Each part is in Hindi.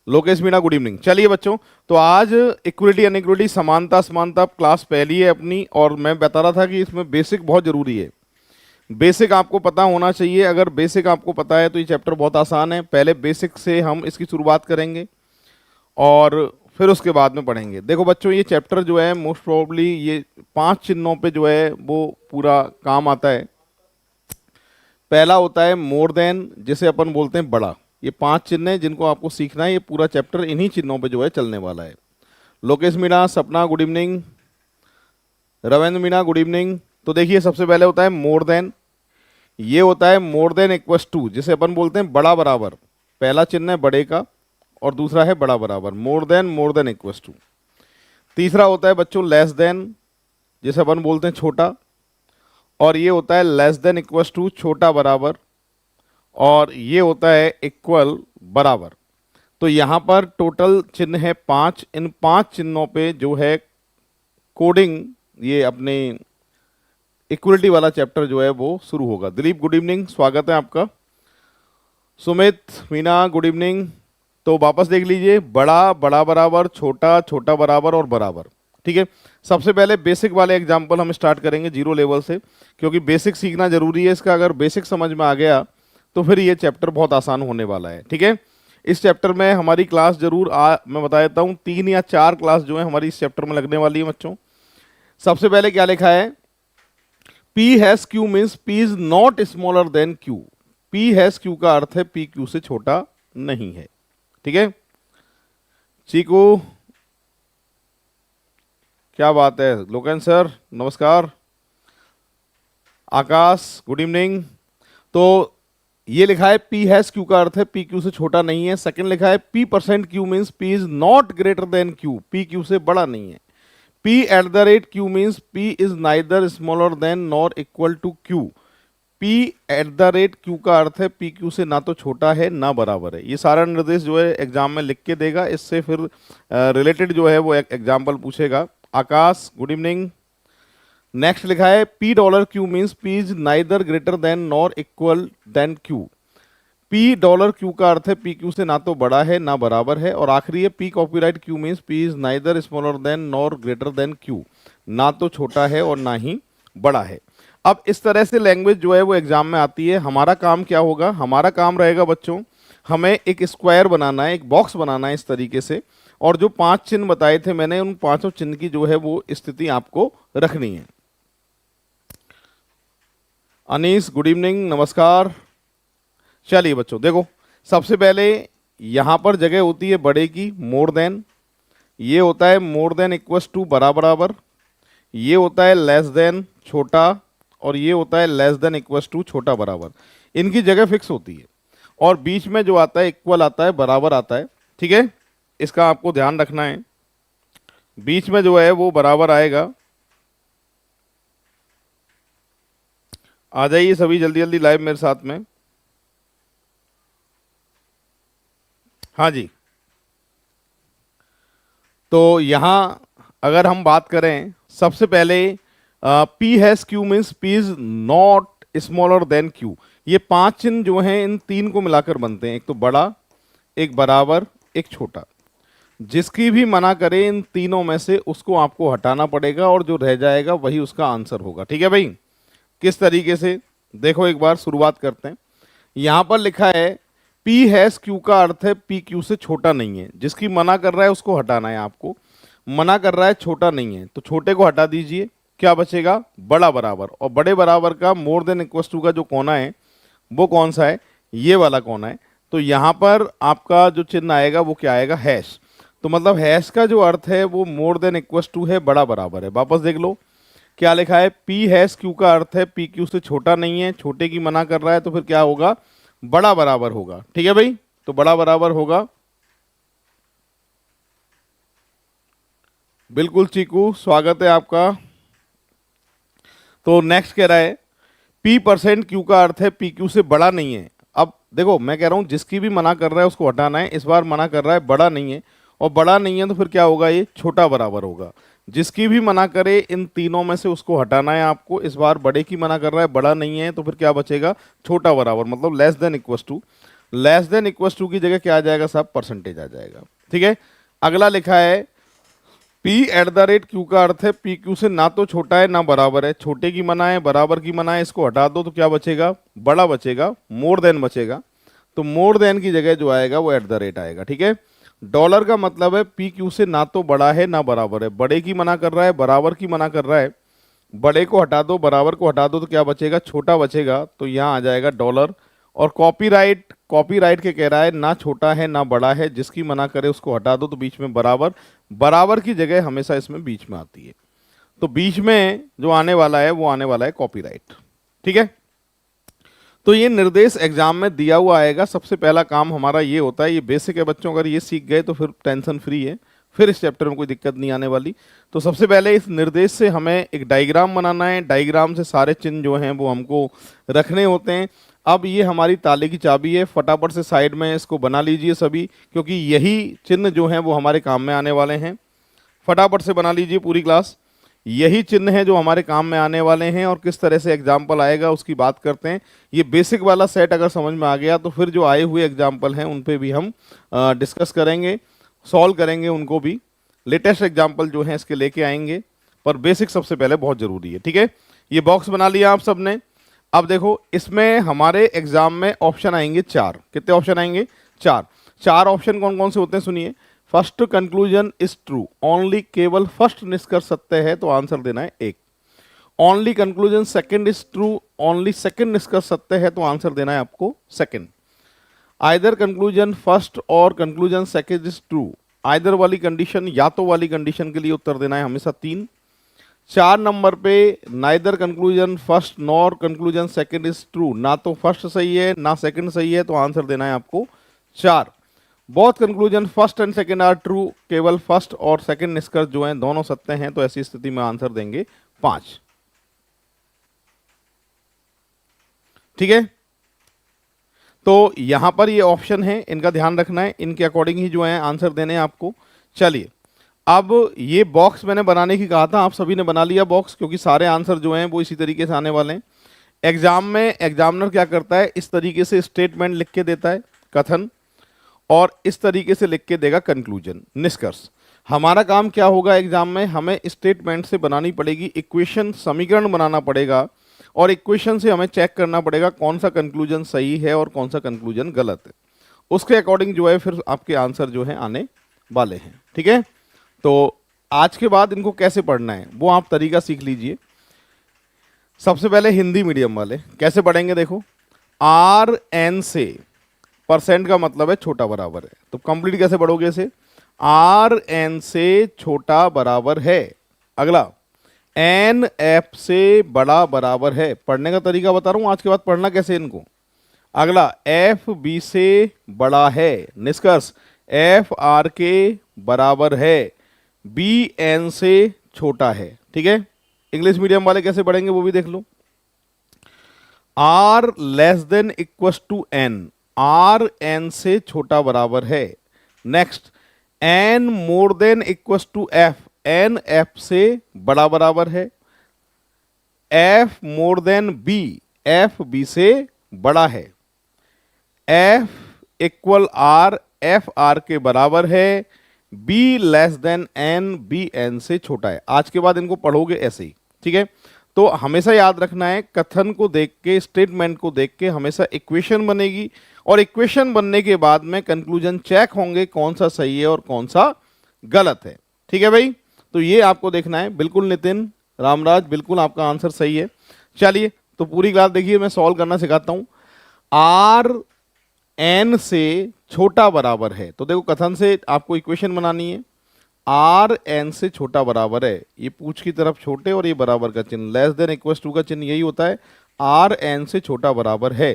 Lokesh Meena good evening. चलिए बच्चों, तो आज इक्वलिटी अनइक्वलिटी समानता समानता क्लास पहली है अपनी, और मैं बता रहा था कि इसमें बेसिक बहुत जरूरी है। बेसिक आपको पता होना चाहिए। अगर बेसिक आपको पता है तो ये चैप्टर बहुत आसान है। पहले बेसिक से हम इसकी शुरुआत करेंगे और फिर उसके बाद में पढ़ेंगे। देखो बच्चों, ये चैप्टर जो है मोस्ट प्रोबेबली ये 5 चिन्हों पे जो है वो पूरा काम आता है। पहला होता है मोर देन, जिसे अपन बोलते हैं बड़ा। ये 5 चिन्ह हैं जिनको आपको सीखना है। ये पूरा चैप्टर इन्हीं चिन्हों पे जो है चलने वाला है। लोकेश मीणा, सपना good evening, Ravindra Meena good evening. तो देखिए, सबसे पहले होता है मोर देन। ये होता है मोर देन इक्वस टू, जिसे अपन बोलते हैं बड़ा बराबर। पहला चिन्ह है बड़े का और दूसरा है बड़ा बराबर। More than equals to. तीसरा होता है बच्चों लेस देन, जिसे अपन बोलते हैं छोटा, और ये होता है लेस देन इक्वस टू, छोटा बराबर, और ये होता है इक्वल बराबर। तो यहां पर टोटल चिन्ह है 5। इन 5 चिन्हों पे जो है कोडिंग, ये अपने इक्वलिटी वाला चैप्टर जो है वो शुरू होगा। दिलीप गुड इवनिंग, स्वागत है आपका। Sumit, Meena good evening. तो वापस देख लीजिए, बड़ा, बड़ा बराबर, छोटा, छोटा बराबर और बराबर। ठीक है, सबसे पहले बेसिक वाले एग्जाम्पल हम स्टार्ट करेंगे जीरो लेवल से, क्योंकि बेसिक सीखना जरूरी है इसका। अगर बेसिक समझ में आ गया तो फिर ये चैप्टर बहुत आसान होने वाला है। ठीक है, इस चैप्टर में हमारी क्लास जरूर मैं बता देता हूँ 3 या 4 क्लास जो है हमारी इस चैप्टर में लगने वाली है बच्चों। सबसे पहले क्या लिखा है, P has Q means P is not smaller than Q। P has Q का अर्थ है P Q से छोटा नहीं है। ठीक है, चीकू क्या बात है। लोकेन सर नमस्कार। आकाश गुड इवनिंग। तो ये लिखा है P हैज Q का अर्थ है P Q से छोटा नहीं है। सेकंड लिखा है P% Q means P is not greater than Q, P Q से बड़ा नहीं है। P@Q means P is neither smaller than nor equal to Q। P@Q का अर्थ है P Q से ना तो छोटा है ना बराबर है। ये सारा निर्देश जो है एग्जाम में लिख के देगा, इससे फिर रिलेटेड जो है वो एग्जाम्पल पूछेगा। आकाश गुड इवनिंग। नेक्स्ट लिखा है $Q means P is neither greater than nor equal than Q। $Q का अर्थ है P Q से ना तो बड़ा है ना बराबर है। और आखिरी है P Q means P is neither smaller than nor greater than Q, ना तो छोटा है और ना ही बड़ा है। अब इस तरह से लैंग्वेज जो है वो एग्जाम में आती है। हमारा काम क्या होगा, हमारा काम रहेगा बच्चों, हमें एक स्क्वायर बनाना है, एक बॉक्स बनाना है इस तरीके से, और जो 5 चिन्ह बताए थे मैंने, उन 5 चिन्ह की जो है वो स्थिति आपको रखनी है। अनीस गुड इवनिंग, नमस्कार। चलिए बच्चों देखो, सबसे पहले यहां पर जगह होती है बड़े की, मोर देन। ये होता है मोर देन इक्वस टू, बड़ा बराबर। ये होता है लेस देन, छोटा, और ये होता है लेस देन इक्वस टू, छोटा बराबर। इनकी जगह फिक्स होती है, और बीच में जो आता है इक्वल आता है, बराबर आता है। ठीक है, इसका आपको ध्यान रखना है। बीच में जो है वो बराबर आएगा। आ जाइए सभी जल्दी जल्दी लाइव मेरे साथ में। हाँ जी, तो यहां अगर हम बात करें, सबसे पहले P has Q means P is not smaller than Q। ये 5 चिन्ह जो हैं इन 3 को मिलाकर बनते हैं, एक तो बड़ा, एक बराबर, एक छोटा। जिसकी भी मना करे इन तीनों में से उसको आपको हटाना पड़ेगा, और जो रह जाएगा वही उसका आंसर होगा। ठीक है भाई, किस तरीके से, देखो एक बार शुरुआत करते हैं। यहां पर लिखा है P हैज Q का अर्थ है P Q से छोटा नहीं है। जिसकी मना कर रहा है उसको हटाना है आपको। मना कर रहा है छोटा नहीं है, तो छोटे को हटा दीजिए। क्या बचेगा, बड़ा बराबर। और बड़े बराबर का मोर देन इक्वस टू का जो कोना है वो कौन सा है, ये वाला कोना है। तो यहां पर आपका जो चिन्ह आएगा वो क्या आएगा, हैश। तो मतलब हैश का जो अर्थ है वो मोर देन इक्वस टू है, बड़ा बराबर है। वापस देख लो क्या लिखा है, P हैश Q का अर्थ है P Q से छोटा नहीं है, छोटे की मना कर रहा है, तो फिर क्या होगा, बड़ा बराबर होगा। ठीक है भाई, तो बड़ा बराबर होगा। बिल्कुल चीकू, स्वागत है आपका। तो नेक्स्ट कह रहा है P% Q का अर्थ है P Q से बड़ा नहीं है। अब देखो मैं कह रहा हूं जिसकी भी मना कर रहा है उसको हटाना है। इस बार मना कर रहा है बड़ा नहीं है, और बड़ा नहीं है तो फिर क्या होगा, ये छोटा बराबर होगा। जिसकी भी मना करे इन तीनों में से उसको हटाना है आपको। इस बार बड़े की मना कर रहा है, बड़ा नहीं है, तो फिर क्या बचेगा, छोटा बराबर, मतलब less than equals to. Less than equal to की जगह क्या आ जाएगा साहब, परसेंटेज आ जाएगा। ठीक है, अगला लिखा है P at the rate Q का अर्थ है P क्यू से ना तो छोटा है ना बराबर है, छोटे की मना है बराबर की मना है, इसको हटा दो तो क्या बचेगा, बड़ा बचेगा, मोर देन बचेगा। तो मोर देन की जगह जो आएगा वो एट द रेट आएगा। ठीक है, डॉलर का मतलब है P क्यू से ना तो बड़ा है ना बराबर है, बड़े की मना कर रहा है बराबर की मना कर रहा है, बड़े को हटा दो बराबर को हटा दो तो क्या बचेगा, छोटा बचेगा, तो यहाँ आ जाएगा डॉलर। और कॉपीराइट, कॉपीराइट के कह रहा है ना छोटा है ना बड़ा है, जिसकी मना करे उसको हटा दो तो बीच में बराबर, बराबर की जगह हमेशा इसमें बीच में आती है, तो बीच में जो आने वाला है वो आने वाला है कॉपीराइट। ठीक है, तो ये निर्देश एग्जाम में दिया हुआ आएगा। सबसे पहला काम हमारा ये होता है, ये बेसिक है बच्चों, अगर ये सीख गए तो फिर टेंशन फ्री है, फिर इस चैप्टर में कोई दिक्कत नहीं आने वाली। तो सबसे पहले इस निर्देश से हमें एक डायग्राम बनाना है, डायग्राम से सारे चिन्ह जो हैं वो हमको रखने होते हैं। अब ये हमारी ताले की चाबी है, फटाफट से साइड में इसको बना लीजिए सभी, क्योंकि यही चिन्ह जो हैं वो हमारे काम में आने वाले हैं। फटाफट से बना लीजिए पूरी क्लास, यही चिन्ह है जो हमारे काम में आने वाले हैं, और किस तरह से एग्जाम्पल आएगा उसकी बात करते हैं। ये बेसिक वाला सेट अगर समझ में आ गया तो फिर जो आए हुए एग्जाम्पल हैं उन पे भी हम डिस्कस करेंगे, सॉल्व करेंगे उनको भी, लेटेस्ट एग्जाम्पल जो हैं इसके लेके आएंगे, पर बेसिक सबसे पहले बहुत ज़रूरी है। ठीक है, ये बॉक्स बना लिया आप सबने। अब देखो इसमें हमारे एग्जाम में ऑप्शन आएंगे 4, कितने ऑप्शन आएंगे, 4। 4 ऑप्शन कौन कौन से होते हैं सुनिए। First conclusion is true, only, केवल फर्स्ट निष्कर्ष सत्य है तो आंसर देना है 1। Only conclusion second is true, only second निष्कर्ष सत्य है तो आंसर देना है आपको सेकंड। आइदर कंक्लूजन फर्स्ट और conclusion second is true, either वाली कंडीशन, या तो वाली कंडीशन के लिए उत्तर देना है हमेशा 3। 4 नंबर पे neither conclusion first nor conclusion second is true, ना तो फर्स्ट सही है ना सेकंड सही है तो आंसर देना है आपको 4। Both conclusion first and second are true, केवल फर्स्ट और सेकंड निष्कर्ष जो हैं दोनों सत्य हैं, तो ऐसी स्थिति में आंसर देंगे 5। ठीक है, तो यहां पर ये ऑप्शन है, इनका ध्यान रखना है, इनके अकॉर्डिंग ही जो है आंसर देने हैं आपको। चलिए, अब ये बॉक्स मैंने बनाने की कहा था, आप सभी ने बना लिया बॉक्स, क्योंकि सारे आंसर जो हैं वो इसी तरीके से आने वाले हैं। एग्जाम में एग्जामिनर क्या करता है, इस तरीके से स्टेटमेंट लिख के देता है, कथन, और इस तरीके से लिख के देगा कंक्लूजन, निष्कर्ष। हमारा काम क्या होगा एग्जाम में, हमें स्टेटमेंट से बनानी पड़ेगी इक्वेशन, समीकरण बनाना पड़ेगा, और इक्वेशन से हमें चेक करना पड़ेगा कौन सा कंक्लूजन सही है और कौन सा कंक्लूजन गलत है। उसके अकॉर्डिंग जो है फिर आपके आंसर जो है आने वाले हैं। ठीक है, तो आज के बाद इनको कैसे पढ़ना है वो आप तरीका सीख लीजिए। सबसे पहले हिंदी मीडियम वाले कैसे पढ़ेंगे, देखो, आर एन से, परसेंट का मतलब है छोटा बराबर है, तो कंप्लीट कैसे पढ़ोगे इसे, आर एन से छोटा बराबर है। अगला, एन एफ से बड़ा बराबर है, पढ़ने का तरीका बता रहा हूं आज के बाद पढ़ना कैसे इनको। अगला, एफ बी से बड़ा है, निष्कर्ष एफ आर के बराबर है, बी एन से छोटा है। ठीक है, इंग्लिश मीडियम वाले कैसे पढ़ेंगे वो भी देख लो। R less than equal to N, R N से छोटा बराबर है। Next, N more than equal to F, N F से बड़ा बराबर है। F more than B, F B से बड़ा है। F equal R, F R के बराबर है। B less than N, B N से छोटा है। आज के बाद इनको पढ़ोगे ऐसे ही। ठीक है, तो हमेशा याद रखना है, कथन को देख के, स्टेटमेंट को देख के हमेशा इक्वेशन बनेगी, और इक्वेशन बनने के बाद में कंक्लूजन चेक होंगे कौन सा सही है और कौन सा गलत है। ठीक है भाई, तो ये आपको देखना है। बिल्कुल नितिन रामराज, बिल्कुल आपका आंसर सही है। चलिए, तो पूरी क्लास देखिए, मैं सॉल्व करना सिखाता हूं। आर एन से छोटा बराबर है, तो देखो कथन से आपको इक्वेशन बनानी है। आर एन से छोटा बराबर है, ये पूछ की तरफ छोटे और ये बराबर का चिन्ह, लेस देन इक्वल टू का चिन्ह यही होता है। आर एन से छोटा बराबर है,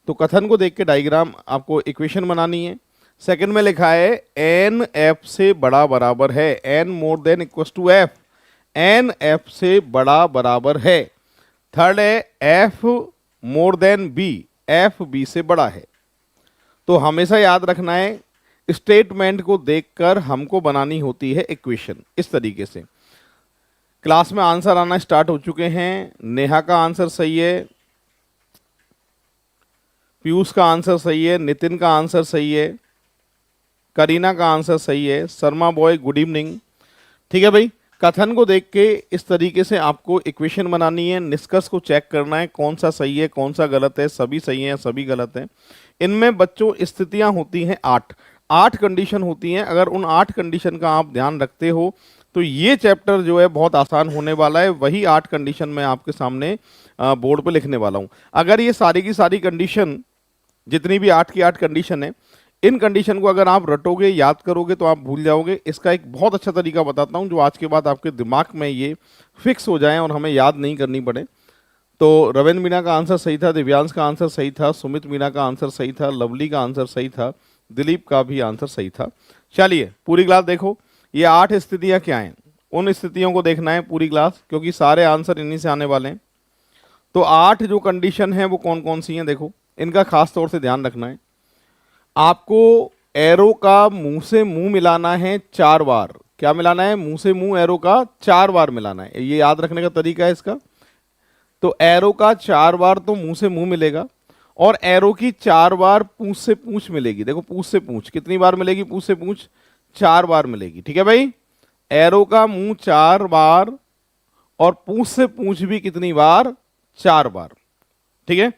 तो कथन को देख के डायग्राम आपको इक्वेशन बनानी है। सेकंड में लिखा है एन एफ से बड़ा बराबर है, N more than equal to F, N F से बड़ा बराबर है। थर्ड है F more than B, F B से बड़ा है। तो हमेशा याद रखना है, स्टेटमेंट को देखकर हमको बनानी होती है इक्वेशन इस तरीके से। क्लास में आंसर आना स्टार्ट हो चुके हैं। नेहा का आंसर सही है, पीयूष का आंसर सही है, नितिन का आंसर सही है, करीना का आंसर सही है, शर्मा बॉय गुड इवनिंग। ठीक है भाई, कथन को देख के इस तरीके से आपको इक्वेशन बनानी है, निष्कर्ष को चेक करना है कौन सा सही है कौन सा गलत है, सभी सही है सभी गलत है। इनमें बच्चों स्थितियां होती हैं 8, 8 कंडीशन होती हैं। अगर उन 8 कंडीशन का आप ध्यान रखते हो तो ये चैप्टर जो है बहुत आसान होने वाला है। वही 8 कंडीशन मैं आपके सामने बोर्ड पे लिखने वाला हूँ। अगर ये सारी की सारी कंडीशन, जितनी भी 8 की 8 कंडीशन है, इन कंडीशन को अगर आप रटोगे याद करोगे तो आप भूल जाओगे। इसका एक बहुत अच्छा तरीका बताता हूं जो आज के बाद आपके दिमाग में ये फिक्स हो जाए और हमें याद नहीं करनी पड़े। तो रविंद्र मीना का आंसर सही था, दिव्यांश का आंसर सही था, सुमित मीना का आंसर सही था, लवली का आंसर सही था, दिलीप का भी आंसर सही था। चलिए पूरी क्लास देखो, ये 8 स्थितियां क्या हैं, उन स्थितियों को देखना है पूरी क्लास, क्योंकि सारे आंसर इन्हीं से आने वाले हैं। तो 8 जो कंडीशन है वो कौन कौन सी हैं देखो, इनका खास तौर से ध्यान रखना है। आपको एरो का मुंह से मुंह मिलाना है 4 बार। क्या मिलाना है? मुंह से मुंह एरो का 4 बार मिलाना है, ये याद रखने का तरीका है इसका। तो एरो का 4 बार तो मुंह से मुंह मिलेगा, और एरो की 4 बार पूंछ से पूंछ मिलेगी। देखो पूंछ से पूंछ कितनी बार मिलेगी? पूंछ से पूंछ 4 बार मिलेगी। ठीक है भाई, एरो का मुंह 4 बार और पूंछ से पूंछ भी कितनी बार? 4 बार। ठीक है,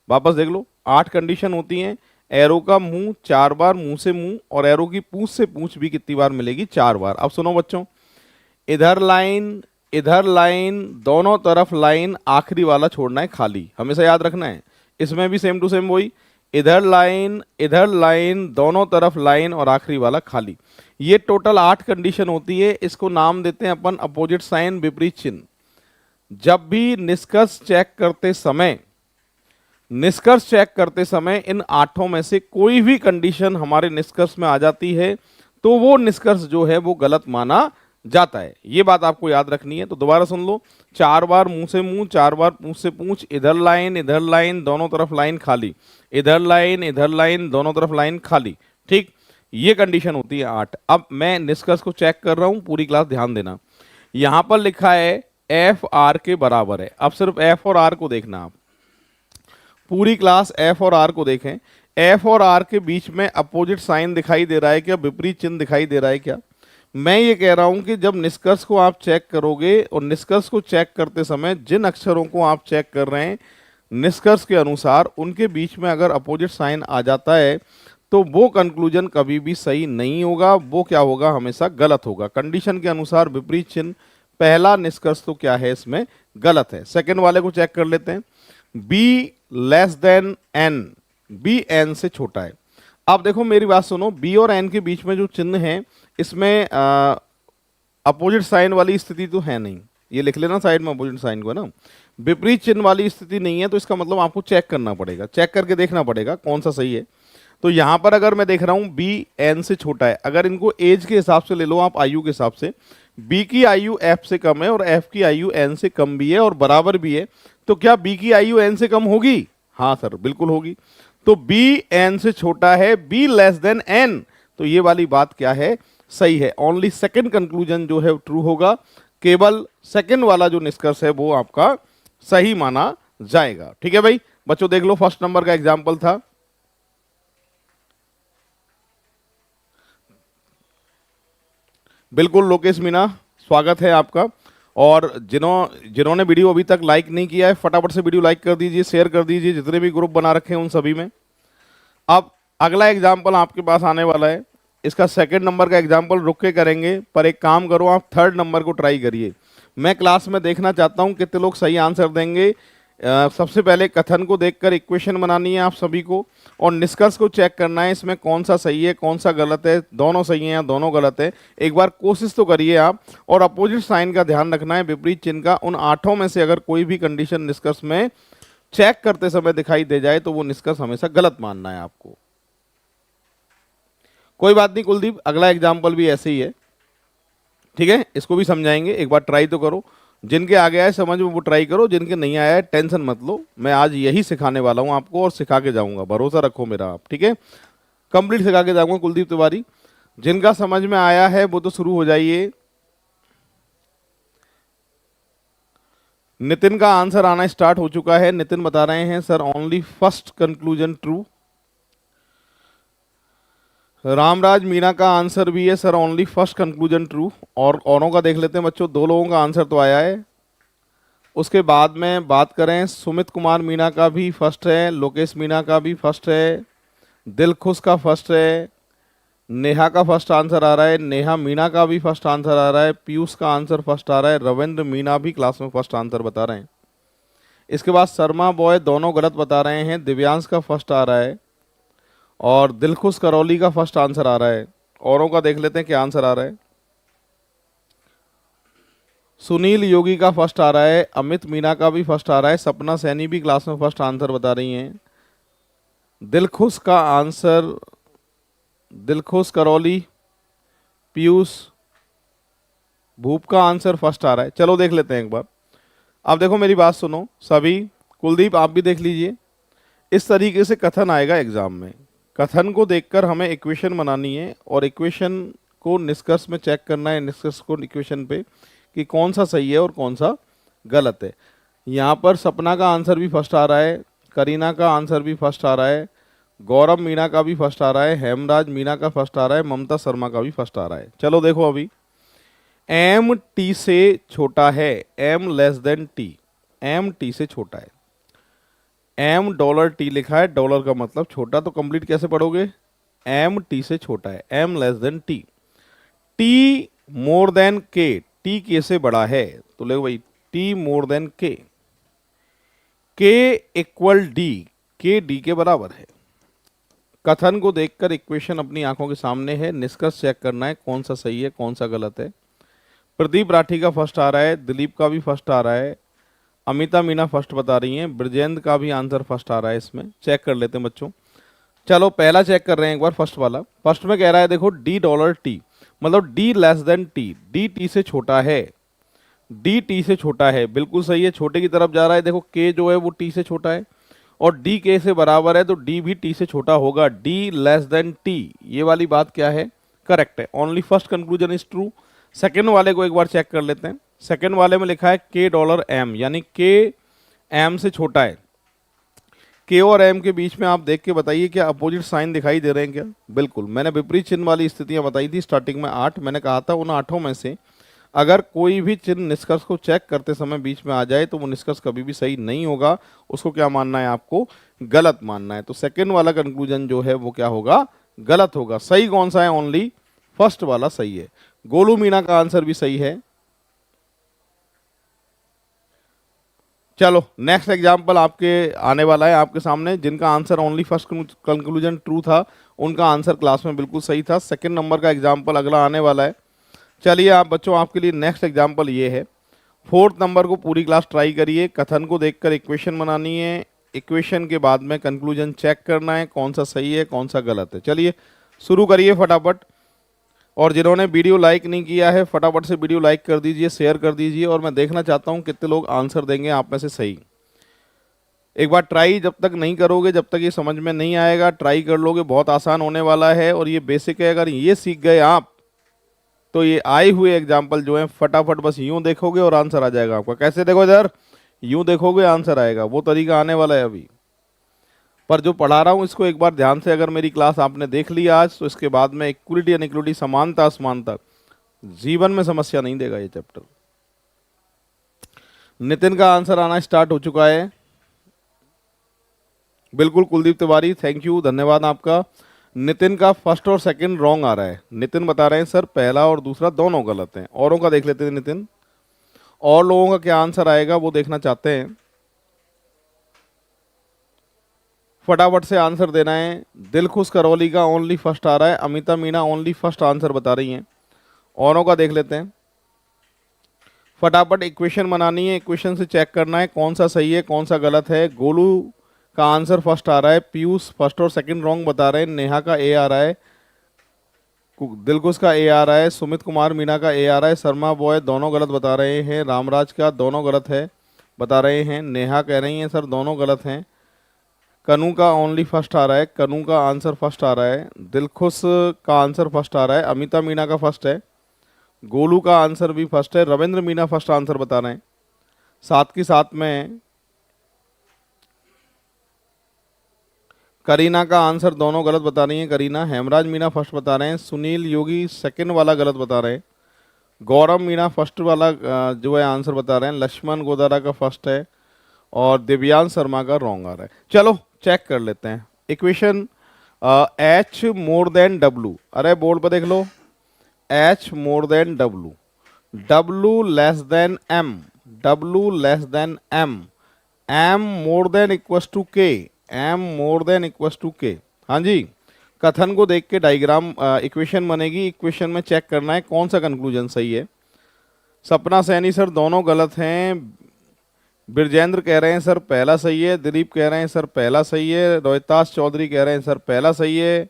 वापस देख लो, 8 कंडीशन होती हैं। एरो का मुंह 4 बार मुंह से मुंह, और एरो की पूंछ से पूंछ भी कितनी बार मिलेगी? 4 बार। अब सुनो बच्चों, इधर लाइन दोनों तरफ लाइन, आखिरी वाला छोड़ना है खाली, हमेशा याद रखना है। इसमें भी सेम टू सेम वही, इधर लाइन दोनों तरफ लाइन और आखिरी वाला खाली। ये टोटल 8 कंडीशन होती है। इसको नाम देते हैं अपन अपोजिट साइन, विपरीत चिन्ह। जब भी निष्कर्ष चेक करते समय इन 8 में से कोई भी कंडीशन हमारे निष्कर्ष में आ जाती है तो वो निष्कर्ष जो है वो गलत माना जाता है। ये बात आपको याद रखनी है। तो दोबारा सुन लो, 4 बार मुंह से मुंह, 4 बार पूंछ से पूंछ, इधर लाइन दोनों तरफ लाइन खाली, इधर लाइन दोनों तरफ लाइन खाली। ठीक, ये कंडीशन होती है 8। अब मैं निष्कर्ष को चेक कर रहा हूं, पूरी क्लास ध्यान देना। यहां पर लिखा है एफ आर के बराबर है। अब सिर्फ एफ और आर को देखना, आप पूरी क्लास एफ और आर को देखें। एफ और आर के बीच में अपोजिट साइन दिखाई दे रहा है क्या? विपरीत चिन्ह दिखाई दे रहा है क्या? मैं ये कह रहा हूं कि जब निष्कर्ष को आप चेक करोगे, और निष्कर्ष को चेक करते समय जिन अक्षरों को आप चेक कर रहे हैं निष्कर्ष के अनुसार, उनके बीच में अगर अपोजिट साइन आ जाता है तो वो कंक्लूजन कभी भी सही नहीं होगा, वो क्या होगा? हमेशा गलत होगा। कंडीशन के अनुसार विपरीत चिन्ह, पहला निष्कर्ष तो क्या है इसमें? गलत है। सेकंड वाले को चेक कर लेते हैं, B less than N, B N से छोटा है। अब देखो मेरी बात सुनो, बी और एन के बीच में जो चिन्ह है इसमें अपोजिट साइन वाली स्थिति तो है नहीं, ये लिख लेना साइड में अपोजिट साइन को, है ना। विपरीत चिन्ह वाली स्थिति नहीं है, तो इसका मतलब आपको चेक करना पड़ेगा, चेक करके देखना पड़ेगा कौन सा सही है। तो यहां पर अगर मैं देख रहा हूं बी एन से छोटा है, अगर इनको एज के हिसाब से ले लो आप, आयु के हिसाब से, बी की आयु एफ से कम है और एफ की आयु एन से कम भी है और बराबर भी है, तो क्या बी की आयु एन से कम होगी? हाँ सर, बिल्कुल होगी। तो बी एन से छोटा है, बी लेस देन एन, तो ये वाली बात क्या है? सही है। ओनली सेकंड कंक्लूजन जो है ट्रू होगा, केवल सेकंड वाला जो निष्कर्ष है वो आपका सही माना जाएगा। ठीक है भाई, बच्चों देख लो, फर्स्ट नंबर का एग्जाम्पल था, बिल्कुल लोकेश मीना, स्वागत है आपका। और जिन्होंने वीडियो अभी तक लाइक नहीं किया है, फटाफट से वीडियो लाइक कर दीजिए, शेयर कर दीजिए, जितने भी ग्रुप बना रखे हैं उन सभी में। अब अगला एग्जाम्पल आपके पास आने वाला है, इसका सेकंड नंबर का एग्जाम्पल रुक के करेंगे, पर एक काम करो, आप थर्ड नंबर को ट्राई करिए। मैं क्लास में देखना चाहता हूं कितने लोग सही आंसर देंगे। सबसे पहले कथन को देखकर इक्वेशन बनानी है आप सभी को, और निष्कर्ष को चेक करना है इसमें कौन सा सही है कौन सा गलत है, दोनों सही है या दोनों गलत है। एक बार कोशिश तो करिए आप। और अपोजिट साइन का ध्यान रखना है, विपरीत चिन्ह का। उन 8 में से अगर कोई भी कंडीशन निष्कर्ष में चेक करते समय दिखाई दे जाए तो वो निष्कर्ष हमेशा गलत मानना है आपको। कोई बात नहीं कुलदीप, अगला एग्जाम्पल भी ऐसे ही है, ठीक है, इसको भी समझाएंगे। एक बार ट्राई तो करो, जिनके आ गया है समझ में वो ट्राई करो, जिनके नहीं आया है टेंशन मत लो, मैं आज यही सिखाने वाला हूं आपको और सिखा के जाऊंगा, भरोसा रखो मेरा आप, ठीक है। कंप्लीट सिखा के जाऊंगा कुलदीप तिवारी। जिनका समझ में आया है वो तो शुरू हो जाइए। नितिन का आंसर आना स्टार्ट हो चुका है। नितिन बता रहे हैं sir only first conclusion true. Ramraj Meena का आंसर भी है sir only first conclusion true. और औरों का देख लेते हैं बच्चों, दो लोगों का आंसर तो आया है। उसके बाद में बात करें, सुमित कुमार मीणा का भी फर्स्ट है, लोकेश मीणा का भी फर्स्ट है, दिलखुश का फर्स्ट है, नेहा का फर्स्ट आंसर आ रहा है, नेहा मीणा का भी फर्स्ट आंसर आ रहा है, पीयूष का आंसर फर्स्ट आ रहा है, रविंद्र मीणा भी क्लास में फर्स्ट आंसर बता रहे हैं। इसके बाद शर्मा बॉय दोनों गलत बता रहे हैं, दिव्यांश का फर्स्ट आ रहा है और दिलखुश करौली का फर्स्ट आंसर आ रहा है। औरों का देख लेते हैं क्या आंसर आ रहा है। सुनील योगी का फर्स्ट आ रहा है, अमित मीणा का भी फर्स्ट आ रहा है, सपना सैनी भी क्लास में फर्स्ट आंसर बता रही हैं। दिलखुश का आंसर, दिलखुश करौली, पीयूष, भूप का आंसर फर्स्ट आ रहा है। चलो देख लेते हैं एक बार। अब देखो मेरी बात सुनो सभी, कुलदीप आप भी देख लीजिए। इस तरीके से कथन आएगा एग्जाम में। कथन को देखकर हमें इक्वेशन बनानी है और इक्वेशन को निष्कर्ष में चेक करना है, निष्कर्ष को इक्वेशन पे कि कौन सा सही है और कौन सा गलत है। यहाँ पर सपना का आंसर भी फर्स्ट आ रहा है, करीना का आंसर भी फर्स्ट आ रहा है, गौरव मीणा का भी फर्स्ट आ रहा है, हेमराज मीणा का फर्स्ट आ रहा है, ममता शर्मा का भी फर्स्ट आ रहा है। चलो देखो अभी, एम टी से छोटा है, M less than T, M T से छोटा है, एम डॉलर टी लिखा है, डॉलर का मतलब छोटा, तो कंप्लीट कैसे पढ़ोगे, एम टी से छोटा है, M less than T, T more than K, T K से बड़ा है, तो ले भाई T more than K equal D, K D के बराबर है। कथन को देखकर इक्वेशन अपनी आंखों के सामने है, निष्कर्ष चेक करना है कौन सा सही है कौन सा गलत है। प्रदीप राठी का फर्स्ट आ रहा है, दिलीप का भी फर्स्ट आ रहा है, अमिता मीना फर्स्ट बता रही हैं, ब्रजेंद्र का भी आंसर फर्स्ट आ रहा है। इसमें चेक कर लेते हैं बच्चों। चलो पहला चेक कर रहे हैं एक बार, फर्स्ट वाला। फर्स्ट में कह रहा है देखो डी डॉलर टी, मतलब D less than T, D T से छोटा है, डी टी से छोटा है, बिल्कुल सही है, छोटे की तरफ जा रहा है। देखो के जो है वो टी से छोटा है और डी के से बराबर है, तो डी भी टी से छोटा होगा, डी लेस देन टी, ये वाली बात क्या है, करेक्ट है। Only first conclusion is true. Second वाले को एक बार चेक कर लेते हैं। सेकेंड वाले में लिखा है के डॉलर एम, यानी के एम से छोटा है। के और एम के बीच में आप देख के बताइए क्या अपोजिट साइन दिखाई दे रहे हैं क्या? बिल्कुल, मैंने विपरीत चिन्ह वाली स्थितियां बताई थी स्टार्टिंग में 8, मैंने कहा था उन 8 में से अगर कोई भी चिन्ह निष्कर्ष को चेक करते समय बीच में आ जाए तो वो निष्कर्ष कभी भी सही नहीं होगा, उसको क्या मानना है आपको, गलत मानना है। तो सेकेंड वाला कंक्लूजन जो है वो क्या होगा, गलत होगा। सही कौन सा है, ओनली फर्स्ट वाला सही है। गोलू मीणा का आंसर भी सही है। चलो नेक्स्ट एग्जाम्पल आपके आने वाला है आपके सामने, जिनका answer only first conclusion true था उनका आंसर क्लास में बिल्कुल सही था। सेकंड नंबर का एग्जाम्पल अगला आने वाला है। चलिए आप बच्चों, आपके लिए नेक्स्ट एग्जाम्पल ये है। फोर्थ नंबर को पूरी क्लास ट्राई करिए। कथन को देखकर इक्वेशन बनानी है, इक्वेशन के बाद में कंक्लूजन चेक करना है कौन सा सही है कौन सा गलत है। चलिए शुरू करिए फटाफट। और जिन्होंने वीडियो लाइक नहीं किया है फटाफट से वीडियो लाइक कर दीजिए, शेयर कर दीजिए, और मैं देखना चाहता हूं कितने लोग आंसर देंगे आप में से सही। एक बार ट्राई जब तक नहीं करोगे, जब तक ये समझ में नहीं आएगा, ट्राई कर लोगे, बहुत आसान होने वाला है और ये बेसिक है। अगर ये सीख गए आप तो ये आए हुए एग्जाम्पल जो है फटाफट बस यूं देखोगे और आंसर आ जाएगा आपका। कैसे देखो इधर, यूं देखोगे आंसर आएगा, वो तरीका आने वाला है अभी। पर जो पढ़ा रहा हूं इसको एक बार ध्यान से अगर मेरी क्लास आपने देख ली आज, तो इसके बाद में इक्वलिटी अनइक्वलिटी, समानता असमानता, जीवन में समस्या नहीं देगा ये चैप्टर। नितिन का आंसर आना स्टार्ट हो चुका है। बिल्कुल कुलदीप तिवारी, थैंक यू, धन्यवाद आपका। नितिन का फर्स्ट और सेकंड रॉन्ग आ रहा है। नितिन बता रहे हैं सर पहला और दूसरा दोनों गलत हैं। औरों का देख लेते हैं नितिन, और लोगों का क्या आंसर आएगा वो देखना चाहते हैं। फटाफट से आंसर देना है। दिलखुश करौली का ओनली फर्स्ट आ रहा है, Amita Meena only first answer बता रही हैं। औरों का देख लेते हैं। फटाफट इक्वेशन बनानी है, इक्वेशन से चेक करना है कौन सा सही है कौन सा गलत है। गोलू का आंसर फर्स्ट आ रहा है, पीयूष फर्स्ट और सेकंड रॉन्ग बता रहे हैं, नेहा का ए आ रहा है, दिलखुश का ए आ रहा है, सुमित कुमार मीणा का ए आ रहा है, शर्मा बॉय दोनों गलत बता रहे हैं, रामराज का दोनों गलत है बता रहे हैं, नेहा कह रही हैं सर दोनों गलत हैं, कनू का ओनली फर्स्ट आ रहा है, कनू का आंसर फर्स्ट आ रहा है, दिलखुश का आंसर फर्स्ट आ रहा है, अमिता मीणा का फर्स्ट है, गोलू का आंसर भी फर्स्ट है, रविंद्र मीणा फर्स्ट आंसर बता रहे हैं, साथ के साथ में करीना का आंसर दोनों गलत बता रही हैं। करीना, हेमराज मीना फर्स्ट बता रहे हैं, सुनील योगी सेकंड वाला गलत बता रहे हैं, गौरव मीना फर्स्ट वाला जो है आंसर बता रहे हैं, लक्ष्मण गोदारा का फर्स्ट है और दिव्यांश शर्मा का रॉन्ग आ रहा है। चलो चेक कर लेते हैं equation. H more than W, अरे बोर्ड पर देख लो, H more than W, W less than M, W less than M, M more than equals to K, M more than equals to K. हाँ जी, कथन को देख के डायग्राम इक्वेशन बनेगी, इक्वेशन में चेक करना है कौन सा कंक्लूजन सही है। सपना सैनी सर दोनों गलत हैं, बिरजेंद्र कह रहे हैं सर पहला सही है, दिलीप कह रहे हैं सर पहला सही है, रोहितास चौधरी कह रहे हैं सर पहला सही है,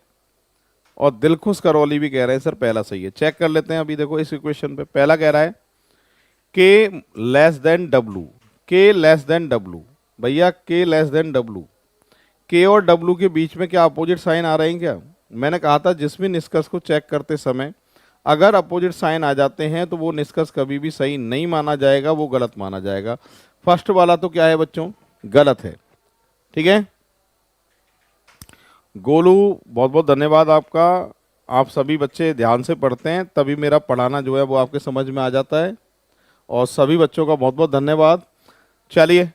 और दिलखुश करौली भी कह रहे हैं सर पहला सही है। चेक कर लेते हैं अभी। देखो इस इक्वेशन पे पहला कह रहा है के लेस देन डब्लू, के लेस देन डब्लू, भैया के लेस देन डब्लू, के और डब्लू के बीच में क्या अपोजिट साइन आ रहे हैं क्या? मैंने कहा था जिस भी निष्कर्ष को चेक करते समय अगर अपोजिट साइन आ जाते हैं तो वो निष्कर्ष कभी भी सही नहीं माना जाएगा, वो गलत माना जाएगा। फर्स्ट वाला तो क्या है बच्चों, गलत है। ठीक है, गोलू बहुत बहुत धन्यवाद आपका। आप सभी बच्चे ध्यान से पढ़ते हैं तभी मेरा पढ़ाना जो है वो आपके समझ में आ जाता है, और सभी बच्चों का बहुत बहुत धन्यवाद। चलिए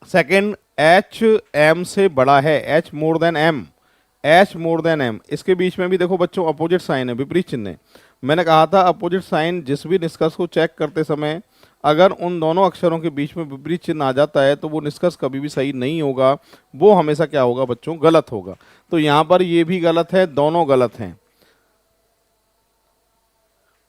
सेकंड, एच एम से बड़ा है, H more than M, H more than M, इसके बीच में भी देखो बच्चों अपोजिट साइन है, विपरीत चिन्ह है। मैंने कहा था अपोजिट साइन जिस भी निष्कर्ष को चेक करते समय अगर उन दोनों अक्षरों के बीच में विपरीत चिन्ह आ जाता है तो वो निष्कर्ष कभी भी सही नहीं होगा, वो हमेशा क्या होगा बच्चों, गलत होगा। तो यहां पर ये भी गलत है, दोनों गलत हैं,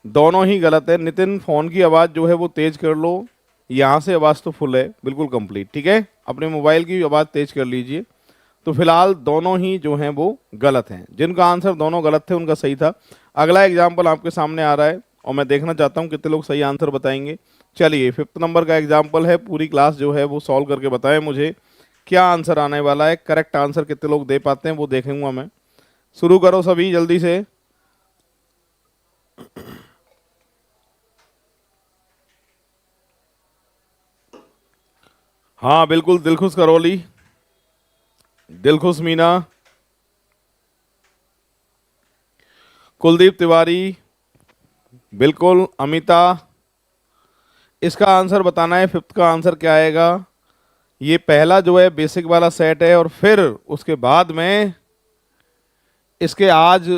दोनों ही गलत है। नितिन फोन की आवाज जो है वो तेज कर लो, यहां से आवाज तो फुल है, बिल्कुल कंप्लीट। ठीक है, अपने मोबाइल की आवाज तेज कर लीजिए। तो फिलहाल दोनों ही जो हैं वो गलत हैं, जिनका आंसर दोनों गलत थे उनका सही था। अगला एग्जाम्पल आपके सामने आ रहा है और मैं देखना चाहता हूं कितने लोग सही आंसर बताएंगे। चलिए 5th नंबर का एग्जाम्पल है, पूरी क्लास जो है वो सॉल्व करके बताएं मुझे क्या आंसर आने वाला है। करेक्ट आंसर कितने लोग दे पाते हैं वो देखूंगा मैं। शुरू करो सभी जल्दी से। हाँ बिल्कुल, दिलखुश करौली, दिलखुश मीना, कुलदीप तिवारी, बिल्कुल अमिता। इसका आंसर बताना है, 5th का आंसर क्या आएगा। ये पहला जो है बेसिक वाला सेट है और फिर उसके बाद में इसके आज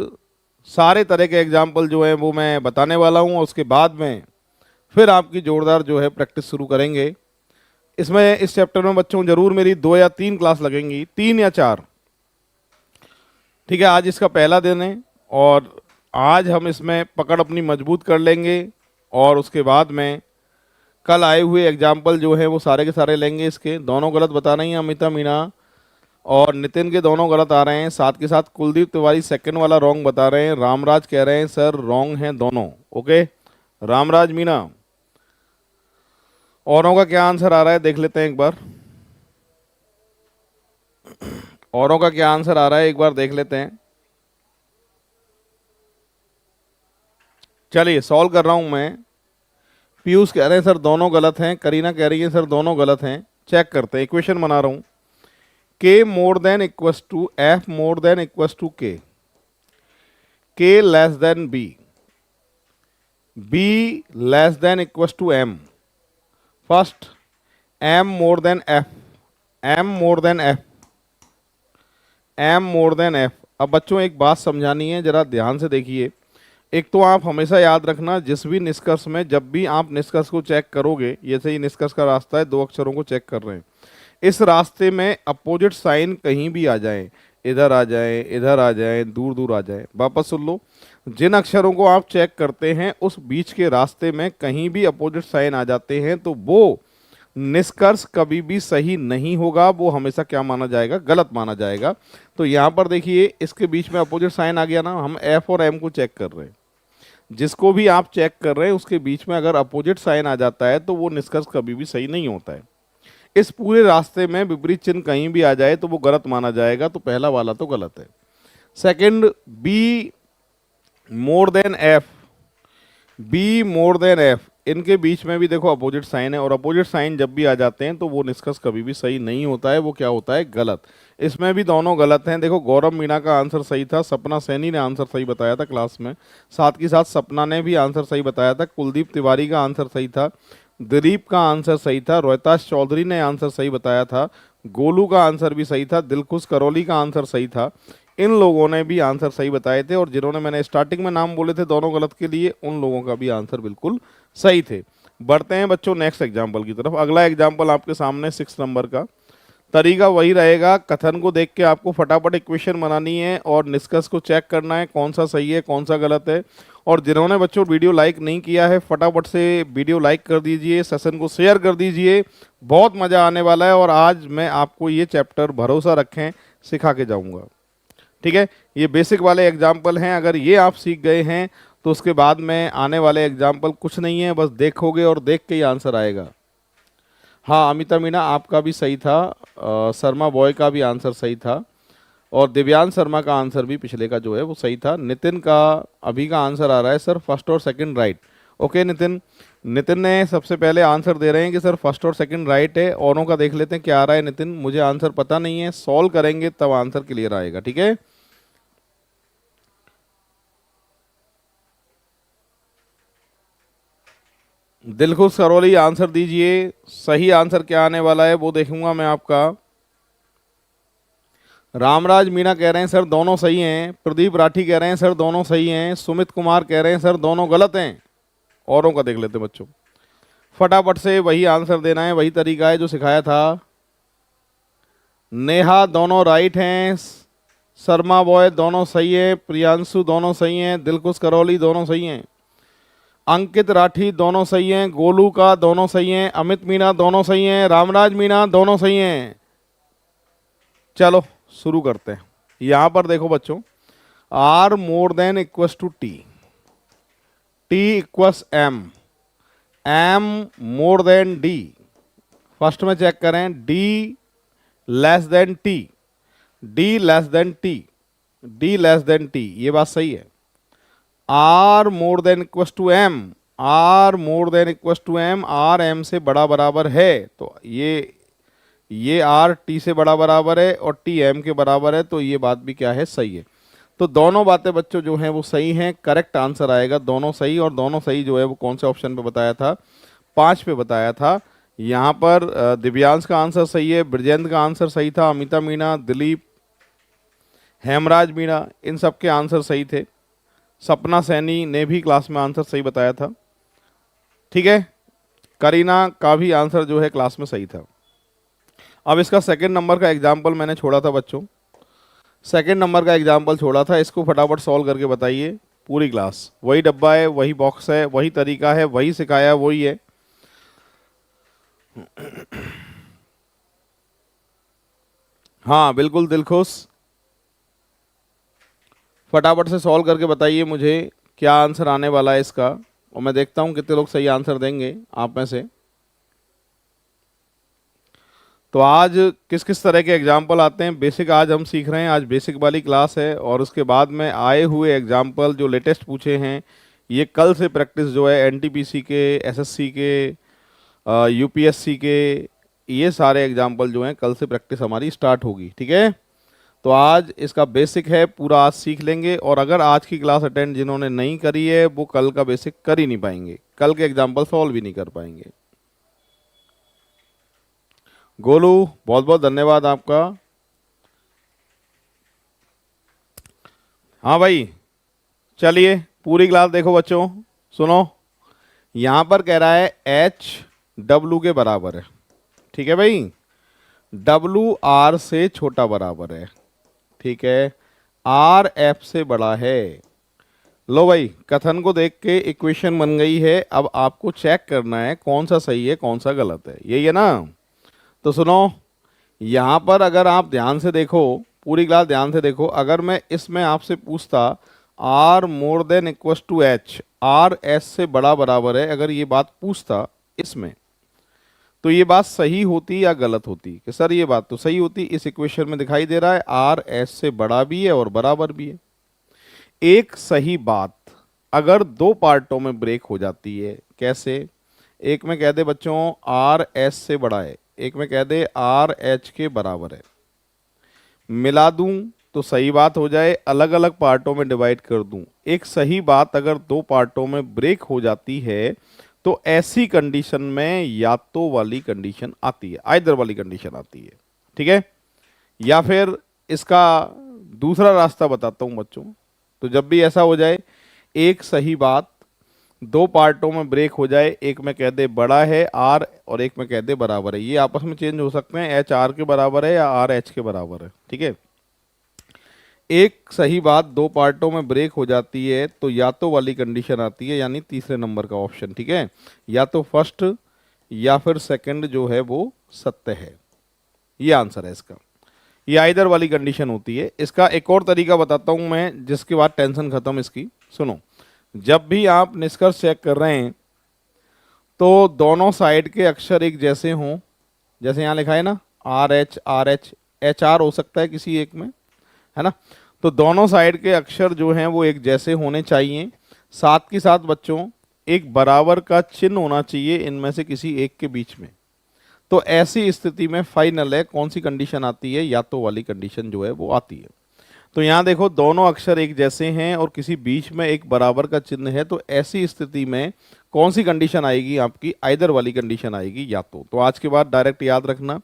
सारे तरह के एग्जाम्पल जो है वो मैं बताने वाला हूँ, और उसके बाद में फिर आपकी जोरदार जो है प्रैक्टिस शुरू करेंगे। इसमें इस चैप्टर में बच्चों जरूर मेरी 2 या 3 क्लास लगेंगी, 3 या 4। ठीक है, आज इसका पहला दिन है और आज हम इसमें पकड़ अपनी मजबूत कर लेंगे, और उसके बाद में कल आए हुए एग्जाम्पल जो है वो सारे के सारे लेंगे। इसके दोनों गलत बता रही हैं अमिता मीना और नितिन के दोनों गलत आ रहे हैं, साथ के साथ कुलदीप तिवारी सेकंड वाला रॉन्ग बता रहे हैं। रामराज कह रहे हैं सर रॉन्ग हैं दोनों। ओके रामराज मीना, औरों का क्या आंसर आ रहा है देख लेते हैं एक बार। औरों का क्या आंसर आ रहा है एक बार देख लेते हैं। चलिए सॉल्व कर रहा हूं मैं। पीयूष कह रहे हैं सर दोनों गलत हैं, करीना कह रही है सर दोनों गलत हैं। चेक करते हैं, इक्वेशन बना रहा हूं। K more than equals to F more than equals to K less than B, B less than equals to M. First M more than F, M more than F, M more than F. अब बच्चों एक बात समझानी है, जरा ध्यान से देखिए। एक तो आप हमेशा याद रखना जिस भी निष्कर्ष में जब भी आप निष्कर्ष को चेक करोगे, जैसे ये निष्कर्ष का रास्ता है, 2 अक्षरों को चेक कर रहे हैं, इस रास्ते में अपोजिट साइन कहीं भी आ जाए, इधर आ जाए, इधर आ जाए, दूर दूर आ जाए, वापस सुन लो, जिन अक्षरों को आप चेक करते हैं उस बीच के रास्ते में कहीं भी अपोजिट साइन आ जाते हैं तो वो निष्कर्ष कभी भी सही नहीं होगा, वो हमेशा क्या माना जाएगा, गलत माना जाएगा। तो यहाँ पर देखिए इसके बीच में अपोजिट साइन आ गया ना, हम एफ और एम को चेक कर रहे हैं, जिसको भी आप चेक कर रहे हैं उसके बीच में अगर अपोजिट साइन आ जाता है तो वो निष्कर्ष कभी भी सही नहीं होता है। इस पूरे रास्ते में विपरीत चिन्ह कहीं भी आ जाए तो वो गलत माना जाएगा, तो पहला वाला तो गलत है। Second, B more than F, B more than F, इनके बीच में भी देखो अपोजिट साइन है, और अपोजिट साइन जब भी आ जाते हैं तो वो निष्कर्ष कभी भी सही नहीं होता है, वो क्या होता है, गलत। इसमें भी दोनों गलत हैं। देखो गौरव मीणा का आंसर सही था, सपना सैनी ने आंसर सही बताया था क्लास में, साथ ही साथ सपना ने भी आंसर सही बताया था, कुलदीप तिवारी का आंसर सही था, दिलीप का आंसर सही था, रोहिताश चौधरी ने आंसर सही बताया था, गोलू का आंसर भी सही था, दिलखुश करौली का आंसर सही था। इन लोगों ने भी आंसर सही बताए थे, और जिन्होंने मैंने स्टार्टिंग में नाम बोले थे दोनों गलत के लिए, उन लोगों का भी आंसर बिल्कुल सही थे। बढ़ते हैं बच्चों नेक्स्ट एग्जाम्पल की तरफ। अगला एग्जाम्पल आपके सामने 6 नंबर का। तरीका वही रहेगा, कथन को देख के आपको फटाफट इक्वेशन बनानी है और निष्कर्ष को चेक करना है कौन सा सही है कौन सा गलत है। और जिन्होंने बच्चों वीडियो लाइक नहीं किया है फटाफट से वीडियो लाइक कर दीजिए, सेशन को शेयर कर दीजिए, बहुत मज़ा आने वाला है। और आज मैं आपको ये चैप्टर भरोसा रखें सिखा के जाऊंगा, ठीक है। ये बेसिक वाले एग्जाम्पल हैं, अगर ये आप सीख गए हैं तो उसके बाद में आने वाले एग्जाम्पल कुछ नहीं है, बस देखोगे और देख के ही आंसर आएगा। हाँ अमिता मीना आपका भी सही था, शर्मा बॉय का भी आंसर सही था, और दिव्यांश शर्मा का आंसर भी पिछले का जो है वो सही था। नितिन का अभी का आंसर आ रहा है सर फर्स्ट और second right. Okay Nitin, Nitin ने सबसे पहले आंसर दे रहे हैं कि सर फर्स्ट और सेकंड राइट है। औरों का देख लेते हैं क्या आ रहा है। नितिन मुझे आंसर पता नहीं है, सॉल्व करेंगे तब आंसर क्लियर आएगा, ठीक है। दिलखुश करौली आंसर दीजिए, सही आंसर क्या आने वाला है वो देखूंगा मैं आपका। रामराज मीणा कह रहे हैं सर दोनों सही हैं, प्रदीप राठी कह रहे हैं सर दोनों सही हैं, सुमित कुमार कह रहे हैं सर दोनों गलत हैं। औरों का देख लेते हैं बच्चों, फटाफट से वही आंसर देना है, वही तरीका है जो सिखाया था। नेहा दोनों राइट हैं, शर्मा बॉय दोनों सही है, प्रियांशु दोनों सही हैं, दिलखुश करौली दोनों सही हैं, अंकित राठी दोनों सही हैं, गोलू का दोनों सही हैं, अमित मीणा दोनों सही हैं, रामराज मीणा दोनों सही हैं। चलो शुरू करते हैं। यहां पर देखो बच्चों, R more than equals to T, T equals M, M more than D. First में चेक करें, D less than T, D less than T, D less than T, ये बात सही है। R more than equals to M, R more than equals to M, R M से बड़ा बराबर है, तो ये आर टी से बड़ा बराबर है और टी एम के बराबर है, तो ये बात भी क्या है, सही है। तो दोनों बातें बच्चों जो हैं वो सही हैं, करेक्ट आंसर आएगा दोनों सही। और दोनों सही जो है वो कौन से ऑप्शन पे बताया था, 5 पे बताया था। यहाँ पर दिव्यांश का आंसर सही है, ब्रजेंद्र का आंसर सही था, अमिता मीणा, दिलीप, हेमराज मीणा, इन सब के आंसर सही थे। सपना सैनी ने भी क्लास में आंसर सही बताया था, ठीक है। करीना का भी आंसर जो है क्लास में सही था। अब इसका सेकंड नंबर का एग्जाम्पल मैंने छोड़ा था बच्चों, सेकंड नंबर का एग्जाम्पल छोड़ा था, इसको फटाफट सॉल्व करके बताइए। पूरी क्लास वही डब्बा है, वही बॉक्स है, वही तरीका है, वही सिखाया वही है। हाँ बिल्कुल दिलखुश, फटाफट से सॉल्व करके बताइए मुझे क्या आंसर आने वाला है इसका, और मैं देखता हूँ कितने लोग सही आंसर देंगे आप में से। तो आज किस किस तरह के एग्जाम्पल आते हैं, बेसिक आज हम सीख रहे हैं, आज बेसिक वाली क्लास है। और उसके बाद में आए हुए एग्जाम्पल जो लेटेस्ट पूछे हैं, ये कल से प्रैक्टिस जो है एनटीपीसी के, एसएससी के, यूपीएससी के, ये सारे एग्जाम्पल जो हैं कल से प्रैक्टिस हमारी स्टार्ट होगी, ठीक है। तो आज इसका बेसिक है पूरा आज सीख लेंगे, और अगर आज की क्लास अटेंड जिन्होंने नहीं करी है वो कल का बेसिक कर ही नहीं पाएंगे, कल के एग्जाम्पल सॉल्व भी नहीं कर पाएंगे। गोलू बहुत बहुत धन्यवाद आपका। हाँ भाई चलिए पूरी क्लास देखो बच्चों, सुनो। यहां पर कह रहा है एच डब्लू के बराबर है, ठीक है भाई, डब्लू आर से छोटा बराबर है, ठीक है, आर एफ से बड़ा है। लो भाई कथन को देख के इक्वेशन बन गई है, अब आपको चेक करना है कौन सा सही है कौन सा गलत है, यही है ना। तो सुनो, यहाँ पर अगर आप ध्यान से देखो, पूरी क्लास ध्यान से देखो, अगर मैं इसमें आपसे पूछता R more than equals to H, R S से बड़ा बराबर है, अगर ये बात पूछता इसमें, तो ये बात सही होती या गलत होती, कि सर ये बात तो सही होती, इस इक्वेशन में दिखाई दे रहा है आर एस से बड़ा भी है और बराबर भी है। एक सही बात अगर दो पार्टों में ब्रेक हो जाती है, कैसे? एक में कह दे बच्चों आर एस से बड़ा है, एक में कह दे आर एच के बराबर है। मिला दूं तो सही बात हो जाए, अलग अलग पार्टों में डिवाइड कर दूं। एक सही बात अगर दो पार्टों में ब्रेक हो जाती है तो ऐसी कंडीशन में या तो वाली कंडीशन आती है, आइदर वाली कंडीशन आती है। ठीक है, या फिर इसका दूसरा रास्ता बताता हूं बच्चों। तो जब भी ऐसा हो जाए, एक सही बात दो पार्टों में ब्रेक हो जाए, एक में कह दे बड़ा है आर और एक में कह दे बराबर है, ये आपस में चेंज हो सकते हैं, एच आर के बराबर है या आर एच के बराबर है। ठीक है, एक सही बात दो पार्टों में ब्रेक हो जाती है तो या तो वाली कंडीशन आती है, यानी तीसरे नंबर का ऑप्शन। ठीक है, या तो फर्स्ट या फिर सेकंड जो है वो सत्य है, ये आंसर है इसका। ये आइदर वाली कंडीशन होती है। इसका एक और तरीका बताता हूं मैं, जिसके बाद टेंशन खत्म इसकी। सुनो, जब भी आप निष्कर्ष चेक कर रहे हैं तो दोनों साइड के अक्षर एक जैसे हों, जैसे यहाँ लिखा है ना आर एच एच आर हो सकता है किसी एक में, है ना। तो दोनों साइड के अक्षर जो हैं वो एक जैसे होने चाहिए। साथ के साथ बच्चों एक बराबर का चिन्ह होना चाहिए इनमें से किसी एक के बीच में। तो ऐसी स्थिति में फाइनल है कौन सी कंडीशन आती है, या तो वाली कंडीशन जो है वो आती है। तो यहाँ देखो दोनों अक्षर एक जैसे हैं और किसी बीच में एक बराबर का चिन्ह है, तो ऐसी स्थिति में कौन सी कंडीशन आएगी आपकी, आइदर वाली कंडीशन आएगी या तो आज के बाद डायरेक्ट याद रखना,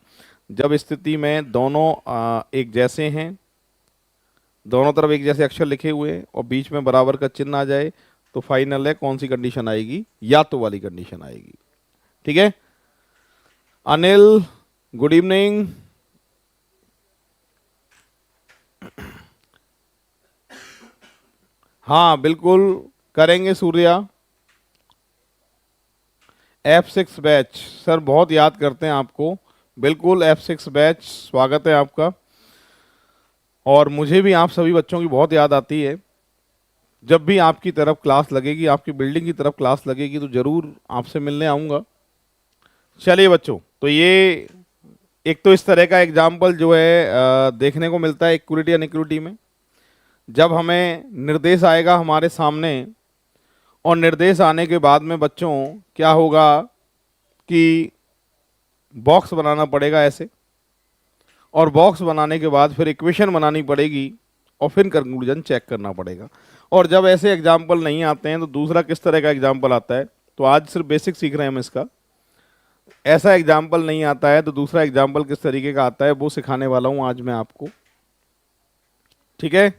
जब स्थिति में दोनों एक जैसे हैं, दोनों तरफ एक जैसे अक्षर लिखे हुए हैं और बीच में बराबर का चिन्ह आ जाए, तो फाइनल है कौन सी कंडीशन आएगी, या तो वाली कंडीशन आएगी। ठीक है, अनिल गुड इवनिंग। हाँ बिल्कुल करेंगे सूर्या। F6 बैच सर बहुत याद करते हैं आपको, बिल्कुल F6 बैच स्वागत है आपका। और मुझे भी आप सभी बच्चों की बहुत याद आती है। जब भी आपकी तरफ क्लास लगेगी, आपकी बिल्डिंग की तरफ क्लास लगेगी तो ज़रूर आपसे मिलने आऊँगा। चलिए बच्चों, तो ये एक तो इस तरह का एग्जाम्पल जो है देखने को मिलता है इक्विटी अनइक्विटी में। जब हमें निर्देश आएगा हमारे सामने और निर्देश आने के बाद में बच्चों क्या होगा कि बॉक्स बनाना पड़ेगा ऐसे, और बॉक्स बनाने के बाद फिर इक्वेशन बनानी पड़ेगी और फिर कंक्लूजन चेक करना पड़ेगा। और जब ऐसे एग्जाम्पल नहीं आते हैं तो दूसरा किस तरह का एग्जाम्पल आता है, तो आज सिर्फ बेसिक सीख रहे हैं हम इसका। ऐसा एग्जाम्पल नहीं आता है तो दूसरा एग्जाम्पल किस तरीके का आता है वो सिखाने वाला हूं आज मैं आपको। ठीक है,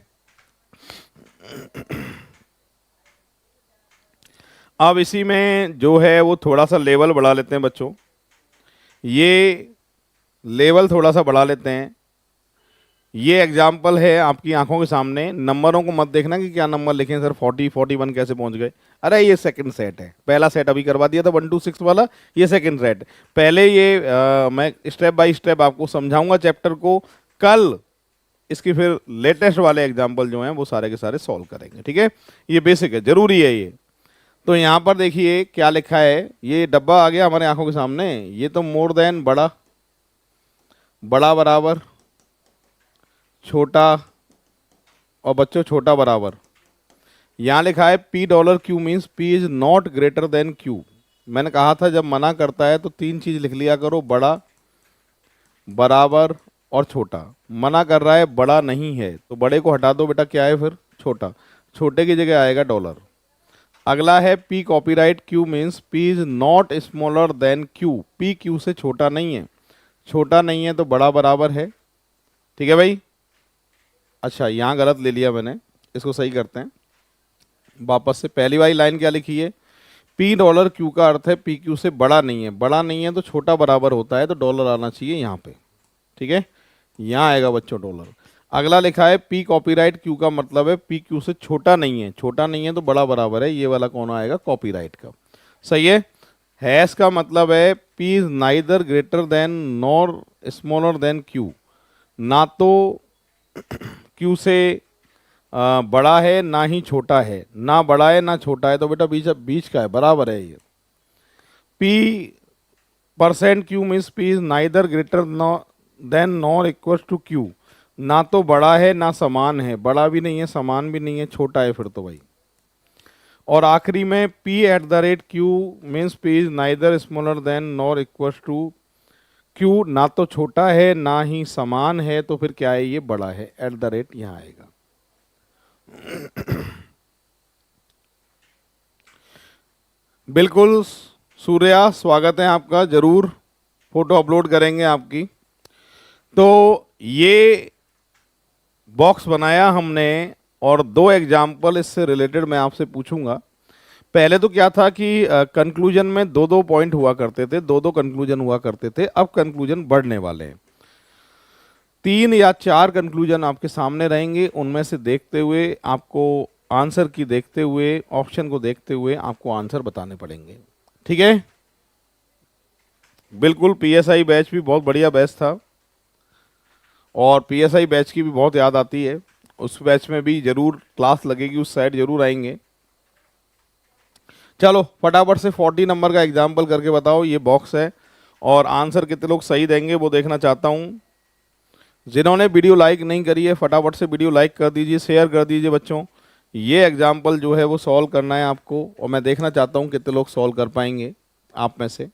अब इसी में जो है वो थोड़ा सा लेवल बढ़ा लेते हैं बच्चों, ये लेवल थोड़ा सा बढ़ा लेते हैं। ये एग्जाम्पल है आपकी आंखों के सामने, नंबरों को मत देखना कि क्या नंबर लिखे हैं सर, 40 41 कैसे पहुंच गए। अरे ये सेकंड सेट है, पहला सेट अभी करवा दिया था 1 to 6 वाला, ये सेकंड सेट। पहले ये मैं स्टेप बाय स्टेप आपको समझाऊंगा चैप्टर को, कल इसकी फिर लेटेस्ट वाले एग्जाम्पल जो हैं वो सारे के सारे सॉल्व करेंगे। ठीक है, ये बेसिक है, जरूरी है ये। तो यहाँ पर देखिए क्या लिखा है, ये डब्बा आ गया हमारे आंखों के सामने, ये तो मोर देन बड़ा, बड़ा बराबर छोटा, और बच्चों छोटा बराबर। यहाँ लिखा है $P means P is not greater than Q। मैंने कहा था जब मना करता है तो तीन चीज लिख लिया करो, बड़ा, बराबर और छोटा। मना कर रहा है बड़ा नहीं है तो बड़े को हटा दो बेटा, क्या है फिर छोटा, छोटे की जगह आएगा $। अगला है P copyright Q means P is not smaller than Q। P Q से छोटा नहीं है, छोटा नहीं है तो बड़ा बराबर है। ठीक है भाई, अच्छा यहाँ गलत ले लिया मैंने, इसको सही करते हैं वापस से। पहली वाली लाइन क्या लिखी है, $Q का अर्थ है P Q से बड़ा नहीं है, बड़ा नहीं है तो छोटा बराबर होता है, तो डॉलर आना चाहिए यहाँ पे। ठीक है, यहाँ आएगा बच्चों डॉलर। अगला लिखा है P कॉपीराइट Q का मतलब है P Q से छोटा नहीं है, छोटा नहीं है तो बड़ा बराबर है, ये वाला कौन आएगा, कॉपीराइट का। सही है, हैश का मतलब है P is neither greater than nor smaller than Q। ना तो Q से बड़ा है ना ही छोटा है, ना बड़ा है ना छोटा है, तो बेटा बीच बीच का है, बराबर है ये। P% Q means P is neither greater than nor equal to Q। ना तो बड़ा है ना समान है, बड़ा भी नहीं है समान भी नहीं है, छोटा है फिर तो भाई। और आखिरी में p at the rate Q means p is neither smaller than nor equal to Q, ना तो छोटा है ना ही समान है, तो फिर क्या है, ये बड़ा है, एट द रेट यहां आएगा। बिल्कुल सूर्या, स्वागत है आपका, जरूर फोटो अपलोड करेंगे आपकी। तो ये बॉक्स बनाया हमने और दो एग्जाम्पल इससे रिलेटेड मैं आपसे पूछूंगा। पहले तो क्या था कि कंक्लूजन में दो दो पॉइंट हुआ करते थे, दो दो कंक्लूजन हुआ करते थे, अब कंक्लूजन बढ़ने वाले हैं। 3 या 4 कंक्लूजन आपके सामने रहेंगे, उनमें से देखते हुए आपको आंसर की देखते हुए, ऑप्शन को देखते हुए आपको आंसर बताने पड़ेंगे। ठीक है? बिल्कुल, पीएसआई बैच भी बहुत बढ़िया बैच था और पीएसआई बैच की भी बहुत याद आती है। उस बैच में भी जरूर क्लास लगेगी, उस साइड जरूर आएंगे। चलो फटाफट से 40 नंबर का एग्जाम्पल करके बताओ। ये बॉक्स है और आंसर कितने लोग सही देंगे वो देखना चाहता हूँ। जिन्होंने वीडियो लाइक नहीं करी है फटाफट से वीडियो लाइक कर दीजिए, शेयर कर दीजिए बच्चों। ये एग्जाम्पल जो है वो सॉल्व करना है आपको और मैं देखना चाहता हूँ कितने लोग सॉल्व कर पाएंगे आप में से।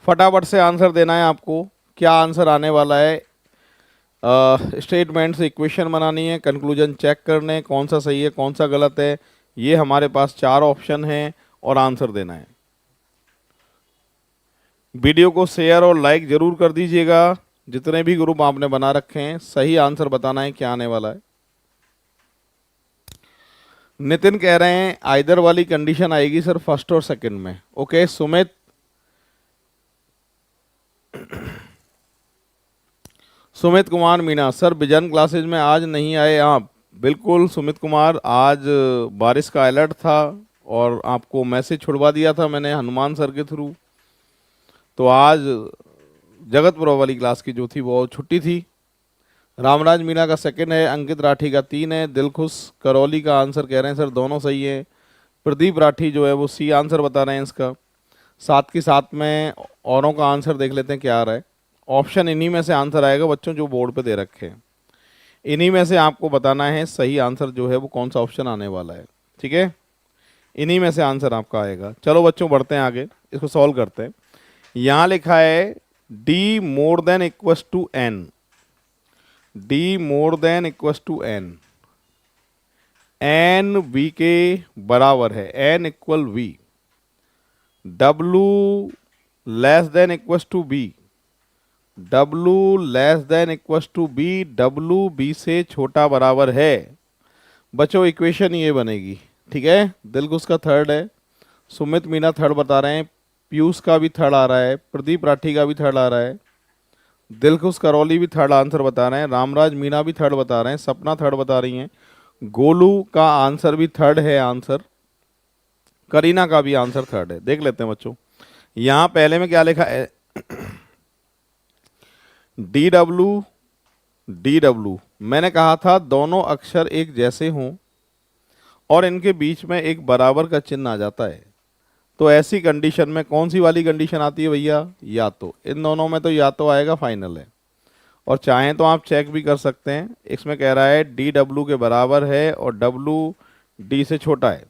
फटाफट से आंसर देना है आपको। क्या आंसर आने वाला है? स्टेटमेंट से इक्वेशन बनानी है, कंक्लूजन चेक करने कौन सा सही है कौन सा गलत है। ये हमारे पास 4 ऑप्शन हैं और आंसर देना है। वीडियो को शेयर और लाइक जरूर कर दीजिएगा। जितने भी ग्रुप आपने बना रखे हैं सही आंसर बताना है क्या आने वाला है। नितिन कह रहे हैं आइदर वाली कंडीशन आएगी सर फर्स्ट और सेकंड में। Okay Sumit, Sumit Kumar Meena, sir vision classes में आज नहीं आए आप। बिल्कुल सुमित कुमार, आज बारिश का अलर्ट था और आपको मैसेज छुड़वा दिया था मैंने हनुमान सर के थ्रू। तो आज जगतपुरा वाली क्लास की जो थी वो छुट्टी थी। रामराज मीना का सेकंड है, अंकित राठी का 3 है, दिलखुश करौली का आंसर कह रहे हैं सर दोनों सही है। प्रदीप राठी जो है वो सी आंसर बता रहे हैं इसका। साथ के साथ में औरों का आंसर देख लेते हैं क्या आ रहा है। ऑप्शन इन्हीं में से आंसर आएगा बच्चों जो बोर्ड पे दे रखे हैं, इन्हीं में से आपको बताना है सही आंसर जो है वो कौन सा ऑप्शन आने वाला है। ठीक है, इन्हीं में से आंसर आपका आएगा। चलो बच्चों बढ़ते हैं आगे, इसको सॉल्व करते हैं। यहाँ लिखा है D more than equals to N, D more than equals to N, N V के बराबर है, N equal V, W less than equals to B, W less than equals to B, W B से छोटा बराबर है। बच्चों इक्वेशन ये बनेगी। ठीक है, दिलखुश का थर्ड है, सुमित मीना थर्ड बता रहे हैं, पीयूष का भी थर्ड आ रहा है, प्रदीप राठी का भी थर्ड आ रहा है, दिलखुश करौली भी थर्ड आंसर बता रहे हैं, रामराज मीना भी थर्ड बता रहे हैं, सपना थर्ड बता रही हैं, गोलू का आंसर भी थर्ड है आंसर, करीना का भी आंसर थर्ड है। देख लेते हैं बच्चों, यहां पहले में क्या लिखा है, डी डब्लू, डी डब्लू। मैंने कहा था दोनों अक्षर एक जैसे हों और इनके बीच में एक बराबर का चिन्ह आ जाता है, तो ऐसी कंडीशन में कौन सी वाली कंडीशन आती है भैया? या तो इन दोनों में तो या तो आएगा, फाइनल है। और चाहें तो आप चेक भी कर सकते हैं, इसमें कह रहा है डी डब्लू के बराबर है और डब्लू डी से छोटा है।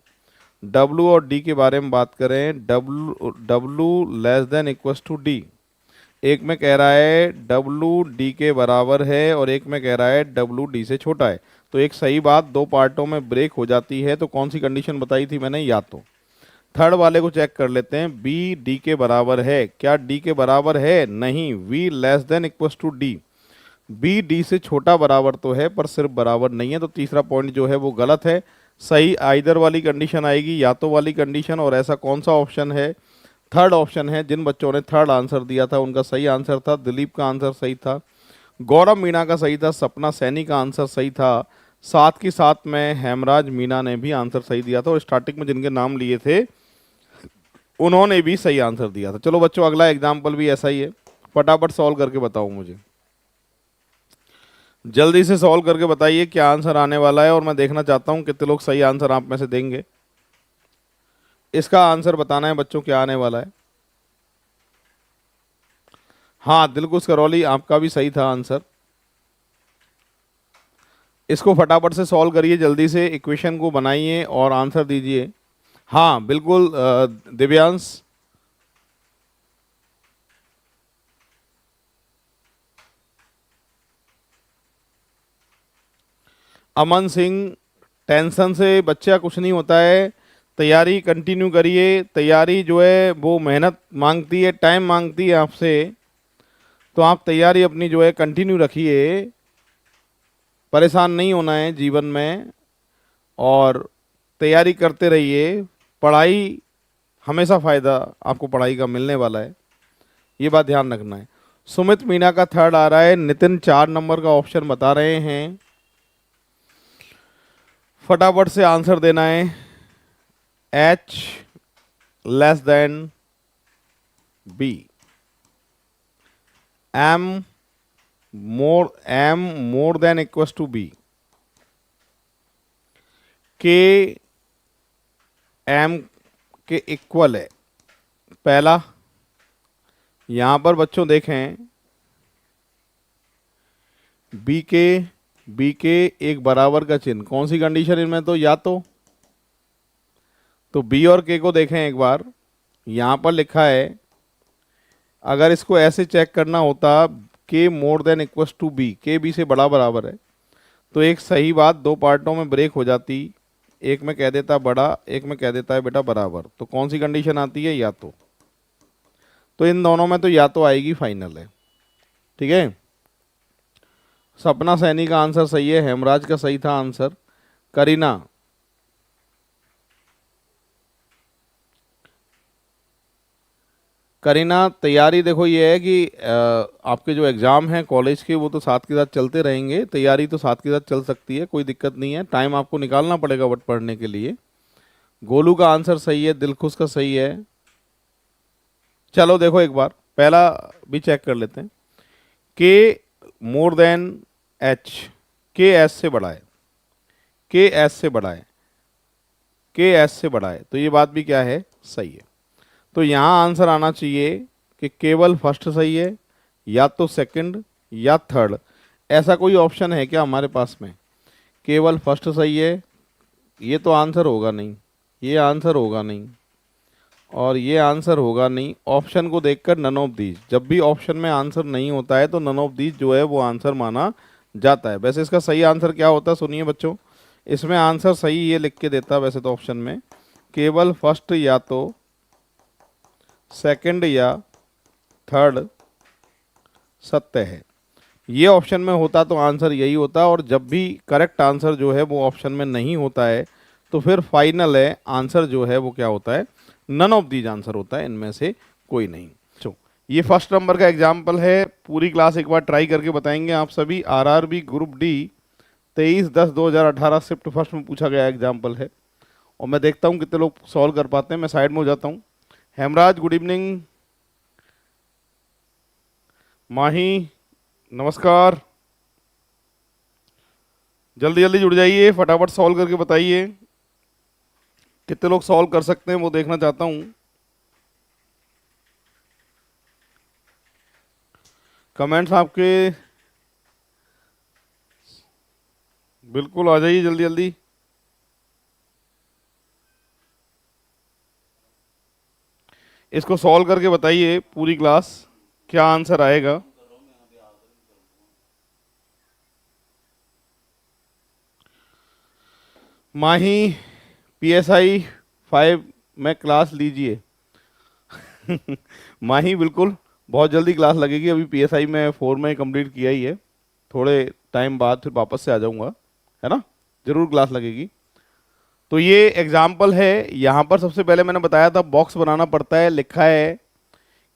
डब्लू और डी के बारे में बात करें, W W less than equals to D. एक में कह रहा है डब्लू डी के बराबर है और एक में कह रहा है डब्लू डी से छोटा है। तो एक सही बात दो पार्टों में ब्रेक हो जाती है। तो कौन सी कंडीशन बताई थी मैंने? या तो। थर्ड वाले को चेक कर लेते हैं, बी डी के बराबर है। क्या डी के बराबर है? नहीं, V less than equals to D. B D से छोटा बराबर तो है पर सिर्फ बराबर नहीं है, तो तीसरा पॉइंट जो है वो गलत है। सही आइदर वाली कंडीशन आएगी, या तो वाली कंडीशन। और ऐसा कौन सा ऑप्शन है? थर्ड ऑप्शन है। जिन बच्चों ने थर्ड आंसर दिया था उनका सही आंसर था, दिलीप का आंसर सही था, गौरव मीणा का सही था, सपना सैनी का आंसर सही था, साथ के साथ में हेमराज मीणा ने भी आंसर सही दिया था और स्टार्टिंग में जिनके नाम लिए थे उन्होंने भी सही आंसर दिया था। चलो बच्चों अगला एग्जाम्पल भी ऐसा ही है, फटाफट सॉल्व करके बताओ मुझे, जल्दी से सॉल्व करके बताइए क्या आंसर आने वाला है और मैं देखना चाहता हूं कितने लोग सही आंसर आप में से देंगे। इसका आंसर बताना है बच्चों क्या आने वाला है। हाँ दिलकुश करौली आपका भी सही था आंसर। इसको फटाफट से सॉल्व करिए, जल्दी से इक्वेशन को बनाइए और आंसर दीजिए। हाँ बिल्कुल दिव्यांश। अमन सिंह, टेंशन से बच्चा कुछ नहीं होता है, तैयारी कंटिन्यू करिए। तैयारी जो है वो मेहनत मांगती है, टाइम मांगती है आपसे, तो आप तैयारी अपनी जो है कंटिन्यू रखिए। परेशान नहीं होना है जीवन में, और तैयारी करते रहिए। पढ़ाई हमेशा फ़ायदा आपको पढ़ाई का मिलने वाला है, ये बात ध्यान रखना है। सुमित मीना का थर्ड आ रहा है, नितिन 4 नंबर का ऑप्शन बता रहे हैं, फटाफट से आंसर देना है। H less than B, M more than equals to B, K M के इक्वल है। पहला, यहां पर बच्चों देखें, बी के एक बराबर का चिन्ह, कौन सी कंडीशन इनमें, तो या तो बी और के को देखें एक बार। यहां पर लिखा है, अगर इसको ऐसे चेक करना होता, K more than equals to B, K B से बड़ा बराबर है, तो एक सही बात दो पार्टों में ब्रेक हो जाती। एक में कह देता बड़ा, एक में कह देता है बेटा बराबर। तो कौन सी कंडीशन आती है, या तो इन दोनों में तो या तो आएगी, फाइनल है। ठीक है, सपना सैनी का आंसर सही है, हेमराज का सही था आंसर। करीना तैयारी देखो, ये है कि आपके जो एग्ज़ाम हैं कॉलेज के, वो तो साथ के साथ चलते रहेंगे, तैयारी तो साथ के साथ चल सकती है, कोई दिक्कत नहीं है, टाइम आपको निकालना पड़ेगा बट पढ़ने के लिए। गोलू का आंसर सही है, दिलखुश का सही है। चलो देखो एक बार पहला भी चेक कर लेते हैं। के मोर देन एच, के एस से बड़ा है, के एस से बड़ा है, के एस से बड़ा है, तो ये बात भी क्या है, सही है। तो यहाँ आंसर आना चाहिए कि केवल फर्स्ट सही है, या तो सेकंड या थर्ड। ऐसा कोई ऑप्शन है क्या हमारे पास में, केवल फर्स्ट सही है, ये तो आंसर होगा नहीं, ये आंसर होगा नहीं, और ये आंसर होगा नहीं। ऑप्शन को देखकर नन ऑफ दीज, जब भी ऑप्शन में आंसर नहीं होता है तो नन ऑफ दीज जो है वो आंसर माना जाता है। वैसे इसका सही आंसर क्या होता है, सुनिए बच्चों, इसमें आंसर सही ये लिख के देता वैसे तो ऑप्शन में, केवल फर्स्ट या तो सेकंड या थर्ड सत्य है। ये ऑप्शन में होता तो आंसर यही होता, और जब भी करेक्ट आंसर जो है वो ऑप्शन में नहीं होता है तो फिर फाइनल है आंसर जो है वो क्या होता है, नन ऑफ दीज आंसर होता है, इनमें से कोई नहीं। तो ये फर्स्ट नंबर का एग्जाम्पल है, पूरी क्लास एक बार ट्राई करके बताएंगे आप सभी। RRB group D 23/10/2018 shift first में पूछा गया एग्जाम्पल है, और मैं देखता हूँ कितने लोग सॉल्व कर पाते हैं। मैं साइड में हो जाता हूँ। हेमराज गुड इवनिंग, माही नमस्कार, जल्दी जल्दी जुड़ जाइए, फटाफट सॉल्व करके बताइए कितने लोग सॉल्व कर सकते हैं, वो देखना चाहता हूँ। कमेंट्स आपके बिल्कुल आ जाइए जल्दी जल्दी। इसको सॉल्व करके बताइए पूरी क्लास, क्या आंसर आएगा। माही PSI 5 में क्लास लीजिए। माही बिल्कुल बहुत जल्दी क्लास लगेगी, अभी PSI में 4 में कंप्लीट किया ही है, थोड़े टाइम बाद फिर वापस से आ जाऊंगा, है ना, जरूर क्लास लगेगी। तो ये एग्जाम्पल है, यहाँ पर सबसे पहले मैंने बताया था बॉक्स बनाना पड़ता है। लिखा है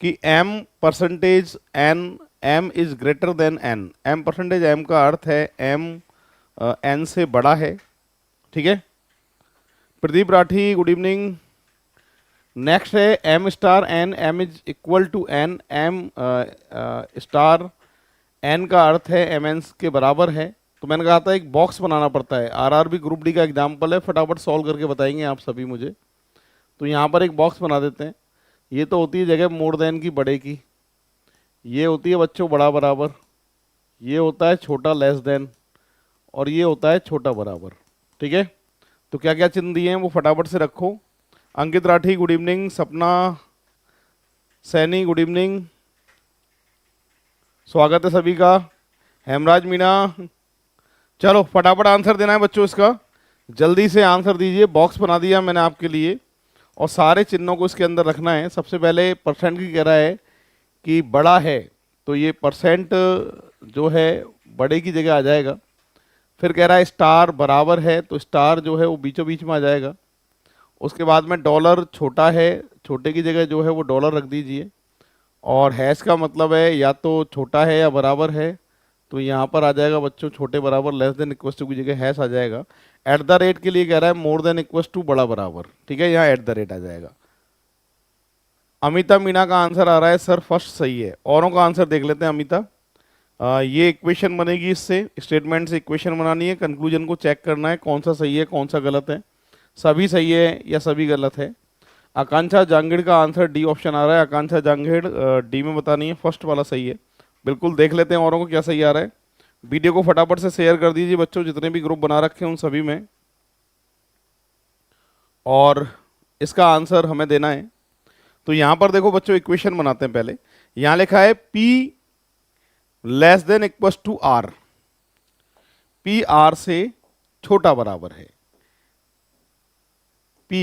कि m%n, m is greater than n, m% का अर्थ है m n से बड़ा है। ठीक है, Pradeep Rathi good evening. Next है m star n, m is equal to n, m star n का अर्थ है mn के बराबर है। तो मैंने कहा था एक बॉक्स बनाना पड़ता है। आरआरबी ग्रुप डी का एग्जाम्पल है, फटाफट सॉल्व करके बताएंगे आप सभी मुझे। तो यहाँ पर एक बॉक्स बना देते हैं। ये तो होती है जगह मोर देन की, बड़े की, ये होती है बच्चों बड़ा बराबर, ये होता है छोटा लेस देन, और ये होता है छोटा बराबर। ठीक है, तो क्या क्या चिन्ह दिए हैं वो फटाफट से रखो। अंकित राठी गुड इवनिंग, सपना सैनी गुड इवनिंग, स्वागत है सभी का। हेमराज मीणा, चलो फटाफट आंसर देना है बच्चों इसका, जल्दी से आंसर दीजिए। बॉक्स बना दिया मैंने आपके लिए और सारे चिन्हों को इसके अंदर रखना है। सबसे पहले परसेंट की कह रहा है कि बड़ा है, तो ये परसेंट जो है बड़े की जगह आ जाएगा। फिर कह रहा है स्टार बराबर है, तो स्टार जो है वो बीचों बीच में आ जाएगा। उसके बाद में डॉलर छोटा है, छोटे की जगह जो है वो डॉलर रख दीजिए। और हैश का मतलब है या तो छोटा है या बराबर है, तो यहाँ पर आ जाएगा बच्चों छोटे बराबर, लेस देन इक्वल टू की जगह हैश आ जाएगा। एट द रेट के लिए कह रहा है मोर देन इक्वल टू बड़ा बराबर, ठीक है, यहाँ एट द रेट आ जाएगा। अमिता मीणा का आंसर आ रहा है सर फर्स्ट सही है। औरों का आंसर देख लेते हैं अमिता। ये इक्वेशन बनेगी, इससे स्टेटमेंट से इक्वेशन बनानी है, कंक्लूजन को चेक करना है कौन सा सही है कौन सा गलत है, सभी सही है या सभी गलत है। आकांक्षा जांगीड़ का आंसर डी ऑप्शन आ रहा है। आकांक्षा जांगीड़ डी में बतानी है, फर्स्ट वाला सही है। बिल्कुल देख लेते हैं औरों को क्या सही आ रहा है। वीडियो को फटाफट से शेयर कर दीजिए बच्चों, जितने भी ग्रुप बना रखे हैं उन सभी में, और इसका आंसर हमें देना है। तो यहां पर देखो बच्चों इक्वेशन बनाते हैं। पहले यहां लिखा है P less than equal to R, P R से छोटा बराबर है, P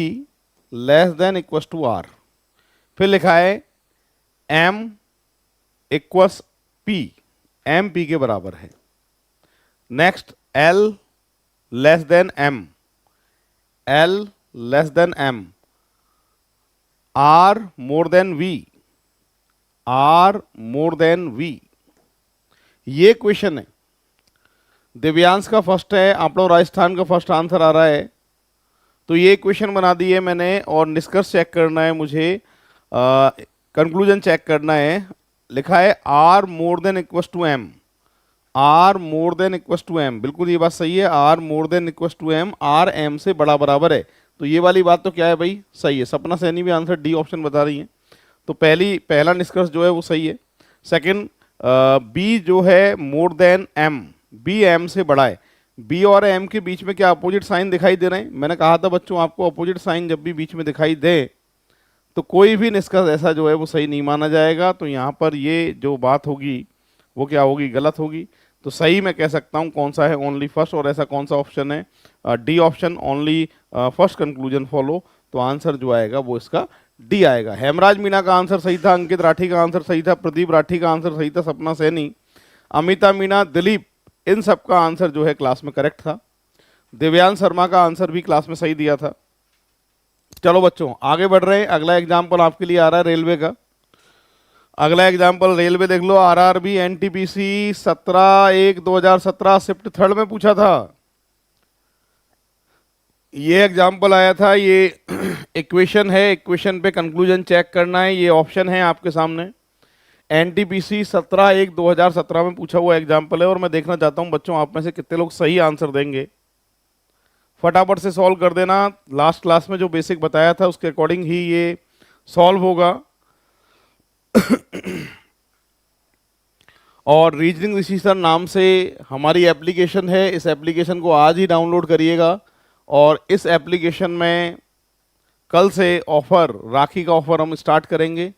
less than equal to R. फिर लिखा है M equals P, M P के बराबर है। Next L less than M, L less than M, R more than V, R more than V। ये क्वेश्चन है। दिव्यांश का फर्स्ट है, आप लोग राजस्थान का फर्स्ट आंसर आ रहा है। तो ये क्वेश्चन बना दिए मैंने और निष्कर्ष चेक करना है मुझे, कंक्लूजन चेक करना है। लिखा है R more than equal to M, R more than equal to M, बिल्कुल ये बात सही है। R more than equal to M, R M से बड़ा बराबर है, तो ये वाली बात तो क्या है भाई, सही है। सपना सैनी भी आंसर डी ऑप्शन बता रही है, तो पहला निष्कर्ष जो है वो सही है। सेकंड बी जो है more than M, B M से बड़ा है। बी और एम के बीच में क्या अपोजिट साइन दिखाई दे रहे हैं? मैंने कहा था बच्चों आपको अपोजिट साइन जब भी बीच में दिखाई दे तो कोई भी निष्कर्ष ऐसा जो है वो सही नहीं माना जाएगा। तो यहाँ पर ये जो बात होगी वो क्या होगी, गलत होगी। तो सही मैं कह सकता हूँ कौन सा है, ओनली फर्स्ट। और ऐसा कौन सा ऑप्शन है, D option, only first conclusion follow. तो आंसर जो आएगा वो इसका डी आएगा। हेमराज मीणा का आंसर सही था, अंकित राठी का आंसर सही था, प्रदीप राठी का आंसर सही था, सपना सैनी, अमिता मीणा, दिलीप, इन सब का आंसर जो है क्लास में करेक्ट था। दिव्यांश शर्मा का आंसर भी क्लास में सही दिया था। चलो बच्चों आगे बढ़ रहे हैं। अगला एग्जाम्पल आपके लिए आ रहा है रेलवे का। अगला एग्जाम्पल रेलवे देख लो, आरआरबी एनटीपीसी 17/1/2017 शिफ्ट थर्ड में पूछा था। ये एग्जाम्पल आया था, ये इक्वेशन है, इक्वेशन पे कंक्लूजन चेक करना है। ये ऑप्शन है आपके सामने। एनटीपीसी 17/1/2017 में पूछा हुआ एग्जाम्पल है और मैं देखना चाहता हूं बच्चों आप में से कितने लोग सही आंसर देंगे। फटाफट से सॉल्व कर देना। लास्ट क्लास में जो बेसिक बताया था उसके अकॉर्डिंग ही ये सॉल्व होगा। और रीजनिंग डिसीजन नाम से हमारी एप्लीकेशन है, इस एप्लीकेशन को आज ही डाउनलोड करिएगा। और इस एप्लीकेशन में कल से ऑफर, राखी का ऑफर हम स्टार्ट करेंगे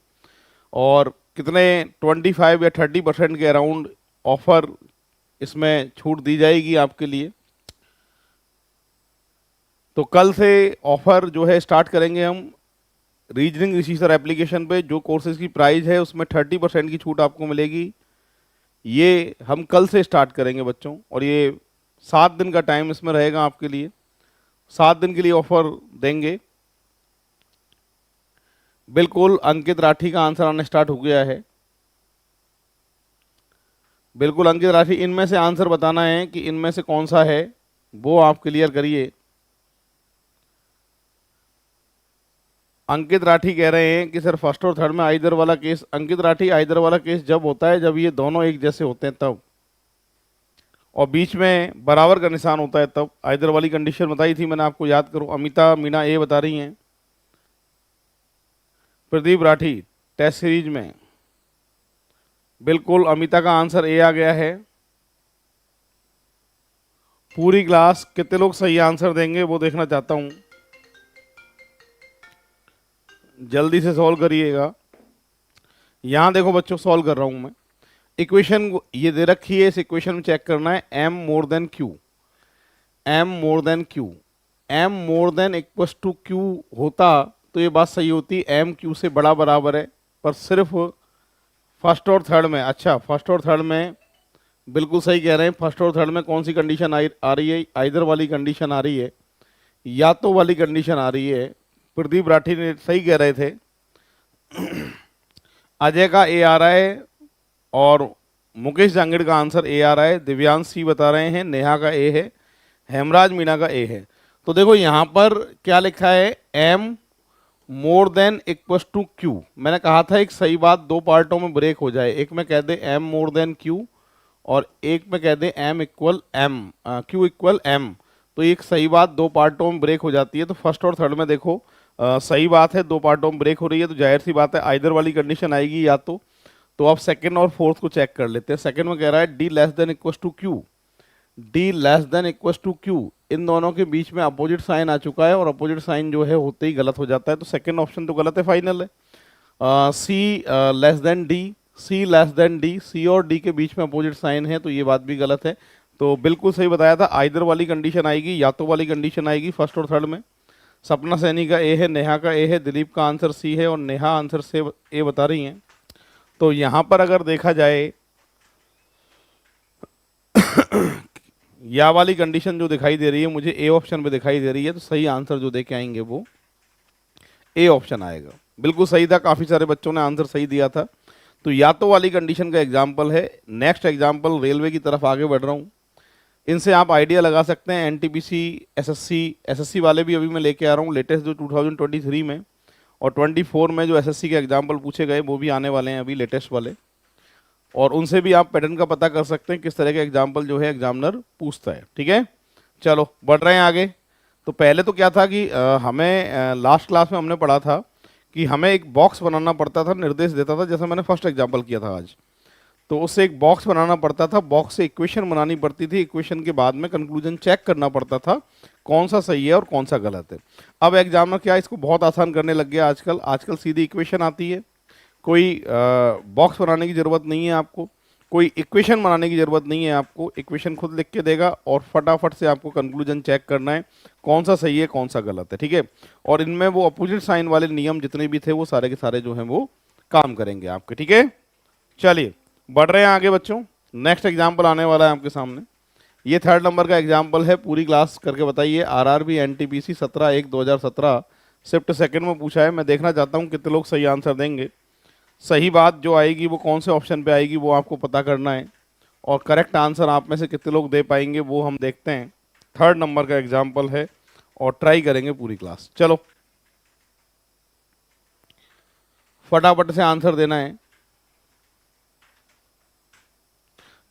और कितने 25 या 30% के अराउंड ऑफर इसमें छूट दी जाएगी आपके लिए। तो कल से ऑफर जो है स्टार्ट करेंगे हम रीजनिंग रिसीजर एप्लीकेशन पे। जो कोर्सेज की प्राइस है उसमें 30% की छूट आपको मिलेगी। ये हम कल से स्टार्ट करेंगे बच्चों और ये 7 दिन का टाइम इसमें रहेगा आपके लिए। 7 दिन के लिए ऑफर देंगे। बिल्कुल अंकित राठी का आंसर आना स्टार्ट हो गया है। बिल्कुल अंकित राठी, इनमें से आंसर बताना है कि इनमें से कौन सा है, वो आप क्लियर करिए। अंकित राठी कह रहे हैं कि सर फर्स्ट और थर्ड में आइदर वाला केस। अंकित राठी, आइदर वाला केस जब होता है जब ये दोनों एक जैसे होते हैं तब, और बीच में बराबर का निशान होता है तब। आइदर वाली कंडीशन बताई थी मैंने आपको, याद करो। अमिता मीणा ए बता रही हैं। प्रदीप राठी टेस्ट सीरीज में, बिल्कुल अमिता का आंसर ए आ गया है। पूरी क्लास कितने लोग सही आंसर देंगे वो देखना चाहता हूं। जल्दी से सॉल्व करिएगा। यहां देखो बच्चों, सॉल्व कर रहा हूं मैं। इक्वेशन ये दे रखी है, इस इक्वेशन में चेक करना है m more than q, m more than q, m more than equals to q होता तो ये बात सही होती, m q से बड़ा बराबर है, पर सिर्फ फर्स्ट और थर्ड में। अच्छा, फर्स्ट और थर्ड में बिल्कुल सही कह रहे हैं। फर्स्ट और थर्ड में कौन सी कंडीशन आ रही है? आइदर वाली कंडीशन आ रही है, या तो वाली कंडीशन आ रही है। प्रदीप राठी ने सही कह रहे थे। अजय का ए आ रहा है और मुकेश जांगड़ का आंसर ए आ रहा है। दिव्यांश सी बता रहे हैं, नेहा का ए है, हेमराज मीणा का ए है। तो देखो यहां पर क्या लिखा है, m more than equals to q। मैंने कहा था एक सही बात दो पार्टों में ब्रेक हो जाए, एक में कह दे m मोर देन q और एक में कह दे m equal m, q equal m। तो एक सही बात दो पार्टों में ब्रेक हो जाती है। तो फर्स्ट और थर्ड में देखो सही बात है, दो पार्टों में ब्रेक हो रही है, तो जाहिर सी बात है आइदर वाली कंडीशन आएगी या तो आप सेकंड और फोर्थ को चेक कर लेते हैं। सेकंड में कह रहा है d less than equals to q, d less than equals to q, इन दोनों के बीच में अपोजिट साइन आ चुका है और अपोजिट साइन जो है होते ही गलत हो जाता है, तो सेकंड ऑप्शन तो गलत है, फाइनल है। c less than d, c less than d, c और d के बीच में अपोजिट साइन है, तो ये बात भी गलत है। तो बिल्कुल सही बताया था, आइदर वाली कंडीशन आएगी या तो वाली कंडीशन आएगी फर्स्ट और थर्ड में। सपना सैनी का ए है, नेहा का ए है, दिलीप का आंसर सी है और नेहा आंसर से ए बता रही हैं। तो यहां पर अगर देखा जाए या वाली कंडीशन जो दिखाई दे रही है मुझे ए ऑप्शन पे दिखाई दे रही है, तो सही आंसर जो देके आएंगे वो ए ऑप्शन आएगा। बिल्कुल सही था, काफी सारे बच्चों ने आंसर सही दिया था। तो या तो वाली कंडीशन का एग्जाम्पल है। नेक्स्ट एग्जाम्पल रेलवे की तरफ आगे बढ़ रहा हूं, इनसे आप आइडिया लगा सकते हैं। एनटीपीसी, एसएससी वाले भी अभी मैं लेके आ रहा हूँ लेटेस्ट, जो 2023 में और 24 में जो एसएससी के एग्जाम्पल पूछे गए वो भी आने वाले हैं अभी लेटेस्ट वाले, और उनसे भी आप पैटर्न का पता कर सकते हैं किस तरह के एग्जाम्पल जो है एग्जामिनर पूछता है। ठीक है, चलो बढ़ रहे हैं आगे। तो पहले तो क्या था कि हमें लास्ट क्लास में हमने पढ़ा था कि हमें एक बॉक्स बनाना पड़ता था, निर्देश देता था, जैसे मैंने फर्स्ट एग्जाम्पल किया था आज। तो उससे एक बॉक्स बनाना पड़ता था, बॉक्स से इक्वेशन बनानी पड़ती थी, इक्वेशन के बाद में कंक्लूजन चेक करना पड़ता था कौन सा सही है और कौन सा गलत है। अब एग्जामिनर क्या इसको बहुत आसान करने लग गया आजकल सीधी इक्वेशन आती है, कोई बॉक्स बनाने की ज़रूरत नहीं है आपको, कोई इक्वेशन बनाने की ज़रूरत नहीं है आपको, इक्वेशन खुद लिख के देगा और फटाफट से आपको कंक्लूजन चेक करना है कौन सा सही है कौन सा गलत है। ठीक है, और इनमें वो अपोजिट साइन वाले नियम जितने भी थे वो सारे के सारे जो हैं वो काम करेंगे आपके। ठीक है, चलिए बढ़ रहे हैं आगे बच्चों। नेक्स्ट एग्जाम्पल आने वाला है आपके सामने, ये 3rd नंबर का एग्जाम्पल है। पूरी क्लास करके बताइए। आरआरबी एनटीपीसी 17/1/2017 शिफ्ट सेकंड में पूछा है। मैं देखना चाहता हूँ कितने लोग सही आंसर देंगे। सही बात जो आएगी वो कौन से ऑप्शन पे आएगी वो आपको पता करना है, और करेक्ट आंसर आप में से कितने लोग दे पाएंगे वो हम देखते हैं। 3rd नंबर का एग्जाम्पल है और ट्राई करेंगे पूरी क्लास। चलो फटाफट से आंसर देना है।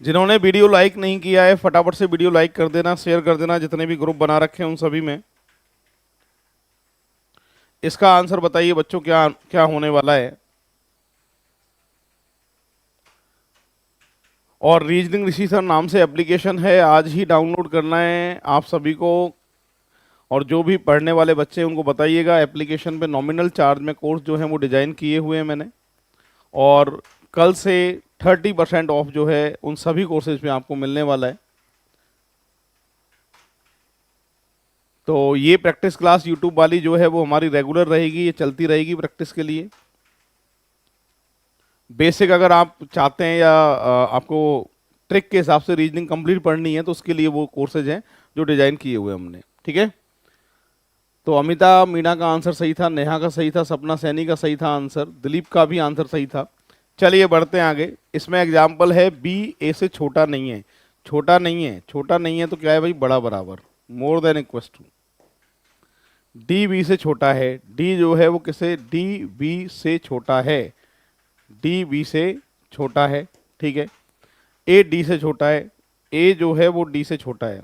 जिन्होंने वीडियो लाइक नहीं किया है फटाफट से वीडियो लाइक कर देना, शेयर कर देना, जितने भी ग्रुप बना रखे हैं उन सभी में। इसका आंसर बताइए बच्चों, क्या क्या होने वाला है। और रीजनिंग ऋषि सर नाम से एप्लीकेशन है, आज ही डाउनलोड करना है आप सभी को, और जो भी पढ़ने वाले बच्चे हैं उनको बताइएगा। एप्लीकेशन पे नॉमिनल चार्ज में कोर्स जो है वो डिजाइन किए हुए हैं मैंने, और कल से 30% ऑफ जो है उन सभी कोर्सेज में आपको मिलने वाला है। तो ये प्रैक्टिस क्लास यूट्यूब वाली जो है वो हमारी रेगुलर रहेगी, ये चलती रहेगी प्रैक्टिस के लिए। बेसिक अगर आप चाहते हैं या आपको ट्रिक के हिसाब से रीजनिंग कंप्लीट पढ़नी है तो उसके लिए वो कोर्सेज हैं जो डिजाइन किए हुए हमने। ठीक है, तो अमिता मीणा का आंसर सही था, नेहा का सही था, सपना सैनी का सही था आंसर, दिलीप का भी आंसर सही था। चलिए बढ़ते हैं आगे। इसमें एग्जाम्पल है बी ए से छोटा नहीं है। छोटा नहीं है, छोटा नहीं है तो क्या है भाई, बड़ा बराबर, more than equals to. D B से छोटा है, डी जो है वो किसे, डी बी से छोटा है, डी बी से छोटा है। ठीक है, ए डी से छोटा है, ए जो है वो डी से छोटा है,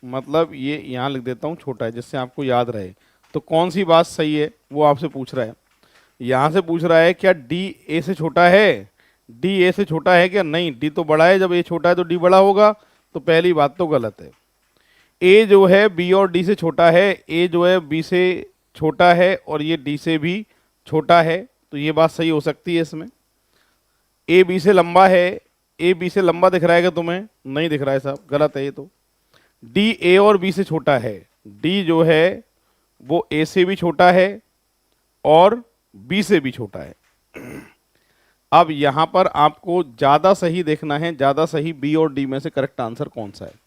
मतलब ये यहाँ लिख देता हूँ छोटा है जिससे आपको याद रहे। तो कौन सी बात सही है वो आपसे पूछ रहा है, यहाँ से पूछ रहा है क्या डी ए से छोटा है, डी ए से छोटा है क्या, नहीं, डी तो बड़ा है, जब ए छोटा है तो डी बड़ा होगा, तो पहली बात तो गलत है। ए जो है बी और डी से छोटा है, ए जो है बी से छोटा है और ये डी से भी छोटा है, तो ये बात सही हो सकती है इसमें। ए बी से लंबा है, ए बी से लंबा दिख रहा है क्या तुम्हें? नहीं दिख रहा है साहब, गलत है ये तो। डी ए और बी से छोटा है, डी जो है वो ए से भी छोटा है और बी से भी छोटा है। अब यहां पर आपको ज्यादा सही देखना है, ज्यादा सही बी और डी में से करेक्ट आंसर कौन सा है।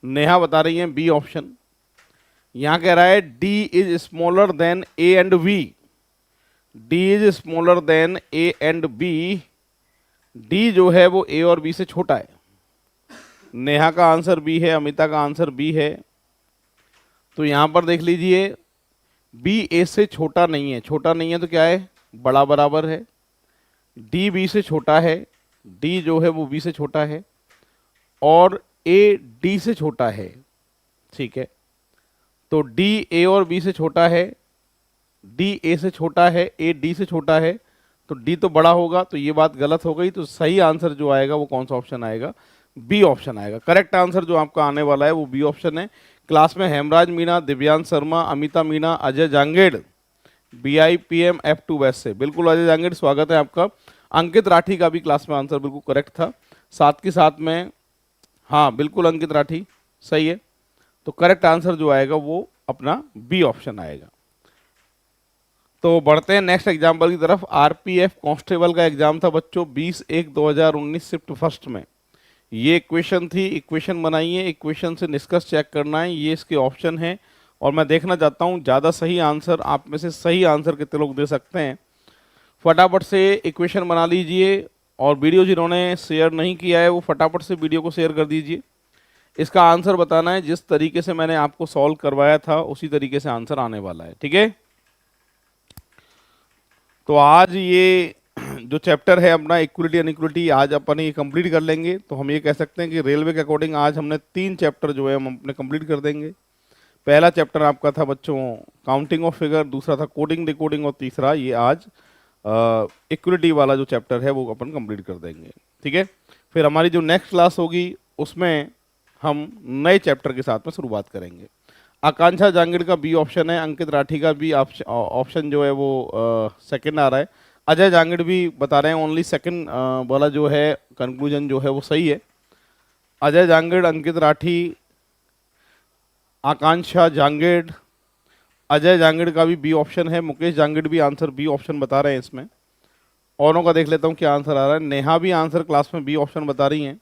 नेहा बता रही है बी ऑप्शन। यहां कह रहा है D is smaller than A and B, D is smaller than A and B, D जो है वो ए और बी से छोटा है। नेहा का आंसर बी है, अमिता का आंसर बी है। तो यहां पर देख लीजिए बी ए से छोटा नहीं है, छोटा नहीं है तो क्या है, बड़ा बराबर है। डी बी से छोटा है, डी जो है वो बी से छोटा है और ए डी से छोटा है, ठीक है। तो डी ए और बी से छोटा है, डी ए से छोटा है, ए डी से छोटा है, तो डी तो बड़ा होगा, तो ये बात गलत हो गई। तो सही आंसर जो आएगा वो कौन सा ऑप्शन आएगा, बी ऑप्शन आएगा। करेक्ट आंसर जो आपका आने वाला है वो बी ऑप्शन है। क्लास में Hemraj Meena, Divyansh Sharma, Amita Meena, Ajay Jangid, BIPM F2 batch से, बिल्कुल अजय जांगेड़ स्वागत है आपका। अंकित राठी का भी क्लास में आंसर बिल्कुल करेक्ट था, साथ के साथ में हाँ बिल्कुल अंकित राठी सही है। तो करेक्ट आंसर जो आएगा वो अपना बी ऑप्शन आएगा। तो बढ़ते हैं नेक्स्ट एग्जाम्पल की तरफ। RPF कांस्टेबल का एग्जाम था बच्चों 20/1/2019 शिफ्ट फर्स्ट में। ये इक्वेशन थी, इक्वेशन बनाइए, इक्वेशन से निष्कर्ष चेक करना है, ये इसके ऑप्शन है और मैं देखना चाहता हूँ ज़्यादा सही आंसर आप में से सही आंसर कितने लोग दे सकते हैं। फटाफट से इक्वेशन बना लीजिए और वीडियो जिन्होंने शेयर नहीं किया है वो फटाफट से वीडियो को शेयर कर दीजिए। इसका आंसर बताना है, जिस तरीके से मैंने आपको सॉल्व करवाया था उसी तरीके से आंसर आने वाला है, ठीक है। तो आज ये जो चैप्टर है अपना इक्वलिटी अनइक्वलिटी आज अपन ये कंप्लीट कर लेंगे। तो हम ये कह सकते हैं कि रेलवे के अकॉर्डिंग आज हमने 3 चैप्टर जो है हम अपने कंप्लीट कर देंगे। पहला चैप्टर आपका था बच्चों काउंटिंग ऑफ फिगर, दूसरा था कोडिंग डिकोडिंग और तीसरा ये आज इक्वलिटी वाला जो चैप्टर है वो अपन कंप्लीट कर देंगे, ठीक है। फिर हमारी जो नेक्स्ट क्लास होगी उसमें हम नए चैप्टर के साथ में शुरुआत करेंगे। आकांक्षा जांगीड़ का बी ऑप्शन है, अंकित राठी का भी ऑप्शन जो है वो सेकंड आ रहा है। अजय जांगीड़ भी बता रहे हैं ओनली सेकंड वाला जो है कंक्लूजन जो है वो सही है। अजय जांगीड़, अंकित राठी, आकांक्षा जांगीड़, अजय जांगीड़ का भी बी ऑप्शन है, मुकेश जांगीड़ भी आंसर बी ऑप्शन बता रहे हैं इसमें। औरों का देख लेता हूँ क्या आंसर आ रहा है। नेहा भी आंसर क्लास में बी ऑप्शन बता रही हैं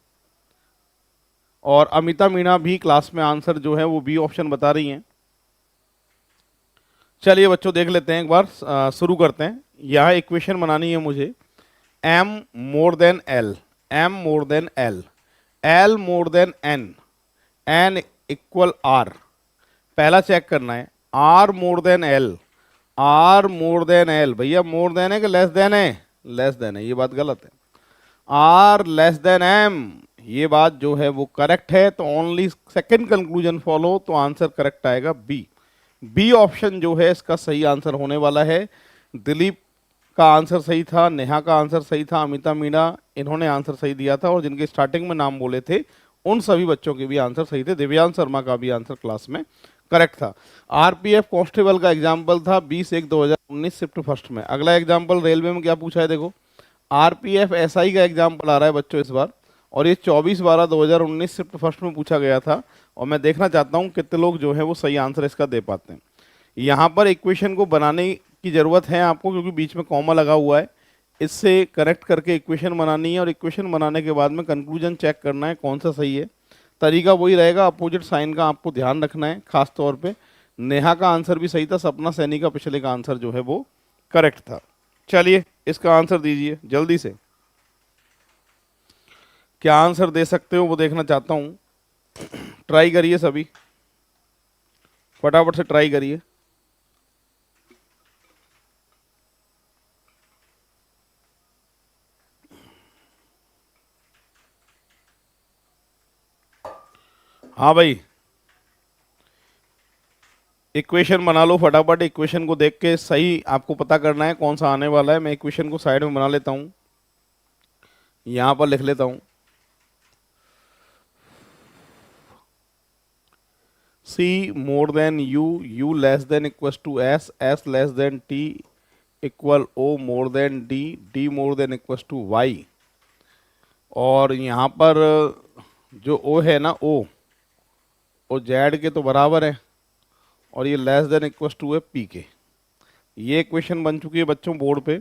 और अमिता मीणा भी क्लास में आंसर जो है वो बी ऑप्शन बता रही हैं। चलिए बच्चों देख लेते हैं एक बार, शुरू करते हैं। यहाँ इक्वेशन बनानी है मुझे m more then l, m more then l, l more than n, n equal r। पहला चेक करना है r more then l, r more then l। भैया मोर देन है कि लेस देन है? लेस देन है, ये बात गलत है। r लेस देन m, ये बात जो है वो करेक्ट है। तो ओनली सेकंड कंक्लूजन फॉलो, तो आंसर करेक्ट आएगा बी। बी ऑप्शन जो है इसका सही आंसर होने वाला है। दिलीप का आंसर सही था, नेहा का आंसर सही था, अमिता मीणा इन्होंने आंसर सही दिया था और जिनके स्टार्टिंग में नाम बोले थे उन सभी बच्चों के भी आंसर सही थे। दिव्यांश शर्मा का भी आंसर क्लास में करेक्ट था। RPF कांस्टेबल का एग्जाम्पल था 20/1/2019 शिफ्ट फर्स्ट में। अगला एग्जाम्पल रेलवे में क्या पूछा है देखो, RPF SI का एग्जाम्पल आ रहा है बच्चों इस बार और ये 24/12/2019 शिफ्ट फर्स्ट में पूछा गया था और मैं देखना चाहता हूँ कितने लोग जो है वो सही आंसर इसका दे पाते हैं। यहाँ पर इक्वेशन को बनाने की ज़रूरत है आपको क्योंकि बीच में कॉमा लगा हुआ है, इससे करेक्ट करके इक्वेशन बनानी है और इक्वेशन बनाने के बाद में कंक्लूजन चेक करना है कौन सा सही है। तरीका वही रहेगा, अपोजिट साइन का आपको ध्यान रखना है खास तौर पे। नेहा का आंसर भी सही था, सपना सैनी का पिछले का आंसर जो है वो करेक्ट था। चलिए इसका आंसर दीजिए जल्दी से, क्या आंसर दे सकते हो वो देखना चाहता हूँ। ट्राई करिए सभी, फटाफट से ट्राई करिए। हाँ भाई इक्वेशन बना लो फटाफट। इक्वेशन को देख के सही आपको पता करना है कौन सा आने वाला है। मैं इक्वेशन को साइड में बना लेता हूँ, यहाँ पर लिख लेता हूँ C more than U, U less than equals to S, S less than T equal O more than D, D more than equals to Y। और यहाँ पर जो O है ना, O Z के तो बराबर है, और ये लेस देन इक्वल्स टू है P के। ये इक्वेशन बन चुकी है बच्चों बोर्ड पे,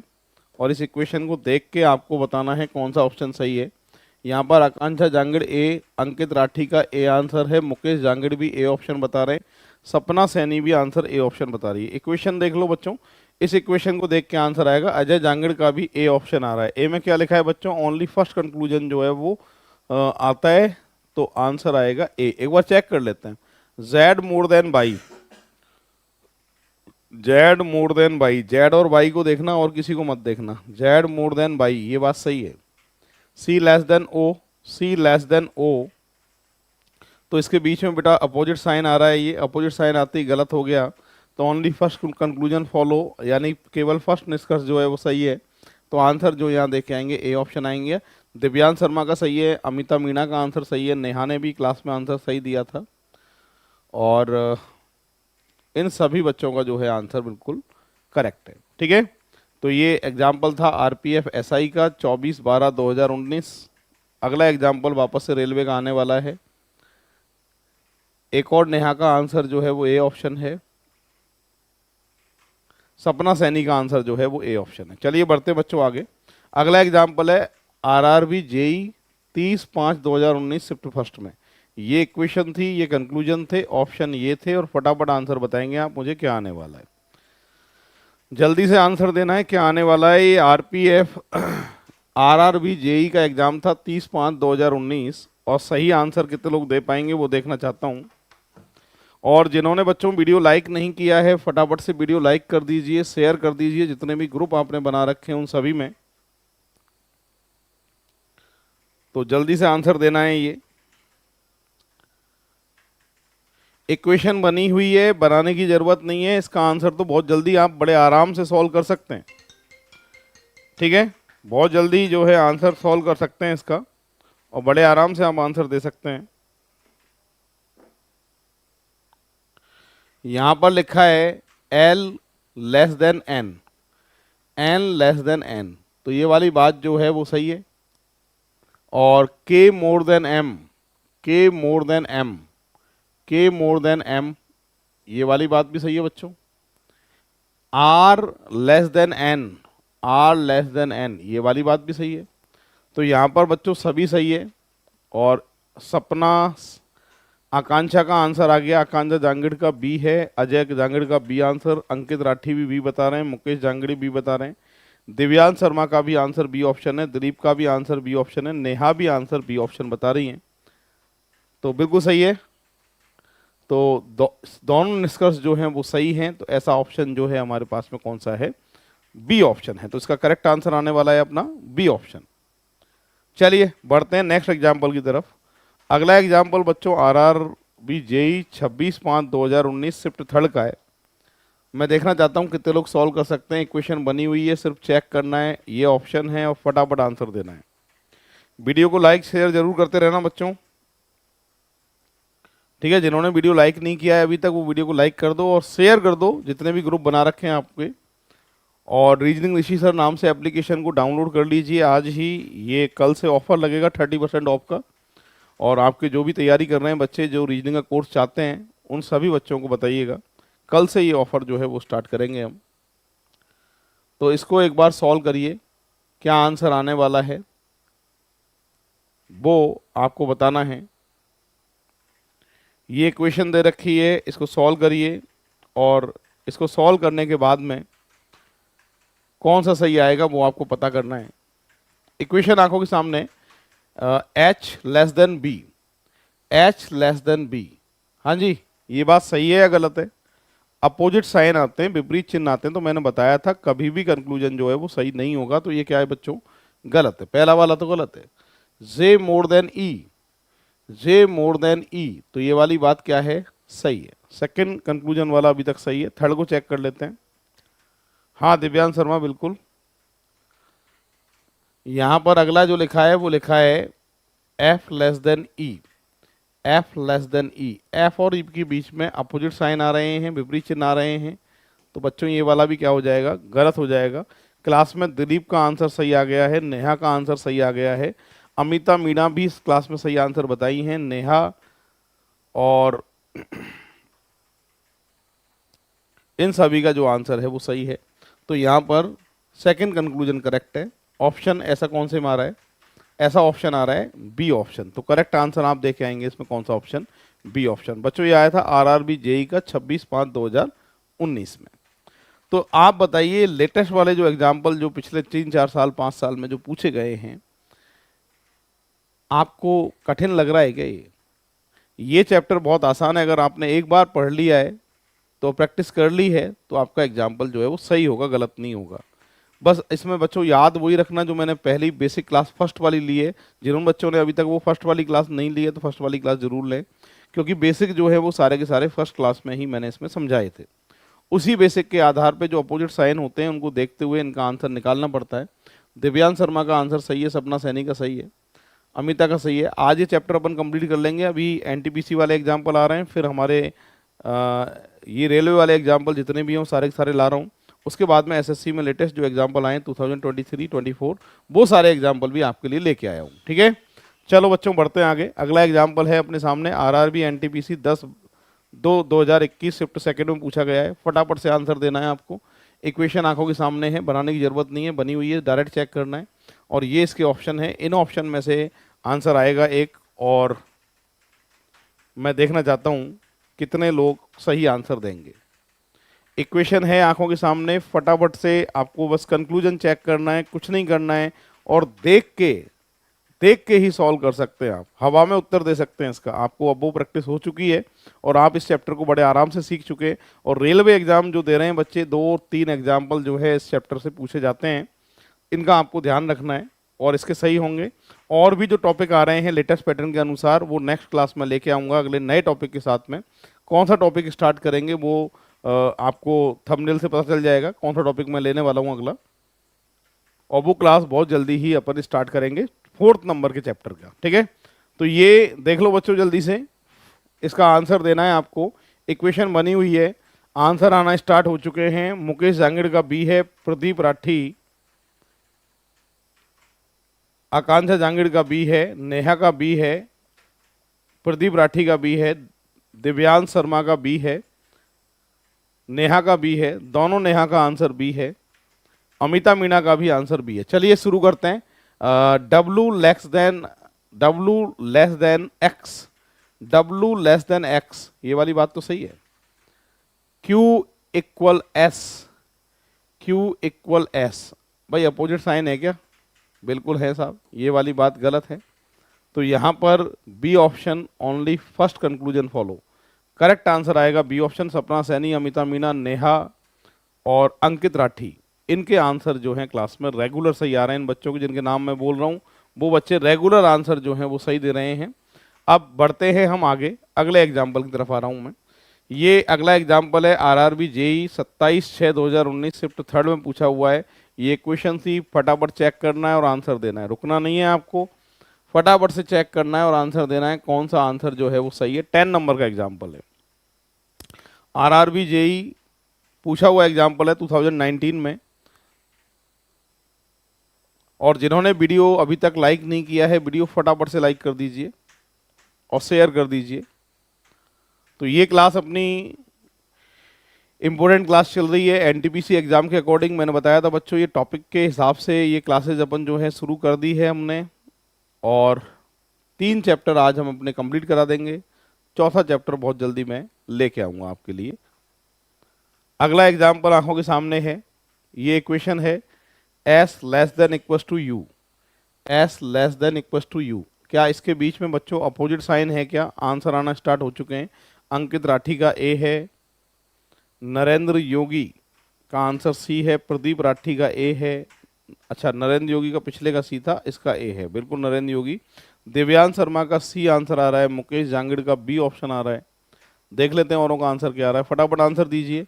और इस इक्वेशन को देख के आपको बताना है कौन सा ऑप्शन सही है। यहाँ पर आकांक्षा जांगड़ ए, अंकित राठी का ए आंसर है, मुकेश जांगड़ भी ए ऑप्शन बता रहे हैं, सपना सैनी भी आंसर ए ऑप्शन बता रही है। इक्वेशन देख लो बच्चों, इस इक्वेशन को देख के आंसर आएगा। अजय जांगड़ का भी ए ऑप्शन आ रहा है। ए में क्या लिखा है बच्चों, ओनली फर्स्ट कंक्लूजन जो है वो आता है, तो आंसर आएगा ए। एक बार चेक कर लेते हैं। Z more then by, Z more then by, Z और बाई को देखना और किसी को मत देखना। जेड मोर देन बाई, ये बात सही है। सी लेस देन ओ, सी लेस देन ओ, तो इसके बीच में बेटा अपोजिट साइन आ रहा है, ये अपोजिट साइन आते ही गलत हो गया, तो ओनली फर्स्ट कंक्लूजन फॉलो, यानी केवल फर्स्ट निष्कर्ष जो है वो सही है। तो आंसर जो यहाँ देख के आएंगे ए ऑप्शन आएंगे। दिव्यांश शर्मा का सही है, अमिता मीणा का आंसर सही है, नेहा ने भी क्लास में आंसर सही दिया था, और इन सभी बच्चों का जो है आंसर बिल्कुल करेक्ट है। ठीक है, तो ये एग्जाम्पल था आरपीएफ एसआई का 24/12/2019। अगला एग्जाम्पल वापस से रेलवे का आने वाला है। एक और नेहा का आंसर जो है वो ए ऑप्शन है, सपना सैनी का आंसर जो है वो ए ऑप्शन है। चलिए बढ़ते बच्चों आगे। अगला एग्जाम्पल है आरआरबी जेई 30/5/2019 शिफ्ट फर्स्ट में। ये इक्वेशन थी, ये कंक्लूजन थे, ऑप्शन ये थे, और फटाफट आंसर बताएंगे आप मुझे क्या आने वाला है। जल्दी से आंसर देना है क्या आने वाला है। ये आरपीएफ आरआरबी जेई का एग्जाम था 30/5/2019, और सही आंसर कितने लोग दे पाएंगे वो देखना चाहता हूँ। और जिन्होंने बच्चों वीडियो लाइक नहीं किया है, फटाफट से वीडियो लाइक कर दीजिए, शेयर कर दीजिए, जितने भी ग्रुप आपने बना रखे हैं उन सभी में। तो जल्दी से आंसर देना है। ये इक्वेशन बनी हुई है, बनाने की जरूरत नहीं है, इसका आंसर तो बहुत जल्दी आप बड़े आराम से सॉल्व कर सकते हैं। ठीक है, बहुत जल्दी जो है आंसर सॉल्व कर सकते हैं इसका, और बड़े आराम से आप आंसर दे सकते हैं। यहां पर लिखा है L less then N, N less than N, तो ये वाली बात जो है वो सही है। और K more than M, K more than M, K more than M, ये वाली बात भी सही है बच्चों। R less than N, R less than N, ये वाली बात भी सही है। तो यहाँ पर बच्चों सभी सही है, और सपना आकांक्षा का आंसर आ गया, आकांक्षा जांगड़ का बी है, अजय जांगड़ का बी आंसर, अंकित राठी भी बी बता रहे हैं, मुकेश जांगड़ी बी बता रहे हैं, दिव्यांश शर्मा का भी आंसर बी ऑप्शन है, दिलीप का भी आंसर बी ऑप्शन है, नेहा भी आंसर बी ऑप्शन बता रही हैं। तो बिल्कुल सही है। तो दोनों निष्कर्ष जो हैं वो सही हैं, तो ऐसा ऑप्शन जो है हमारे पास में कौन सा है, बी ऑप्शन है। तो इसका करेक्ट आंसर आने वाला है अपना बी ऑप्शन। चलिए बढ़ते हैं नेक्स्ट एग्जाम्पल की तरफ। अगला एग्जाम्पल बच्चों आरआरबी जेई 26/5/2019 शिफ्ट थर्ड का है। मैं देखना चाहता हूं कितने लोग सॉल्व कर सकते हैं। इक्वेशन बनी हुई है, सिर्फ चेक करना है, ये ऑप्शन है, और फटाफट आंसर देना है। वीडियो को लाइक शेयर जरूर करते रहना बच्चों। ठीक है, जिन्होंने वीडियो लाइक नहीं किया है अभी तक वो वीडियो को लाइक कर दो और शेयर कर दो, जितने भी ग्रुप बना रखे हैं आपके। और रीजनिंग ऋषि सर नाम से एप्लीकेशन को डाउनलोड कर लीजिए आज ही, ये कल से ऑफर लगेगा 30% ऑफ का। और आपके जो भी तैयारी कर रहे हैं बच्चे, जो रीजनिंग का कोर्स चाहते हैं, उन सभी बच्चों को बताइएगा, कल से ये ऑफर जो है वो स्टार्ट करेंगे हम। तो इसको एक बार सॉल्व करिए, क्या आंसर आने वाला है वो आपको बताना है। ये इक्वेशन दे रखी है, इसको सॉल्व करिए, और इसको सॉल्व करने के बाद में कौन सा सही आएगा वो आपको पता करना है। इक्वेशन आंखों के सामने, H less than B, H less than B, हाँ जी, ये बात सही है या गलत है। अपोजिट साइन आते हैं, विपरीत चिन्ह आते हैं, तो मैंने बताया था कभी भी कंक्लूजन जो है वो सही नहीं होगा। तो ये क्या है बच्चों, गलत है, पहला वाला तो गलत है। J more than E, J more than E, तो ये वाली बात क्या है, सही है। सेकंड कंक्लूजन वाला अभी तक सही है। थर्ड को चेक कर लेते हैं। हाँ दिव्यांश शर्मा बिल्कुल। यहां पर अगला जो लिखा है वो लिखा है F less than E, F less than E, F और ई के बीच में अपोजिट साइन आ रहे हैं, विपरीत चिन्ह आ रहे हैं, तो बच्चों ये वाला भी क्या हो जाएगा, गलत हो जाएगा। क्लास में दिलीप का आंसर सही आ गया है, नेहा का आंसर सही आ गया है, अमिता मीणा भी इस क्लास में सही आंसर बताई हैं, नेहा और इन सभी का जो आंसर है वो सही है। तो यहाँ पर सेकंड कंक्लूजन करेक्ट है। ऑप्शन ऐसा कौन से मारा है, ऐसा ऑप्शन आ रहा है बी ऑप्शन। तो करेक्ट आंसर आप देख के आएंगे इसमें कौन सा ऑप्शन, बी ऑप्शन। बच्चों ये आया था आरआरबी जेई का 26/5/2019 में। तो आप बताइए लेटेस्ट वाले जो एग्जाम्पल जो पिछले 3-4 साल 5 साल में जो पूछे गए हैं, आपको कठिन लग रहा है क्या? ये चैप्टर बहुत आसान है, अगर आपने एक बार पढ़ लिया है तो प्रैक्टिस कर ली है तो आपका एग्जाम्पल जो है वो सही होगा, गलत नहीं होगा। बस इसमें बच्चों याद वही रखना जो मैंने पहली बेसिक क्लास फर्स्ट वाली ली है। जिन बच्चों ने अभी तक वो फर्स्ट वाली क्लास नहीं ली है तो फर्स्ट वाली क्लास जरूर लें, क्योंकि बेसिक जो है वो सारे के सारे फर्स्ट क्लास में ही मैंने इसमें समझाए थे। उसी बेसिक के आधार पे जो अपोजिट साइन होते हैं उनको देखते हुए इनका आंसर निकालना पड़ता है। दिव्यांश शर्मा का आंसर सही है, सपना सैनी का सही है, अमिता का सही है। आज ये चैप्टर अपन कंप्लीट कर लेंगे। अभी एनटीपीसी वाले एग्जाम्पल आ रहे हैं, फिर हमारे ये रेलवे वाले एग्जाम्पल जितने भी हों सारे के सारे ला रहा हूँ। उसके बाद में एसएससी में लेटेस्ट जो एग्जाम्पल आए 2023-24 वो सारे एग्जाम्पल भी आपके लिए लेके आया हूँ। ठीक है, चलो बच्चों बढ़ते हैं आगे। अगला एग्जाम्पल है अपने सामने आरआरबी एनटीपीसी 10/2/2021 शिफ्ट सेकेंड में पूछा गया है। फटाफट से आंसर देना है आपको। इक्वेशन आंखों के सामने है, बनाने की जरूरत नहीं है, बनी हुई है, डायरेक्ट चेक करना है। और ये इसके ऑप्शन है, इन ऑप्शन में से आंसर आएगा एक, और मैं देखना चाहता हूं कितने लोग सही आंसर देंगे। इक्वेशन है आंखों के सामने, फटाफट से आपको बस कंक्लूजन चेक करना है, कुछ नहीं करना है, और देख के ही सॉल्व कर सकते हैं आप, हवा में उत्तर दे सकते हैं इसका। आपको अब वो प्रैक्टिस हो चुकी है और आप इस चैप्टर को बड़े आराम से सीख चुके हैं। और रेलवे एग्जाम जो दे रहे हैं बच्चे, 2-3 एग्जाम्पल जो है इस चैप्टर से पूछे जाते हैं, इनका आपको ध्यान रखना है और इसके सही होंगे। और भी जो टॉपिक आ रहे हैं लेटेस्ट पैटर्न के अनुसार वो नेक्स्ट क्लास में लेके आऊँगा अगले नए टॉपिक के साथ में। कौन सा टॉपिक स्टार्ट करेंगे वो आपको थंबनेल से पता चल जाएगा कौन सा टॉपिक मैं लेने वाला हूँ अगला। और वो क्लास बहुत जल्दी ही अपन स्टार्ट करेंगे 4th नंबर के चैप्टर का। ठीक है, तो ये देख लो बच्चों, जल्दी से इसका आंसर देना है आपको। इक्वेशन बनी हुई है, आंसर आना स्टार्ट हो चुके हैं। मुकेश जांगिड़ का बी है, प्रदीप राठी, आकांक्षा जांगिड़ का बी है, नेहा का बी है, प्रदीप राठी का बी है, दिव्यांश शर्मा का बी है, नेहा का बी है, दोनों नेहा का आंसर बी है, अमिता मीणा का भी आंसर बी है। चलिए शुरू करते हैं। W less than x, W less than x, ये वाली बात तो सही है। Q equal S, Q equal S, भाई अपोजिट साइन है क्या? बिल्कुल है साहब, ये वाली बात गलत है। तो यहां पर B option only first conclusion follow, correct answer आएगा बी ऑप्शन। सपना सैनी, अमिता मीणा, नेहा और अंकित राठी, इनके आंसर जो हैं क्लास में रेगुलर सही आ रहे हैं। इन बच्चों के जिनके नाम मैं बोल रहा हूं वो बच्चे रेगुलर आंसर जो हैं वो सही दे रहे हैं। अब बढ़ते हैं हम आगे, अगले एग्जाम्पल की तरफ आ रहा हूं मैं। ये अगला एग्जाम्पल है आरआरबी जेई 27/6/2019 शिफ्ट थर्ड में पूछा हुआ है। ये क्वेश्चन सी फटाफट चेक करना है और आंसर देना है, रुकना नहीं है आपको, फटाफट से चेक करना है और आंसर देना है कौन सा आंसर जो है वो सही है। 10 नंबर का एग्जाम्पल है, आरआरबी जेई पूछा हुआ एग्जाम्पल है 2019 में। और जिन्होंने वीडियो अभी तक लाइक नहीं किया है, वीडियो फटाफट से लाइक कर दीजिए और शेयर कर दीजिए। तो ये क्लास अपनी इंपॉर्टेंट क्लास चल रही है एनटीपीसी एग्जाम के अकॉर्डिंग। मैंने बताया था बच्चों ये टॉपिक के हिसाब से ये क्लासेज अपन जो है शुरू कर दी है हमने, और 3 चैप्टर आज हम अपने कंप्लीट करा देंगे। चौथा चैप्टर बहुत जल्दी मैं लेके आऊँगा आपके लिए। अगला एग्जाम्पल आंखों के सामने है, ये इक्वेशन है S less than equal to U, S less than equal to U. क्या इसके बीच में बच्चों अपोजिट साइन है क्या? आंसर आना स्टार्ट हो चुके हैं। अंकित राठी का ए है, नरेंद्र योगी का आंसर सी है, प्रदीप राठी का ए है, अच्छा नरेंद्र योगी का पिछले का सी था, इसका ए है, बिल्कुल नरेंद्र योगी। दिव्यांश शर्मा का सी आंसर आ रहा है, मुकेश जांगिड़ का बी ऑप्शन आ रहा है। देख लेते हैं औरों का आंसर क्या आ रहा है, फटाफट आंसर दीजिए।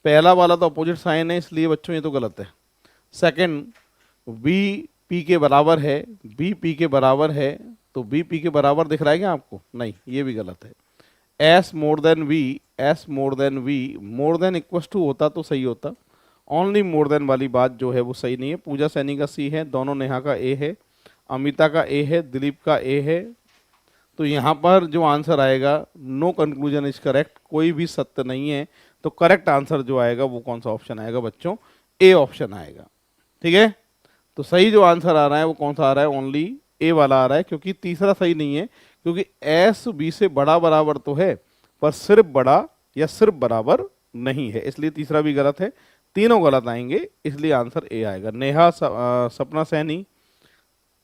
पहला वाला तो अपोजिट साइन है इसलिए बच्चों ये तो गलत है। सेकंड, बी पी के बराबर है, बी पी के बराबर है, तो बी पी के बराबर दिख रहा है क्या आपको? नहीं, ये भी गलत है। S more than V, S more than V, more than equals to होता तो सही होता। ओनली मोर देन वाली बात जो है वो सही नहीं है। पूजा सैनी का सी है, दोनों नेहा का ए है, अमिता का ए है, दिलीप का ए है। तो यहाँ पर जो आंसर आएगा, नो कंक्लूजन इज करेक्ट, कोई भी सत्य नहीं है। तो करेक्ट आंसर जो आएगा वो कौन सा ऑप्शन आएगा बच्चों? ए ऑप्शन आएगा। ठीक है, तो सही जो आंसर आ रहा है वो कौन सा आ रहा है? ओनली ए वाला आ रहा है, क्योंकि तीसरा सही नहीं है, क्योंकि एस बी से बड़ा बराबर तो है पर सिर्फ बड़ा या सिर्फ बराबर नहीं है, इसलिए तीसरा भी गलत है। तीनों गलत आएंगे, इसलिए आंसर ए आएगा। नेहा, सपना सैनी,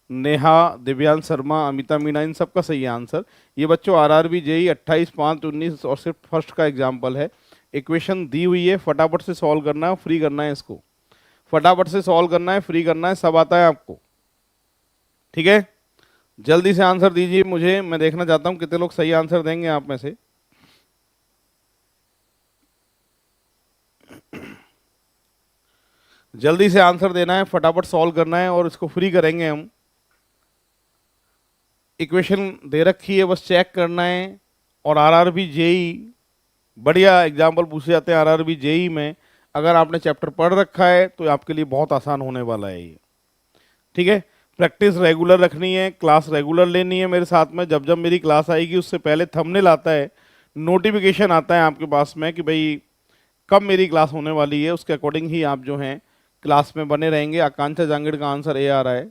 नेहा, दिव्यांश शर्मा, अमिता मीणा, इन सबका सही है आंसर। ये बच्चों आरआरबी जेई 28/5/19 और सिर्फ फर्स्ट का एग्जाम्पल है। इक्वेशन दी हुई है, फटाफट से सॉल्व करना है, फ्री करना है इसको, फटाफट से सॉल्व करना है, फ्री करना है, सब आता है आपको। ठीक है, जल्दी से आंसर दीजिए मुझे, मैं देखना चाहता हूं कितने लोग सही आंसर देंगे आप में से। जल्दी से आंसर देना है, फटाफट सॉल्व करना है और इसको फ्री करेंगे हम। इक्वेशन दे रखी है, बस चेक करना है। और आरआरबी जेई बढ़िया एग्जाम्पल पूछे जाते हैं आरआरबी जेई में। अगर आपने चैप्टर पढ़ रखा है तो आपके लिए बहुत आसान होने वाला है ये। ठीक है, प्रैक्टिस रेगुलर रखनी है, क्लास रेगुलर लेनी है मेरे साथ में। जब जब मेरी क्लास आएगी उससे पहले थंबनेल आता है, नोटिफिकेशन आता है आपके पास में कि भाई कब मेरी क्लास होने वाली है, उसके अकॉर्डिंग ही आप जो हैं क्लास में बने रहेंगे। आकांक्षा जांगिड़ का आंसर ए आ रहा है।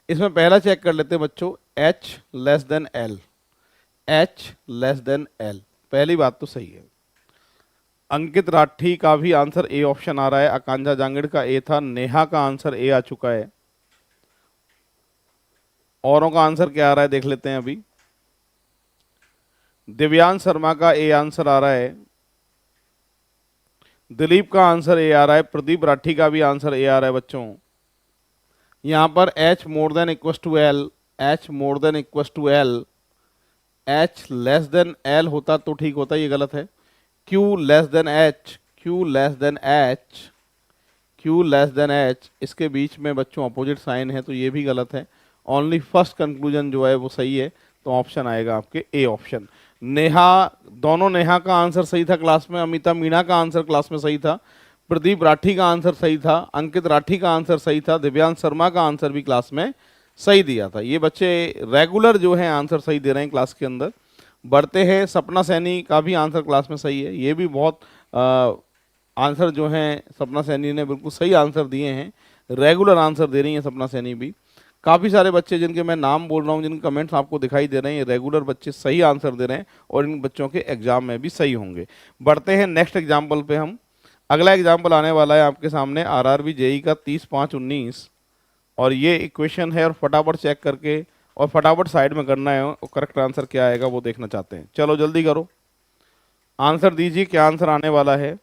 इसमें पहला चेक कर लेते हैं बच्चों, h less than l, h less than l, पहली बात तो सही है। अंकित राठी का भी आंसर ए ऑप्शन आ रहा है, आकांक्षा जांगिड़ का ए था, नेहा का आंसर ए आ चुका है। औरों का आंसर क्या आ रहा है देख लेते हैं अभी। दिव्यांश शर्मा का ए आंसर आ रहा है, दिलीप का आंसर ए आ रहा है, प्रदीप राठी का भी आंसर ए आ रहा है बच्चों। यहां पर h more than equals to l, h more than equals to l, h less than l होता तो ठीक होता, ये गलत है। q less than h, q less than h, q less than h, इसके बीच में बच्चों अपोजिट साइन है तो ये भी गलत है। ओनली फर्स्ट कंक्लूजन जो है वो सही है, तो ऑप्शन आएगा आपके ए ऑप्शन। नेहा, दोनों नेहा का आंसर सही था क्लास में, अमिता मीणा का आंसर क्लास में सही था, प्रदीप राठी का आंसर सही था, अंकित राठी का आंसर सही था, दिव्यांश शर्मा का आंसर भी क्लास में सही दिया था। ये बच्चे रेगुलर जो है आंसर सही दे रहे हैं क्लास के अंदर। बढ़ते हैं, सपना सैनी का भी आंसर क्लास में सही है, ये भी बहुत आंसर जो हैं सपना सैनी ने बिल्कुल सही आंसर दिए हैं, रेगुलर आंसर दे रही हैं सपना सैनी भी। काफ़ी सारे बच्चे जिनके मैं नाम बोल रहा हूँ, जिनके कमेंट्स आपको दिखाई दे रहे हैं, रेगुलर बच्चे सही आंसर दे रहे हैं और इन बच्चों के एग्जाम में भी सही होंगे। बढ़ते हैं नेक्स्ट एग्जाम्पल पे हम। अगला एग्जाम्पल आने वाला है आपके सामने आरआरबी जेई का 30/5/19 और ये इक्वेशन है, और फटाफट चेक करके और फटाफट साइड में करना है और करेक्ट आंसर क्या आएगा वो देखना चाहते हैं। चलो जल्दी करो, आंसर दीजिए, क्या आंसर आने वाला है।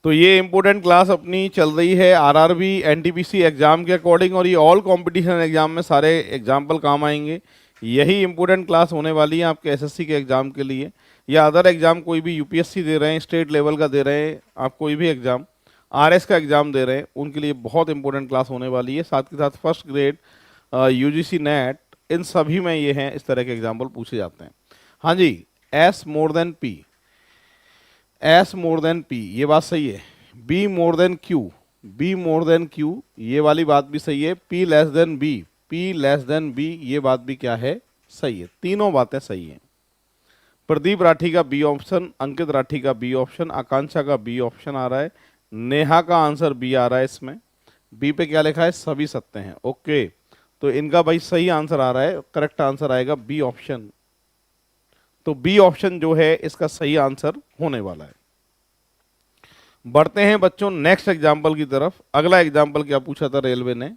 तो ये इंपॉर्टेंट क्लास अपनी चल रही है आरआरबी एनटीपीसी एग्जाम के अकॉर्डिंग, और ये ऑल कंपटीशन एग्जाम में सारे एग्जाम्पल काम आएंगे। यही इंपॉर्टेंट क्लास होने वाली है आपके एसएससी के एग्जाम के लिए, या अदर एग्जाम कोई भी यूपीएससी दे रहे हैं, स्टेट लेवल का दे रहे हैं, आप कोई भी एग्जाम, आरएस का एग्जाम दे रहे हैं, उनके लिए बहुत इंपॉर्टेंट क्लास होने वाली है। साथ के साथ फर्स्ट ग्रेड, यूजीसी नेट, इन सभी में ये हैं, इस तरह के एग्जाम्पल पूछे जाते हैं। हाँ जी, S more than P, S more than P, ये बात सही है। B more than Q, B more than Q, ये वाली बात भी सही है। P less than B, P less than B, ये बात भी क्या है, सही है। तीनों बातें सही हैं। प्रदीप राठी का बी ऑप्शन, अंकित राठी का बी ऑप्शन, आकांक्षा का बी ऑप्शन आ रहा है, नेहा का आंसर बी आ रहा है। इसमें बी पे क्या लिखा है, सभी सत्य हैं। ओके, तो इनका भाई सही आंसर आ रहा है, करेक्ट आंसर आएगा बी ऑप्शन। तो बी ऑप्शन जो है इसका सही आंसर होने वाला है। बढ़ते हैं बच्चों नेक्स्ट एग्जाम्पल की तरफ। अगला एग्जाम्पल क्या पूछा था रेलवे ने।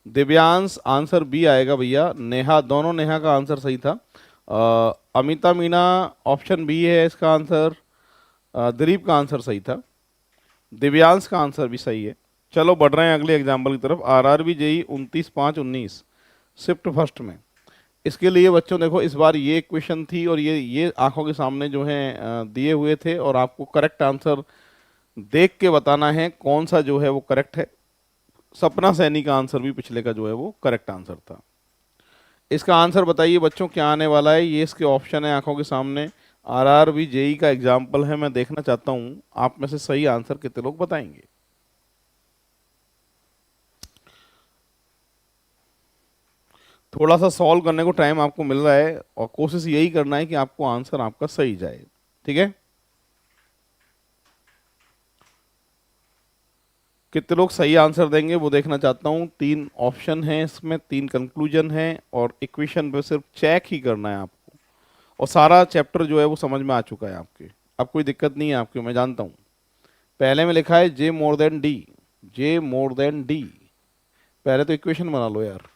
दिव्यांश, आंसर बी आएगा भैया। नेहा, दोनों नेहा का आंसर सही था। अमिता मीणा, ऑप्शन बी है इसका आंसर। दिलीप का आंसर सही था। दिव्यांश का आंसर भी सही है। चलो बढ़ रहे हैं अगले एग्जाम्पल की तरफ। आरआरबी जेई 29/5/19 शिफ्ट फर्स्ट में इसके लिए बच्चों देखो इस बार ये क्वेश्चन थी और ये आंखों के सामने जो है दिए हुए थे और आपको करेक्ट आंसर देख के बताना है कौन सा जो है वो करेक्ट है। सपना सैनी का आंसर भी पिछले का जो है वो करेक्ट आंसर था। इसका आंसर बताइए बच्चों क्या आने वाला है। ये इसके ऑप्शन है आंखों के सामने। आरआरबी जेई का एग्जाम्पल है। मैं देखना चाहता हूं आप में से सही आंसर कितने लोग बताएंगे। थोड़ा सा सॉल्व करने को टाइम आपको मिल रहा है और कोशिश यही करना है कि आपको आंसर आपका सही जाए। ठीक है, कितने लोग सही आंसर देंगे वो देखना चाहता हूँ। 3 ऑप्शन हैं इसमें, 3 कंक्लूजन है और इक्वेशन पे सिर्फ चेक ही करना है आपको। और सारा चैप्टर जो है वो समझ में आ चुका है आपके, अब कोई दिक्कत नहीं है आपकी, मैं जानता हूँ। पहले में लिखा है J more than D, J more than D. पहले तो इक्वेशन बना लो यार।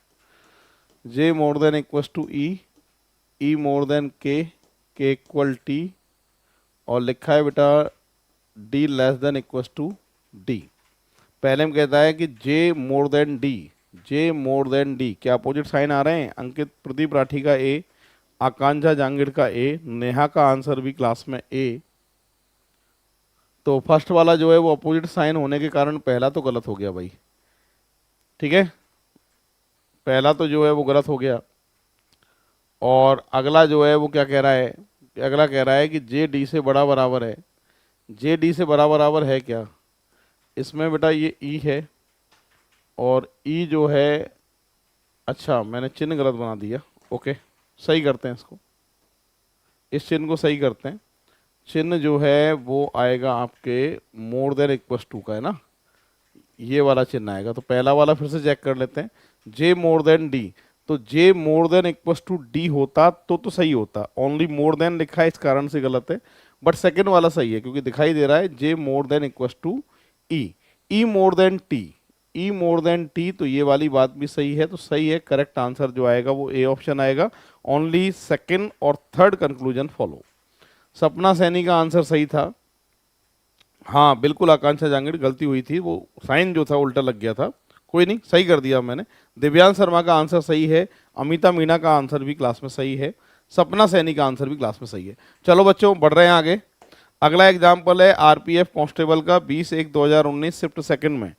J more than equals to E more than K equal T, और लिखा है बेटा D less than equals to D. पहले में कहता है कि J more than D, J more than D क्या अपोजिट साइन आ रहे हैं? अंकित प्रदीप राठी का ए, आकांक्षा जांगिड़ का ए, नेहा का आंसर भी क्लास में ए। तो फर्स्ट वाला जो है वो अपोजिट साइन होने के कारण पहला तो गलत हो गया भाई। ठीक है, पहला तो जो है वो गलत हो गया। और अगला जो है वो क्या कह रहा है? अगला कह रहा है कि जे डी से बड़ा बराबर है। जे डी से बड़ा बराबर है क्या? इसमें बेटा ये ई है और ई जो है, अच्छा मैंने चिन्ह गलत बना दिया। ओके, सही करते हैं इसको, इस चिन्ह को सही करते हैं। चिन्ह जो है वो आएगा आपके मोर देन इक्वल्स टू का है ना, ये वाला चिन्ह आएगा। तो पहला वाला फिर से चेक कर लेते हैं, जे मोर देन डी। तो J more than equals to D होता तो सही होता, ओनली मोर देन लिखा है इस कारण से गलत है। बट सेकंड वाला सही है क्योंकि दिखाई दे रहा है J more than equals to E, E more than T, E more than T. तो ये वाली बात भी सही है, तो सही है। करेक्ट आंसर जो आएगा वो ए ऑप्शन आएगा। ओनली सेकंड और थर्ड कंक्लूजन फॉलो। सपना सैनी का आंसर सही था। हाँ बिल्कुल, आकांक्षा जांगिड़ गलती हुई थी, वो साइन जो था उल्टा लग गया था, कोई नहीं, सही कर दिया मैंने। दिव्यांश शर्मा का आंसर सही है। अमिता मीणा का आंसर भी क्लास में सही है। सपना सैनी का आंसर भी क्लास में सही है। चलो बच्चों बढ़ रहे हैं आगे। अगला एग्जाम्पल है आरपीएफ कांस्टेबल का 20/1/2019 शिफ्ट सेकंड में।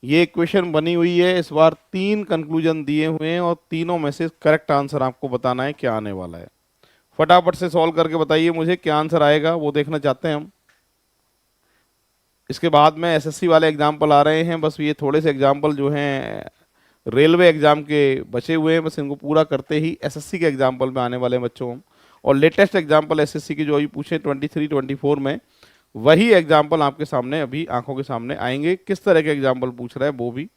ये इक्वेशन बनी हुई है। इस बार 3 कंक्लूजन दिए हुए हैं और तीनों में से करेक्ट आंसर आपको बताना है क्या आने वाला है। फटाफट से सॉल्व करके बताइए मुझे क्या आंसर आएगा, वो देखना चाहते हैं हम। इसके बाद में एसएससी वाले एग्जाम्पल आ रहे हैं, बस ये थोड़े से एग्जाम्पल जो हैं रेलवे एग्जाम के बचे हुए हैं, बस इनको पूरा करते ही एसएससी के एग्जाम्पल में आने वाले हैं बच्चों हम। और लेटेस्ट एग्जाम्पल एसएससी के जो अभी पूछे 23-24 में, वही एग्जाम्पल आपके सामने अभी आंखों के सामने आएंगे। किस तरह के एग्जाम्पल पूछ रहा है वो भी,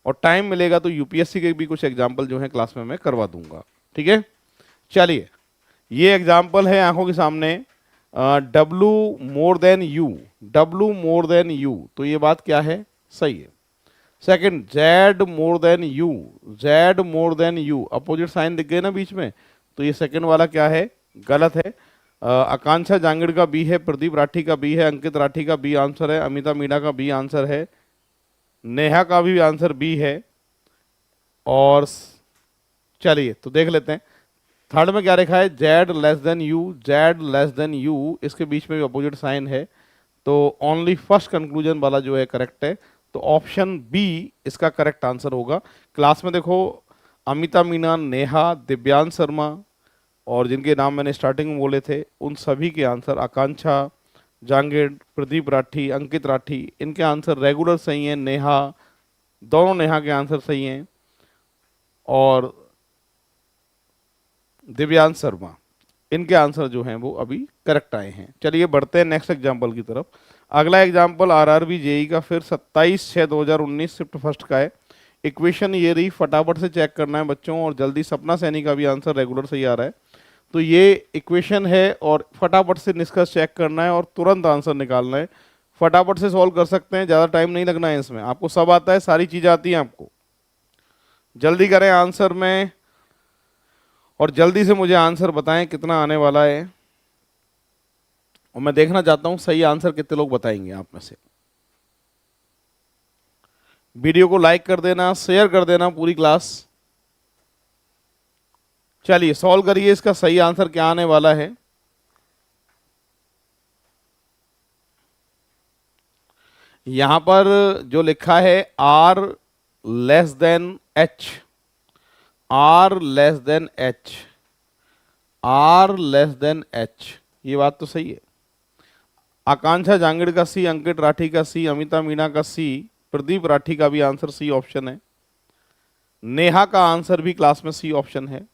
और टाइम मिलेगा तो यूपीएससी के भी कुछ एग्जाम्पल जो है क्लास में मैं करवा दूंगा। ठीक है, चलिए ये एग्जाम्पल है आंखों के सामने। W more than U, W more than U, तो ये बात क्या है? सही है। Second, Z more than U, Z more than U, opposite sign दिख गए ना बीच में, तो ये सेकंड वाला क्या है? गलत है। आकांक्षा जांगिड़ का बी है, प्रदीप राठी का बी है, अंकित राठी का बी आंसर है, अमिता मीणा का बी आंसर है, नेहा का भी आंसर बी है। और चलिए तो देख लेते हैं थर्ड में क्या लिखा है? Z less than U, Z less than you, इसके बीच में भी अपोजिट साइन है, तो ओनली फर्स्ट कंक्लूजन वाला जो है करेक्ट है। तो ऑप्शन बी इसका करेक्ट आंसर होगा। क्लास में देखो अमिता मीना, नेहा, दिव्यांश शर्मा और जिनके नाम मैंने स्टार्टिंग में बोले थे उन सभी के आंसर, आकांक्षा जांगिड़, प्रदीप राठी, अंकित राठी, इनके आंसर रेगुलर सही हैं। नेहा, दोनों नेहा के आंसर सही हैं और दिव्यांश शर्मा, इनके आंसर जो हैं वो अभी करेक्ट आए हैं। चलिए बढ़ते हैं नेक्स्ट एग्जांपल की तरफ। अगला एग्जांपल आरआरबी जेई का फिर 27/6/2019 शिफ्ट फर्स्ट का है। इक्वेशन ये रही, फटाफट से चेक करना है बच्चों और जल्दी। सपना सैनी का भी आंसर रेगुलर सही आ रहा है, तो ये इक्वेशन है और फटाफट से निष्कर्ष चेक करना है और तुरंत आंसर निकालना है। फटाफट से सॉल्व कर सकते हैं, ज़्यादा टाइम नहीं लगना है इसमें। आपको सब आता है, सारी चीज़ें आती हैं आपको, जल्दी करें आंसर में और जल्दी से मुझे आंसर बताएं कितना आने वाला है। और मैं देखना चाहता हूं सही आंसर कितने लोग बताएंगे आप में से। वीडियो को लाइक कर देना, शेयर कर देना पूरी क्लास। चलिए सॉल्व करिए, इसका सही आंसर क्या आने वाला है। यहां पर जो लिखा है R less than H, R less than H, R less than H, ये बात तो सही है। आकांक्षा जांगिड़ का सी, अंकित राठी का सी, अमिता मीणा का सी, प्रदीप राठी का भी आंसर सी ऑप्शन है, नेहा का आंसर भी क्लास में सी ऑप्शन है।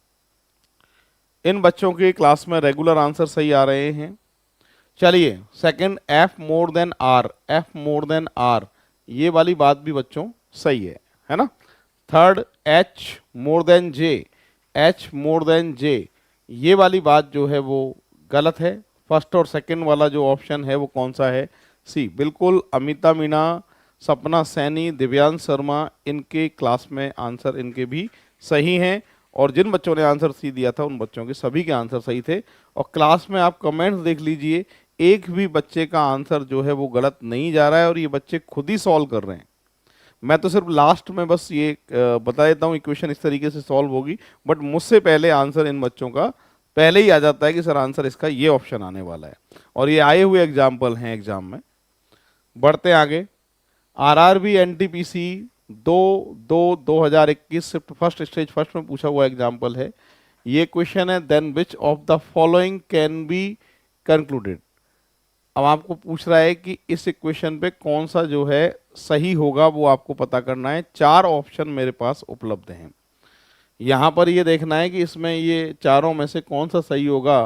इन बच्चों के क्लास में रेगुलर आंसर सही आ रहे हैं। चलिए second, F more than R, F more than R, ये वाली बात भी बच्चों सही है ना। Third, H more than J, H more than J, ये वाली बात जो है वो गलत है। फर्स्ट और सेकंड वाला जो ऑप्शन है वो कौन सा है, सी, बिल्कुल। अमिता मीणा, सपना सैनी, दिव्यांश शर्मा, इनके क्लास में आंसर इनके भी सही हैं। और जिन बच्चों ने आंसर सी दिया था उन बच्चों के सभी के आंसर सही थे। और क्लास में आप कमेंट्स देख लीजिए, एक भी बच्चे का आंसर जो है वो गलत नहीं जा रहा है और ये बच्चे खुद ही सॉल्व कर रहे हैं। मैं तो सिर्फ लास्ट में बस ये बता देता हूँ इक्वेशन इस तरीके से सॉल्व होगी, बट मुझसे पहले आंसर इन बच्चों का पहले ही आ जाता है कि सर आंसर इसका ये ऑप्शन आने वाला है। और ये आए हुए एग्जाम्पल हैं एग्जाम में। बढ़ते आगे, RRB NTPC 2/2/2021 first stage first में पूछा हुआ एग्जाम्पल है। ये क्वेश्चन है, then which of the following can be concluded. अब आपको पूछ रहा है कि इस इक्वेशन पे कौन सा जो है सही होगा वो आपको पता करना है। चार ऑप्शन मेरे पास उपलब्ध हैं। यहाँ पर ये देखना है कि इसमें ये चारों में से कौन सा सही होगा,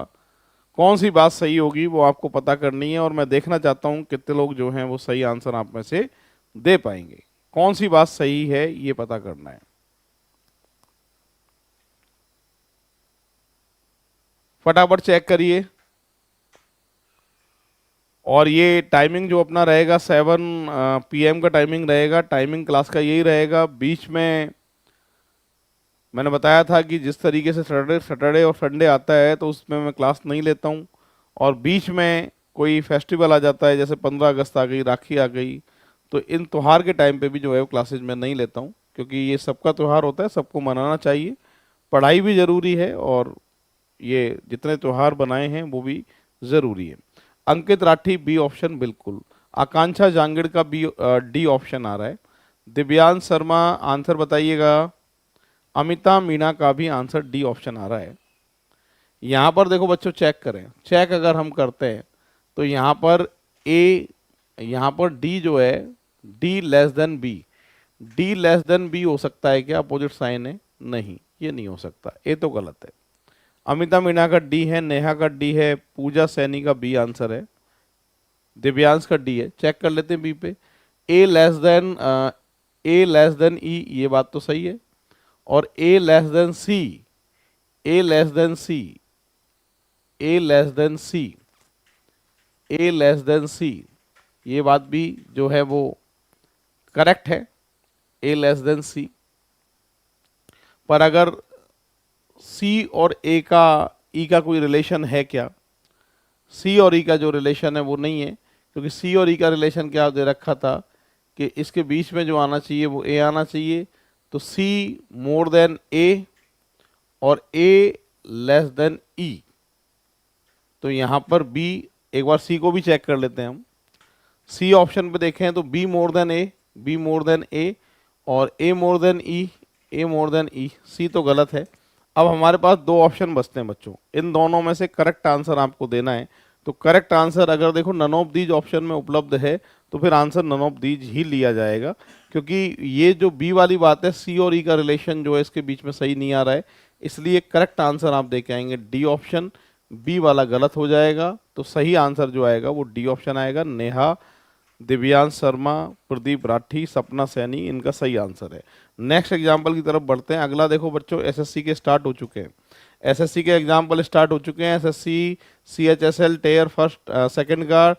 कौन सी बात सही होगी वो आपको पता करनी है। और मैं देखना चाहता हूँ कितने लोग जो हैं वो सही आंसर आप में से दे पाएंगे। कौन सी बात सही है ये पता करना है। फटाफट चेक करिए। और ये टाइमिंग जो अपना रहेगा 7 PM का टाइमिंग रहेगा। टाइमिंग क्लास का यही रहेगा। बीच में मैंने बताया था कि जिस तरीके से सैटरडे और संडे आता है तो उसमें मैं क्लास नहीं लेता हूँ। और बीच में कोई फेस्टिवल आ जाता है, जैसे 15 अगस्त आ गई, राखी आ गई, तो इन त्यौहार के टाइम पे भी जो है वो क्लासेज मैं नहीं लेता हूँ, क्योंकि ये सबका त्यौहार होता है, सबको मनाना चाहिए। पढ़ाई भी ज़रूरी है और ये जितने त्यौहार बनाए हैं वो भी ज़रूरी है। अंकित राठी बी ऑप्शन बिल्कुल। आकांक्षा जांगिड़ का बी डी ऑप्शन आ रहा है। दिव्यांश शर्मा आंसर बताइएगा। अमिता मीणा का भी आंसर डी ऑप्शन आ रहा है। यहाँ पर देखो बच्चों, चेक करें, चेक अगर हम करते हैं तो यहाँ पर ए, यहाँ पर डी जो है, D less than B, D less than B हो सकता है क्या, अपोजिट साइन है, नहीं ये नहीं हो सकता, ए तो गलत है। अमिता मीणा का डी है, नेहा का डी है, पूजा सैनी का बी आंसर है, दिव्यांश का डी है। चेक कर लेते हैं बी पे। ए लेस देन ई, ये बात तो सही है। और ए लेस देन सी, ए लेस देन सी, ए लेस देन सी, ए लेस देन सी, ये बात भी जो है वो करेक्ट है, ए लेस देन सी। पर अगर सी और ए का, ई का कोई रिलेशन है क्या, सी और ई का जो रिलेशन है वो नहीं है, क्योंकि सी और ई का रिलेशन क्या दे रखा था कि इसके बीच में जो आना चाहिए वो ए आना चाहिए। तो सी मोर देन ए और ए लेस देन ई, तो यहाँ पर बी, एक बार सी को भी चेक कर लेते हैं हम। सी ऑप्शन पे देखें तो B more than A, B more than A, और A more than E, A more than ई, सी तो गलत है। अब हमारे पास दो ऑप्शन बचते हैं बच्चों, इन दोनों में से करेक्ट आंसर आपको देना है। तो करेक्ट आंसर अगर देखो नन ऑफ दीज ऑप्शन में उपलब्ध है तो फिर आंसर नन ऑफ दीज ही लिया जाएगा, क्योंकि ये जो बी वाली बात है, सी और ई का रिलेशन जो है इसके बीच में सही नहीं आ रहा है, इसलिए करेक्ट आंसर आप दे के आएंगे डी ऑप्शन। बी वाला गलत हो जाएगा, तो सही आंसर जो आएगा वो डी ऑप्शन आएगा। नेहा, दिव्यांश शर्मा, प्रदीप राठी, सपना सैनी, इनका सही आंसर है। नेक्स्ट एग्जाम्पल की तरफ बढ़ते हैं। अगला देखो बच्चों, एसएससी के स्टार्ट हो चुके हैं, एसएससी के एग्जाम्पल स्टार्ट हो चुके हैं। एसएससी सीएचएसएल टेयर फर्स्ट सेकंड का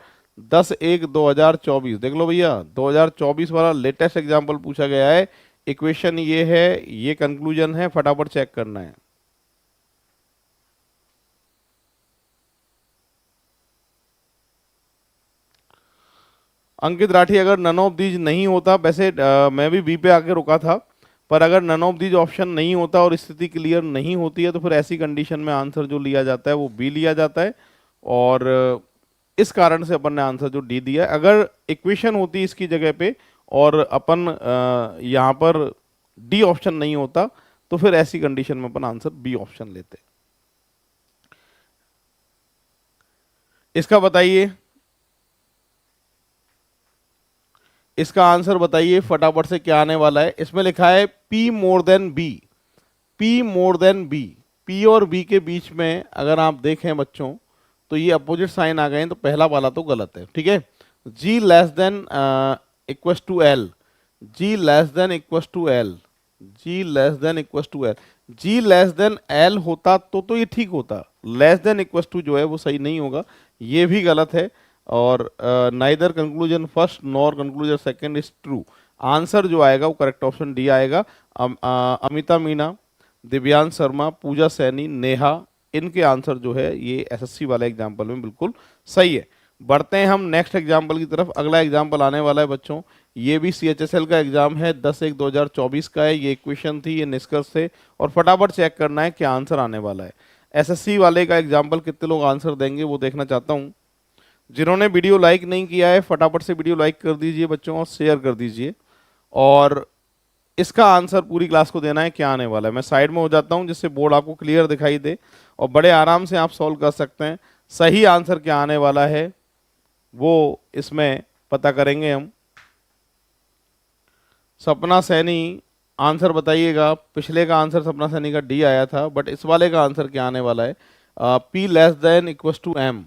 10/1/2024, देख लो भैया 2024 वाला लेटेस्ट एग्जाम्पल पूछा गया है। इक्वेशन ये है, ये कंक्लूजन है, फटाफट चेक करना है। अंकित राठी, अगर नन ऑफ दीज नहीं होता, वैसे मैं भी बी पे आके रुका था, पर अगर नन ऑफ दीज ऑप्शन नहीं होता और स्थिति क्लियर नहीं होती है तो फिर ऐसी कंडीशन में आंसर जो लिया जाता है वो बी लिया जाता है। और इस कारण से अपन ने आंसर जो डी दिया है। अगर इक्वेशन होती इसकी जगह पे और अपन यहाँ पर डी ऑप्शन नहीं होता तो फिर ऐसी कंडीशन में अपन आंसर बी ऑप्शन लेते। इसका बताइए, इसका आंसर बताइए फटाफट से क्या आने वाला है। इसमें लिखा है P more than B, P more than B. P और B के बीच में अगर आप देखें बच्चों तो ये अपोजिट साइन आ गए हैं, तो पहला वाला तो गलत है, ठीक है। G less than equals to L, G less than equals to L, G less than equals to L. G less than L होता तो ये ठीक होता, लेस देन इक्वस टू जो है वो सही नहीं होगा, ये भी गलत है। और neither conclusion first nor conclusion second is true. Answer जो आएगा वो करेक्ट ऑप्शन डी आएगा। अमिता मीना, दिव्यांश शर्मा, पूजा सैनी, नेहा, इनके आंसर जो है ये एसएससी वाले एग्जाम्पल में बिल्कुल सही है। बढ़ते हैं हम नेक्स्ट एग्जाम्पल की तरफ। अगला एग्जाम्पल आने वाला है बच्चों, ये भी CHSL का एग्जाम है, 10/1/2024 का है। ये इक्वेशन थी, ये निष्कर्ष थे, और फटाफट चेक करना है क्या आंसर आने वाला है। एसएससी वाले का एग्जाम्पल कितने लोग आंसर देंगे वो देखना चाहता हूँ। जिन्होंने वीडियो लाइक नहीं किया है फटाफट से वीडियो लाइक कर दीजिए बच्चों और शेयर कर दीजिए। और इसका आंसर पूरी क्लास को देना है क्या आने वाला है। मैं साइड में हो जाता हूं जिससे बोर्ड आपको क्लियर दिखाई दे और बड़े आराम से आप सॉल्व कर सकते हैं। सही आंसर क्या आने वाला है वो इसमें पता करेंगे हम। सपना सैनी आंसर बताइएगा। पिछले का आंसर सपना सैनी का डी आया था, बट इस वाले का आंसर क्या आने वाला है। P less than equals to M,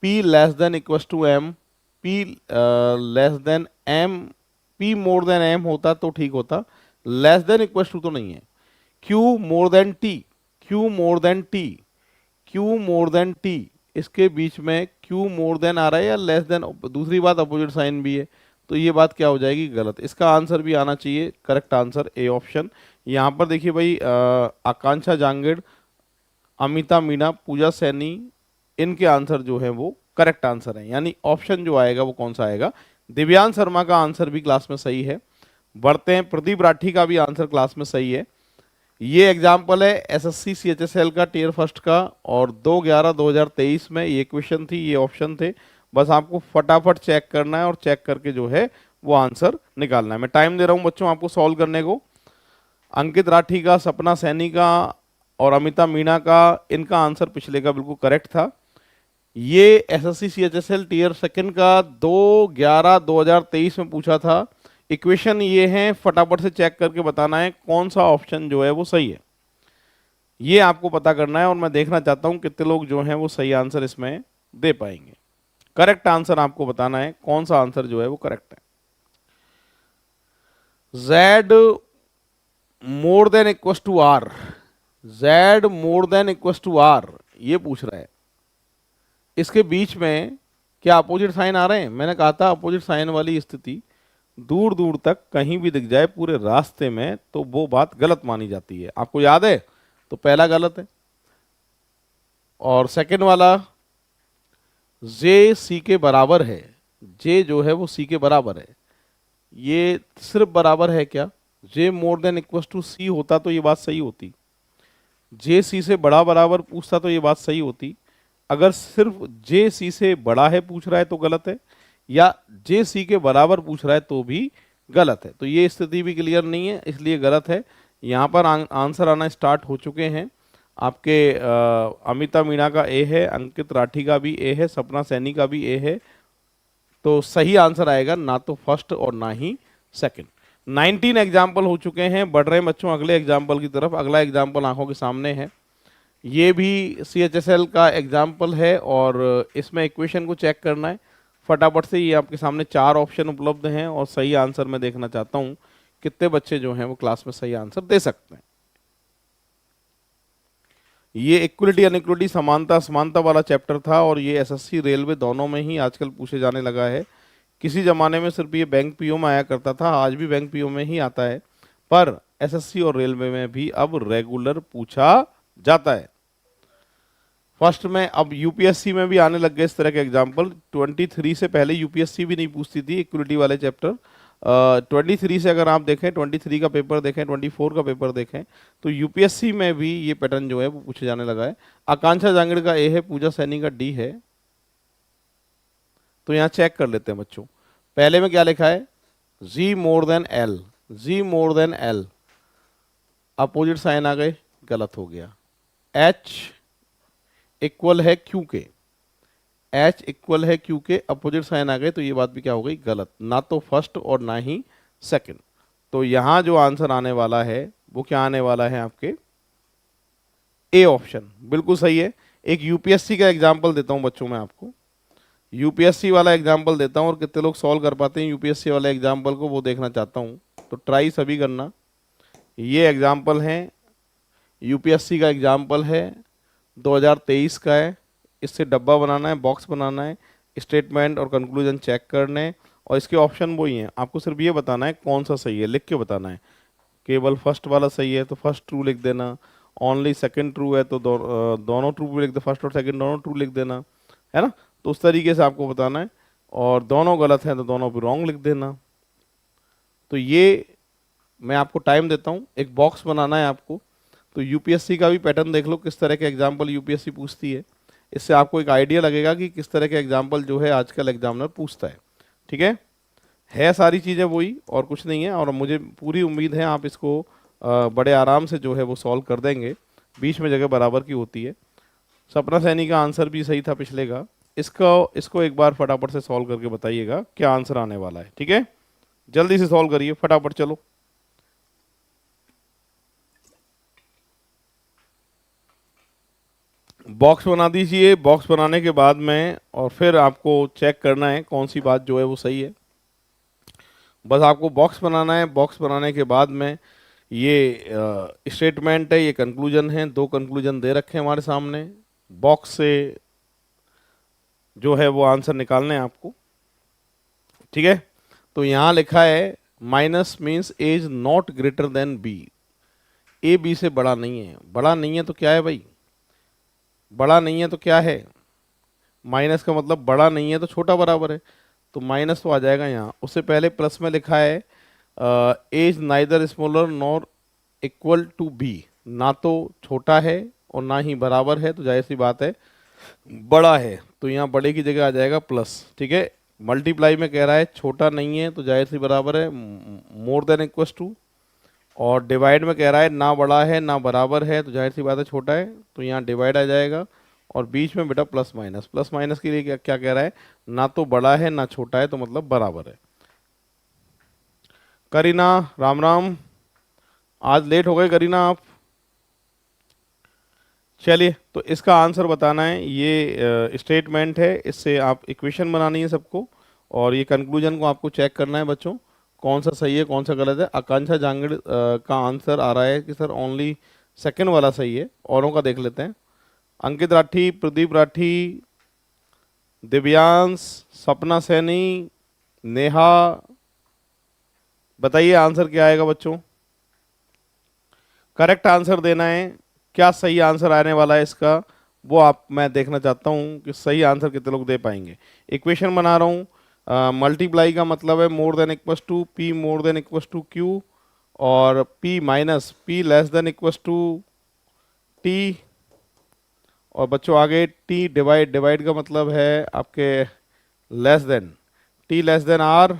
P less than equals to M, P less than M, P more than M होता तो ठीक होता, लेस देन इक्वस टू तो नहीं है। Q more than T, Q more than T, Q more than T, इसके बीच में Q मोर देन आ रहा है या लेस देन। दूसरी बात अपोजिट साइन भी है, तो ये बात क्या हो जाएगी, गलत। इसका आंसर भी आना चाहिए करेक्ट आंसर ए ऑप्शन। यहाँ पर देखिए भाई, आकांक्षा जांगेड़, अमिता मीना, पूजा सैनी, इनके आंसर जो है वो करेक्ट आंसर है, यानी ऑप्शन जो आएगा वो कौन सा आएगा। दिव्यांश शर्मा का आंसर भी क्लास में सही है। बढ़ते हैं, प्रदीप राठी का भी आंसर क्लास में सही है। ये एग्जाम्पल है एसएससी CHSL का टियर फर्स्ट का, और 2/11/2023 में ये क्वेश्चन थी, ये ऑप्शन थे। बस आपको फटाफट चेक करना है और चेक करके जो है वो आंसर निकालना है। मैं टाइम दे रहा हूं बच्चों आपको सॉल्व करने को। अंकित राठी का, सपना सैनी का और अमिता मीना का, इनका आंसर पिछले का बिल्कुल करेक्ट था। ये एसएससी CHSL टियर सेकंड का 2/11/2023 में पूछा था। इक्वेशन ये है, फटाफट से चेक करके बताना है कौन सा ऑप्शन जो है वो सही है, ये आपको पता करना है। और मैं देखना चाहता हूं कितने लोग जो हैं वो सही आंसर इसमें दे पाएंगे। करेक्ट आंसर आपको बताना है कौन सा आंसर जो है वो करेक्ट है। Z more than equals to R, Z more than equals to R, ये पूछ रहा है। इसके बीच में क्या अपोजिट साइन आ रहे हैं। मैंने कहा था अपोजिट साइन वाली स्थिति दूर दूर तक कहीं भी दिख जाए पूरे रास्ते में तो वो बात गलत मानी जाती है। आपको याद है, तो पहला गलत है। और सेकंड वाला, जे सी के बराबर है, जे जो है वो सी के बराबर है, ये सिर्फ बराबर है क्या। जे मोर देन इक्वस टू सी होता तो ये बात सही होती, जे सी से बड़ा बराबर पूछता तो ये बात सही होती। अगर सिर्फ जे सी से बड़ा है पूछ रहा है तो गलत है, या जे सी के बराबर पूछ रहा है तो भी गलत है। तो ये स्थिति भी क्लियर नहीं है, इसलिए गलत है। यहाँ पर आंसर आना स्टार्ट हो चुके हैं आपके। अमिता मीणा का ए है, अंकित राठी का भी ए है, सपना सैनी का भी ए है। तो सही आंसर आएगा ना तो फर्स्ट और ना ही सेकंड। 19 एग्जाम्पल हो चुके हैं। बढ़ रहे हैं बच्चों अगले एग्जाम्पल की तरफ। अगला एग्जाम्पल आंखों के सामने है, ये भी CHSL का एग्जाम्पल है और इसमें इक्वेशन को चेक करना है फटाफट से। ये आपके सामने 4 ऑप्शन उपलब्ध हैं और सही आंसर मैं देखना चाहता हूं कितने बच्चे जो हैं वो क्लास में सही आंसर दे सकते हैं। ये इक्वलिटी अनइक्वलिटी, समानता असमानता वाला चैप्टर था और ये एसएससी रेलवे दोनों में ही आजकल पूछे जाने लगा है। किसी जमाने में सिर्फ ये बैंक पीओ में आया करता था, आज भी बैंक पीओ में ही आता है, पर एसएससी और रेलवे में भी अब रेगुलर पूछा जाता है। फर्स्ट में अब यूपीएससी में भी आने लग गए इस तरह के एग्जाम्पल। 23 से पहले यूपीएससी भी नहीं पूछती थी इक्वलिटी वाले चैप्टर, 23 से अगर आप देखें, 23 का पेपर देखें, 24 का पेपर देखें, तो यूपीएससी में भी ये पैटर्न जो है वो पूछे जाने लगा है। आकांक्षा जांगड़ का ए है, पूजा सैनी का डी है। तो यहाँ चेक कर लेते हैं बच्चों, पहले में क्या लिखा है, G more than L, G more than L, opposite sign आ गए, गलत हो गया। एच इक्वल है क्यू के, एच इक्वल है क्यू के, अपोजिट साइन आ गए, तो ये बात भी क्या हो गई, गलत, ना तो फर्स्ट और ना ही सेकंड। तो यहां जो आंसर आने वाला है वो क्या आने वाला है, आपके ए ऑप्शन बिल्कुल सही है। एक यूपीएससी का एग्जाम्पल देता हूं बच्चों मैं आपको, यूपीएससी वाला एग्जाम्पल देता हूं, और कितने लोग सॉल्व कर पाते हैं यूपीएससी वाले एग्जाम्पल को, वो देखना चाहता हूं, तो ट्राई सभी करना। ये एग्जाम्पल है, यूपीएससी का एग्जाम्पल है, 2023 का है। इससे डब्बा बनाना है, बॉक्स बनाना है, स्टेटमेंट और कंक्लूजन चेक करने, और इसके ऑप्शन वही हैं, आपको सिर्फ ये बताना है कौन सा सही है, लिख के बताना है। केवल फर्स्ट वाला सही है तो फर्स्ट ट्रू लिख देना, ओनली सेकंड ट्रू है तो दोनों ट्रू भी लिख दे, फर्स्ट और सेकंड दोनों ट्रू लिख देना, है ना। तो उस तरीके से आपको बताना है, और दोनों गलत हैं तो दोनों भी रॉन्ग लिख देना। तो ये मैं आपको टाइम देता हूँ, एक बॉक्स बनाना है आपको। तो यूपीएससी का भी पैटर्न देख लो, किस तरह के एग्जाम्पल यूपीएससी पूछती है, इससे आपको एक आइडिया लगेगा कि किस तरह के एग्जाम्पल जो है आजकल एग्जामिनर पूछता है। ठीक है सारी चीज़ें वही और कुछ नहीं है, और मुझे पूरी उम्मीद है आप इसको बड़े आराम से जो है वो सॉल्व कर देंगे। बीच में जगह बराबर की होती है। सपना सैनी का आंसर भी सही था पिछले का, इसको एक बार फटाफट से सॉल्व करके बताइएगा क्या आंसर आने वाला है। ठीक है, जल्दी से सॉल्व करिए फटाफट, चलो। बॉक्स बना दीजिए, बॉक्स बनाने के बाद में और फिर आपको चेक करना है कौन सी बात जो है वो सही है। बस आपको बॉक्स बनाना है, बॉक्स बनाने के बाद में ये स्टेटमेंट है, ये कंक्लूजन है, दो कंक्लूजन दे रखे हैं हमारे सामने। बॉक्स से जो है वो आंसर निकालने हैं आपको। ठीक है, तो यहाँ लिखा है minus means A is not greater than B, A B से बड़ा नहीं है। बड़ा नहीं है तो क्या है भाई, बड़ा नहीं है तो क्या है, माइनस का मतलब बड़ा नहीं है तो छोटा बराबर है, तो माइनस तो आ जाएगा यहाँ। उससे पहले प्लस में लिखा है A is neither smaller nor equal to B, ना तो छोटा है और ना ही बराबर है, तो जाहिर सी बात है बड़ा है, तो यहाँ बड़े की जगह आ जाएगा प्लस। ठीक है, मल्टीप्लाई में कह रहा है छोटा नहीं है तो जाहिर सी बराबर है मोर देन इक्वल टू, और डिवाइड में कह रहा है ना बड़ा है ना बराबर है, तो जाहिर सी बात है छोटा है, तो यहाँ डिवाइड आ जाएगा। और बीच में बेटा प्लस माइनस, प्लस माइनस के लिए क्या क्या कह रहा है, ना तो बड़ा है ना छोटा है, तो मतलब बराबर है। करीना राम राम, आज लेट हो गए करीना आप। चलिए, तो इसका आंसर बताना है, ये स्टेटमेंट है, इससे आप इक्वेशन बनानी है सबको, और ये कंक्लूजन को आपको चेक करना है बच्चों, कौन सा सही है कौन सा गलत है। आकांक्षा जांगड़ का आंसर आ रहा है कि सर ओनली सेकंड वाला सही है, औरों का देख लेते हैं। अंकित राठी, प्रदीप राठी, दिव्यांश, सपना सैनी, नेहा, बताइए आंसर क्या आएगा बच्चों, करेक्ट आंसर देना है। क्या सही आंसर आने वाला है इसका, वो आप मैं देखना चाहता हूँ कि सही आंसर कितने लोग दे पाएंगे। इक्वेशन बना रहा हूँ, मल्टीप्लाई का मतलब है more than equals to P more than equals to Q, और P minus P less than equals to T, और बच्चों आगे टी डिवाइड, डिवाइड का मतलब है आपके less than, T less than R,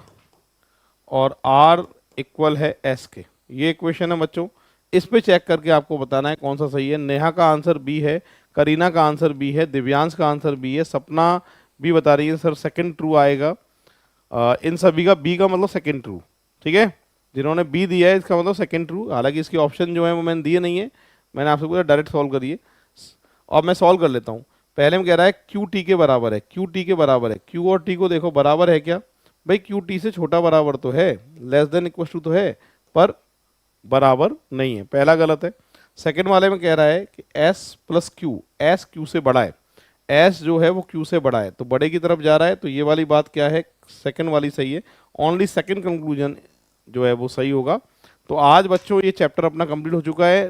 और आर इक्वल है एस के। ये इक्वेशन है बच्चों, इस पे चेक करके आपको बताना है कौन सा सही है। नेहा का आंसर बी है, करीना का आंसर बी है, दिव्यांश का आंसर बी है, सपना भी बता रही है सर सेकंड ट्रू आएगा। इन सभी का बी का मतलब सेकंड ट्रू। ठीक है, जिन्होंने बी दिया है इसका मतलब सेकंड ट्रू, हालांकि इसके ऑप्शन जो है वो मैंने दिए नहीं है, मैंने आपसे पूरा डायरेक्ट सॉल्व करिए। अब मैं सॉल्व कर लेता हूँ। पहले में कह रहा है क्यू टी के बराबर है, क्यू टी के बराबर है, क्यू और टी को देखो बराबर है क्या भाई, क्यू टी से छोटा बराबर तो है, लेस देन इक्वल टू तो है, पर बराबर नहीं है, पहला गलत है। सेकंड वाले में कह रहा है कि s plus Q, S Q से बड़ा है, s जो है वो q से बड़ा है, तो बड़े की तरफ जा रहा है, तो ये वाली बात क्या है, सेकंड वाली सही है, ओनली सेकंड कंक्लूजन जो है वो सही होगा। तो आज बच्चों ये चैप्टर अपना कंप्लीट हो चुका है।